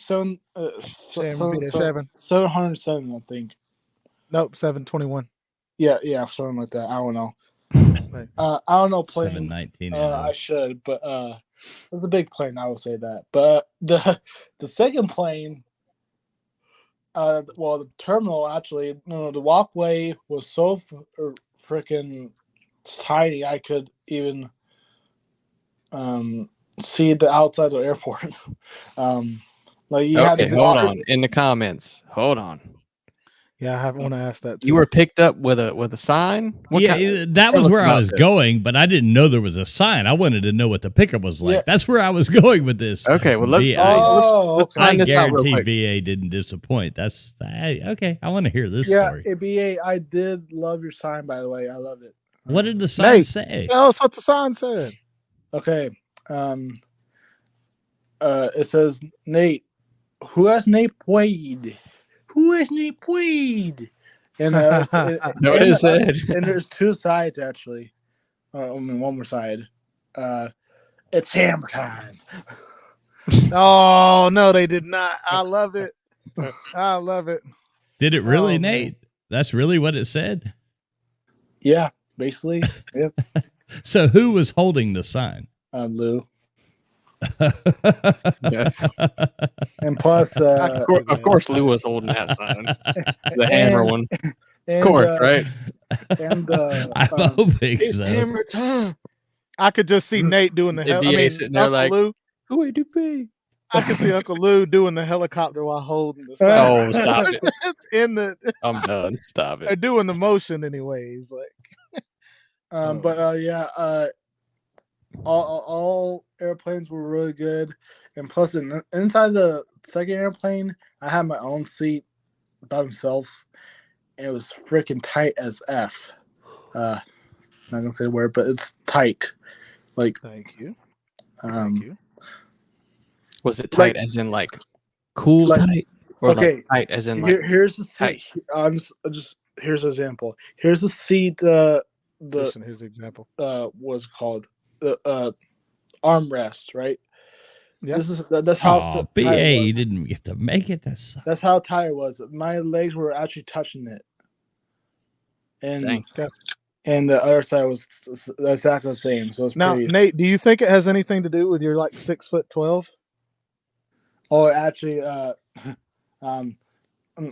707, I think. Nope, 721. Yeah, something like that. I don't know. I don't know planes. 719. I should, but it was a big plane. I would say that. But the second plane, the terminal actually, the walkway was so freaking tiny. I could even see the outside of the airport. Like you had to Hold on. In the comments. Hold on. Yeah, I want to ask that. You were picked up with a sign? That was where I was going, but I didn't know there was a sign. I wanted to know what the pickup was like. Yeah. That's where I was going with this. Okay, well let's okay. I find this out real guarantee quick. BA didn't disappoint. Okay. I want to hear this Yeah, story. BA, I did love your sign, by the way. I love it. What did the sign Nate, say? Tell us what the sign said. Okay. It says, Nate, who has Nate played? Who has Nate played? And and there's two sides actually. One more side. It's hammer time. Oh no, they did not. I love it. I love it. Did it really, Oh, man. Nate? That's really what it said? Yeah, basically. Yep. So who was holding the sign? Lou. Yes. And plus, Of course, Lou was holding that sign. The hammer one. Of course, right? And I'm hoping so. Hammer time. I could just see Nate doing the The DA sitting there Uncle like, Lou. who would you be? I could see Uncle Lou doing the helicopter while holding the sign. Oh, stop it. In the I'm done. Stop they're it. doing the motion anyways. Like all airplanes were really good, and plus inside the second airplane, I had my own seat by myself, and it was freaking tight as f. Not gonna say the word, but it's tight. Like, thank you. um, you. Was it tight as in like cool like- tight? Or okay, like tight as in like here's the tight. seat. I'm just here's an example. Here's the seat. Listen, here's the example. What's it called armrest, right? Yeah. That's how Oh, tight it BA, was. you didn't get to make it. That's how tight it was. My legs were actually touching it, and Dang. and the other side was exactly the same. So it's Now, pretty. Nate, do you think it has anything to do with your like 6'12"? Oh, actually,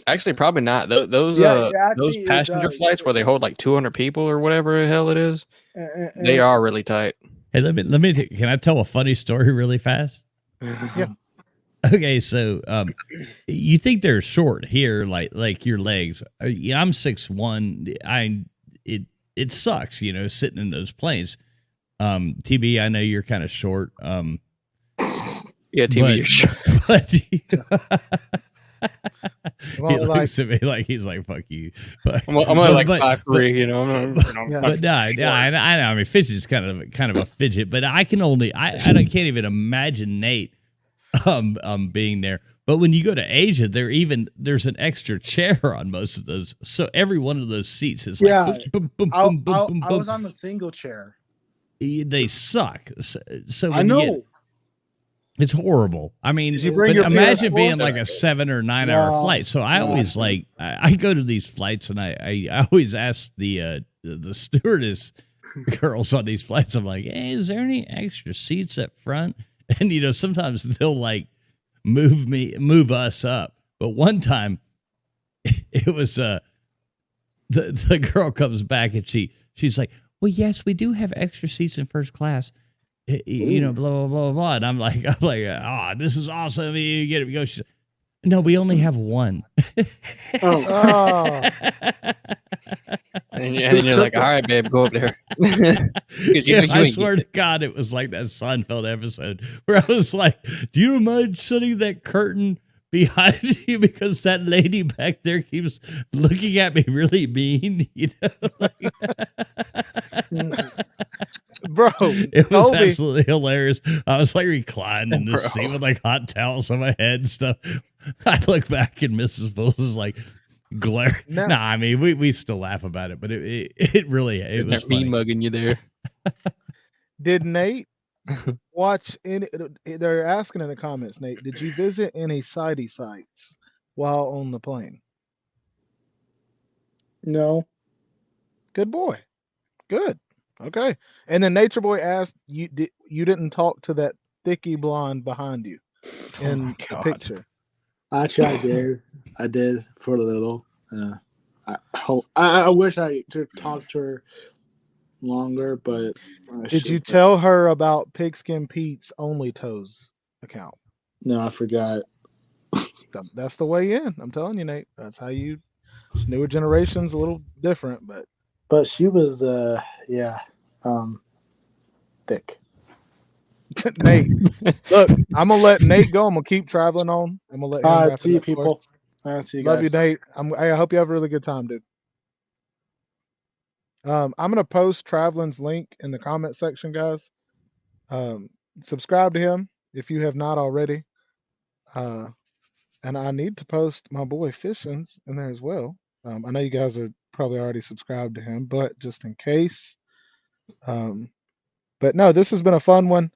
Actually, probably not. Those actually, it passenger does. flights where they hold like 200 people or whatever the hell it is, they are really tight. Hey, let me. Can I tell a funny story really fast? Yeah. Okay, so you think they're short here, like your legs. Yeah, I'm 6'1". It sucks, sitting in those planes. TB, I know you're kind of short. Yeah, TB, you're short. He looks at me like he's like, "Fuck you." But I'm only like 5'3", But no, I know. I mean, Fidget is kind of a fidget, but I can't even imagine Nate being there. But when you go to Asia, there's an extra chair on most of those, so every one of those seats is like boom, boom, I boom, boom, boom, boom. was on a single chair. They suck. So I know. It's horrible. I mean, imagine being like a 7 or 9 hour flight. So I always I go to these flights and I always ask the stewardess girls on these flights. I'm like, hey, is there any extra seats up front? And sometimes they'll like move us up. But one time, it was the girl comes back and she's like, well, yes, we do have extra seats in first class. Blah blah blah blah. And I'm like, this is awesome. You get it. Go. She's like, no, we only have one. Oh. And you're like, all right, babe, go up there. I swear to God, it was like that Seinfeld episode where I was like, do you mind shutting that curtain behind you because that lady back there keeps looking at me really mean? Bro, it was absolutely hilarious. I was like reclining in the seat with like hot towels on my head and stuff. I look back and Mrs. Bulls is like glaring. No. Nah, I mean we still laugh about it, but it really was funny. Me mugging you there. Did Nate watch any? They're asking in the comments, Nate. Did you visit any sidey sites while on the plane? No. Good boy. Good. Okay. And then Nature Boy asked, you didn't talk to that thicky blonde behind you in the picture. Actually, I did for a little. I wish I could talk to her longer, but did you tell her about Pigskin Pete's Only Toes account? No, I forgot. That's the way in. I'm telling you, Nate. That's how you. Newer generation's a little different, but she was thick. Nate, look, I'm gonna let Nate go. I'm gonna keep traveling on. I'm gonna let him see you people. See you guys. Love you, Nate. I hope you have a really good time, dude. I'm gonna post Traveling's link in the comment section, guys. Subscribe to him if you have not already. And I need to post my boy Fishins in there as well. I know you guys are probably already subscribed to him, but just in case. But no, this has been a fun one.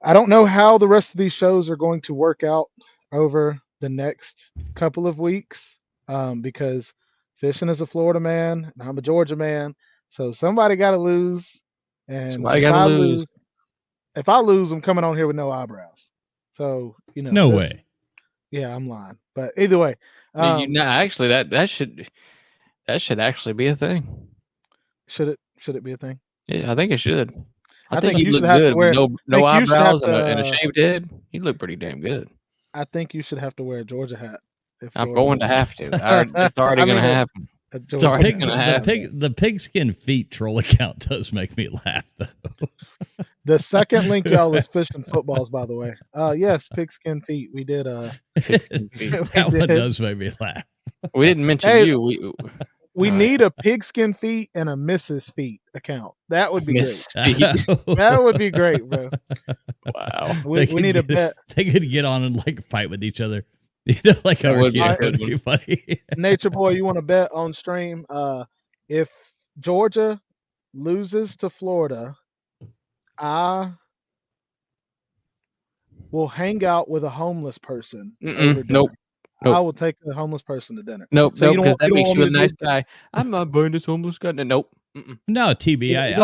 I don't know how the rest of these shows are going to work out over the next couple of weeks because Fishing is a Florida man and I'm a Georgia man. So somebody got to lose. And somebody got to lose. If I lose, I'm coming on here with no eyebrows. So, no way. Yeah, I'm lying. But either way. Actually, that should actually be a thing. Should it be a thing? Yeah, I think it should. I think you look good with no eyebrows and a shaved head. You look pretty damn good. I think you should have to wear a Georgia hat. I'm going to have to. It's already going to happen. It's already going to happen. The Pigskin Feet troll account does make me laugh, though. The second link, y'all, was Fishing Footballs, by the way. Yes, Pigskin Feet. We did. Pigskin Feet. That one does make me laugh. We didn't mention you. We need a Pigskin Feet and a Mrs. Feet account. That would be great. That would be great, bro. Wow. We need a bet. They could get on and like fight with each other. Like that would be funny. Nature Boy, you want to bet on stream? If Georgia loses to Florida, I will hang out with a homeless person. Nope. I will take the homeless person to dinner. Nope, because that makes you a nice guy. I'm not buying this homeless guy. Nope. No, TB.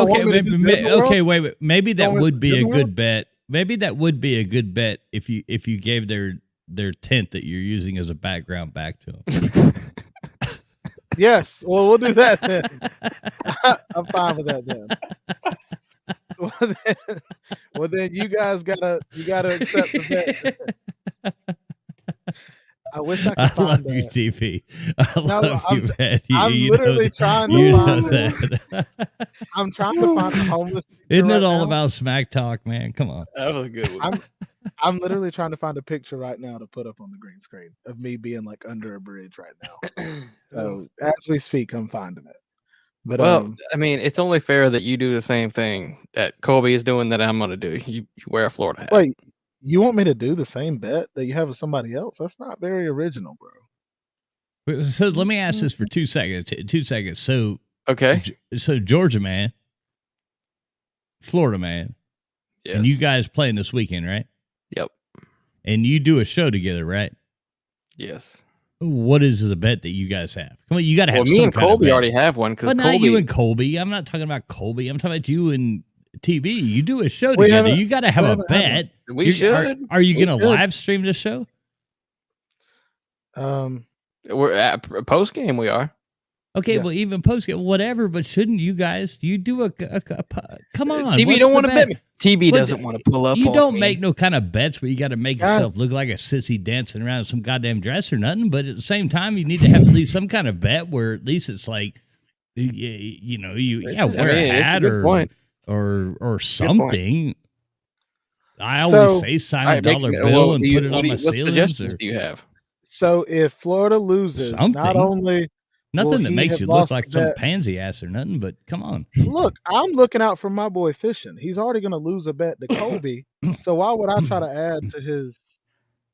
Okay, wait. Maybe that would be a good bet. Maybe that would be a good bet if you gave their their tent that you're using as a background back to them. Yes. Well, we'll do that then. I'm fine with that then. Well, then you guys gotta accept the bet. I wish I could I find love that. you, TV. I love you, man. I'm You literally trying to find that. I'm trying to find the homeless. Isn't right it all now. about smack talk, man? Come on. That was a good one. I'm literally trying to find a picture right now to put up on the green screen of me being like under a bridge right now. So as we speak, I'm finding it. But well, I mean, it's only fair that you do the same thing that Colby is doing that I'm going to do. You wear a Florida hat. Wait, you want me to do the same bet that you have with somebody else? That's not very original, bro. So let me ask this for 2 seconds. 2 seconds. So Okay. So Georgia man, Florida man, Yes. and you guys playing this weekend, right? Yep. And you do a show together, right? Yes. What is the bet that you guys have? Come on, you got to have. Well, me and Colby already have one because But Colby. not you and Colby. I'm not talking about Colby. I'm talking about you and TB. You do a show We together. haven't- You got to have we a haven't bet. We should. Are you We going to should. live stream the show? We're at post game. We are. Okay, Yeah. well, even post game, whatever. But shouldn't you guys? You do a come on? TB what's don't the want to bet me. TB What- doesn't want to pull up. You on don't me. make no kind of bets where you got to make God. yourself look like a sissy dancing around in some goddamn dress or nothing. But at the same time, you need to have at least some kind of bet where at least it's like, you know, wear a it's hat good point. or something. I always say sign All a right, dollar make- bill well, and do you- put it what on do you- my what ceilings. suggestions Or do you have? So if Florida loses, not Something. only nothing will that he makes have you look lost like the some bet- pansy ass or nothing. But come on. Look, I'm looking out for my boy Fishing. He's already going to lose a bet to Colby. So why would I try to add to his?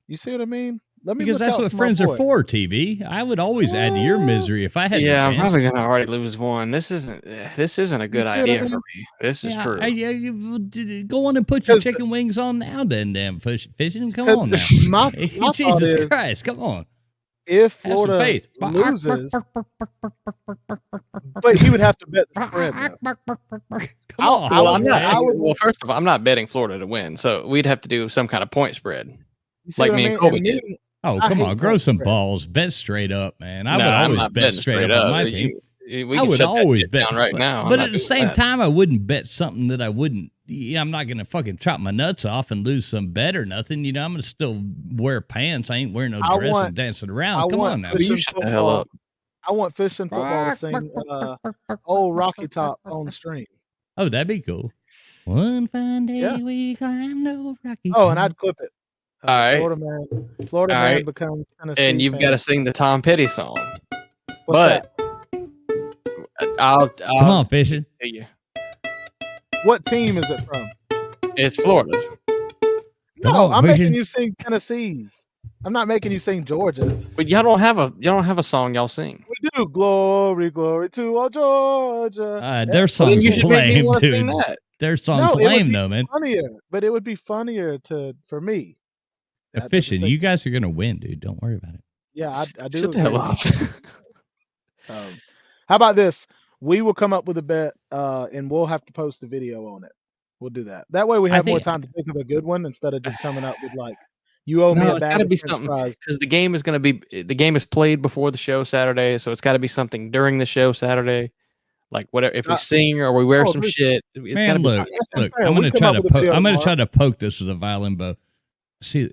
You see what I mean? Let me Because look that's out what for my friends are boy. for, TB. I would always add to your misery if I had the Yeah, I'm chance. probably gonna already lose one. This isn't a good see what I idea mean? for me. This is true. Go on and put your 'Cause- chicken wings on now, then, damn Fishing. Come 'Cause on now. my thought Jesus is, Christ, come on. if Have some Florida faith. loses, but he would have to bet the spread. though. Come on. Well, I I'm would- not. I would- Well, first of all, I'm not betting Florida to win, so we'd have to do some kind of point spread. You see Like what me I and mean? Colby And did. me- Oh, I come hate on. Grow point some spread. balls. Bet straight up, man. I Nah, would I'm always not bet betting straight up on my You- team. we I can would shut that always shit bet down right now. I'm But not at the doing same that. time, I wouldn't bet something that I wouldn't. Yeah, I'm not going to fucking chop my nuts off and lose some bet or nothing. You know, I'm going to still wear pants. I ain't wearing no I dress want- and dancing I around. Come want on now. Fishing You shut the hell football- up. I want Fishing football to sing old Rocky Top on stream. Oh, that'd be cool. One fine day Yeah. we climb no rocky. Oh, and I'd clip it. All right. Florida All man right. becomes Tennessee And you've got to fan. sing the Tom Petty song. What's But I'll Come on, Fishing. tell you, What team is it from? it's Florida's. Come No, on, I'm Fishing. making you sing Tennessee's. I'm not making you sing Georgia's. But y'all don't have a song y'all sing. We do glory, glory to our Georgia. Their Well, then songs you should make me lame, wanna sing dude. that. Their songs No, it would lame, be though, man. funnier, but it would be funnier for me. That's the Fishing, thing. you guys are going to win, dude. Don't worry about it. Yeah, I do. Shut the hell agree. up. How about this? We will come up with a bet, and we'll have to post a video on it. We'll do that. That way, we I have more think- time to think of a good one instead of just coming up with like, you owe me No, a it's bag got to of be French something fries. because the game is played before the show Saturday, so it's got to be something during the show Saturday. Like whatever, if we sing or we wear oh, some there's- shit, it's got to Man, be. look, That's fair. I'm We going to come try up to with a video I'm going to tomorrow. try to poke this with a violin bow. See,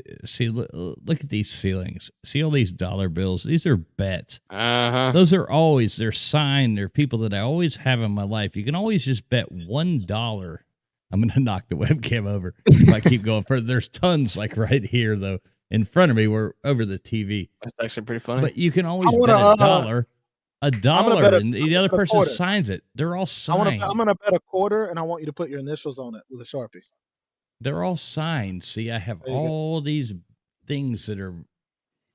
look at these ceilings. See all these dollar bills. These are bets. Uh-huh. Those are they're signed. They're people that I always have in my life. You can always just bet $1. I'm going to knock the webcam over if I keep going further. There's tons like right here, though, in front of me. We're over the TV. That's actually pretty funny. But you can always wanna, bet a dollar, bet a- and the other bet a person quarter. signs it. They're all signed. I'm gonna bet a quarter, and I want you to put your initials on it with a Sharpie. They're all signed. See, I have There you go. all these things that are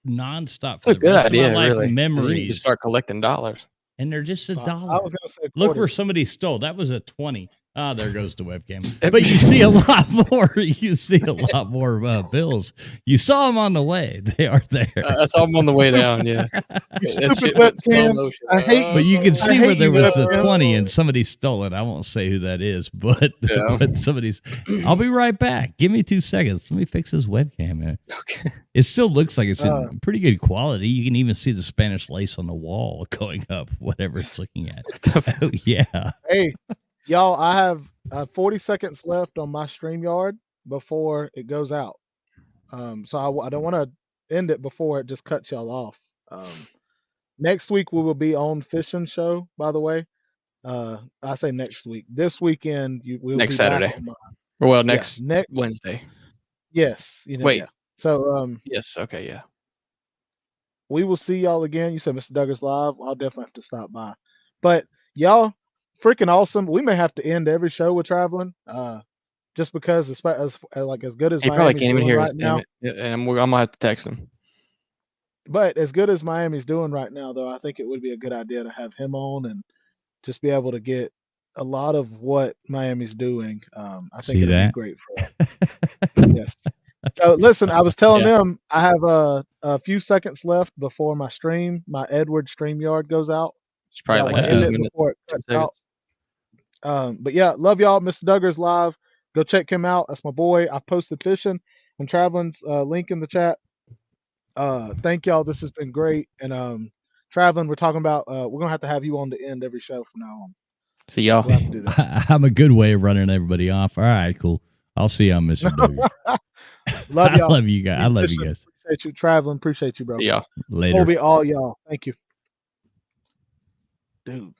nonstop It's for a the good rest idea, of my life, really. You need to memories, start collecting dollars. and they're just a I dollar. was gonna say Look quarter. where somebody stole. That was a 20. Ah, there goes the webcam. But you see a lot more. You see a lot more Bills. You saw them on the way. They are there. I saw them on the way down. Yeah, that shit webcam. slow motion. I hate But you can see where there was a webcam. 20 and somebody stole it. I won't say who that is, but, but somebody's. I'll be right back. Give me 2 seconds. Let me fix this webcam, man. Okay. It still looks like it's in pretty good quality. You can even see the Spanish lace on the wall going up, whatever it's looking at. Oh, yeah. Hey, y'all, I have 40 seconds left on my StreamYard before it goes out. So I don't want to end it before it just cuts y'all off. Next week we will be on Fishing Show, by the way. I say next week. This weekend we'll Next be Saturday. back on Well, next next Wednesday. Yes. You know, Wait. yeah. So Yes. Okay. Yeah. we will see y'all again. You said Mr. Douglas Live. I'll definitely have to stop by. But y'all, freaking awesome. We may have to end every show with traveling, just because as good as He probably Miami's can't even doing hear right us. now. Damn it. Yeah, and I'm gonna have to text him. But as good as Miami's doing right now, though, I think it would be a good idea to have him on and just be able to get a lot of what Miami's doing. I think it'd be great for us. Yes. So listen, I was telling them I have a few seconds left before my Edward StreamYard goes out. It's probably like 2 minutes before it cuts out. But yeah, love y'all. Mr. Duggar's live. Go check him out. That's my boy. I posted fishing and traveling's link in the chat. Thank y'all. This has been great. And traveling, we're talking about we're gonna have to have you on the end every show from now on. See y'all. We'll have to do that. I'm a good way of running everybody off. All right, cool. I'll see you on Mr. Duggar. Love y'all. I love you guys. I love you guys. Appreciate you traveling. Appreciate you, bro. Yeah. Later. We'll be all y'all. Thank you, dude.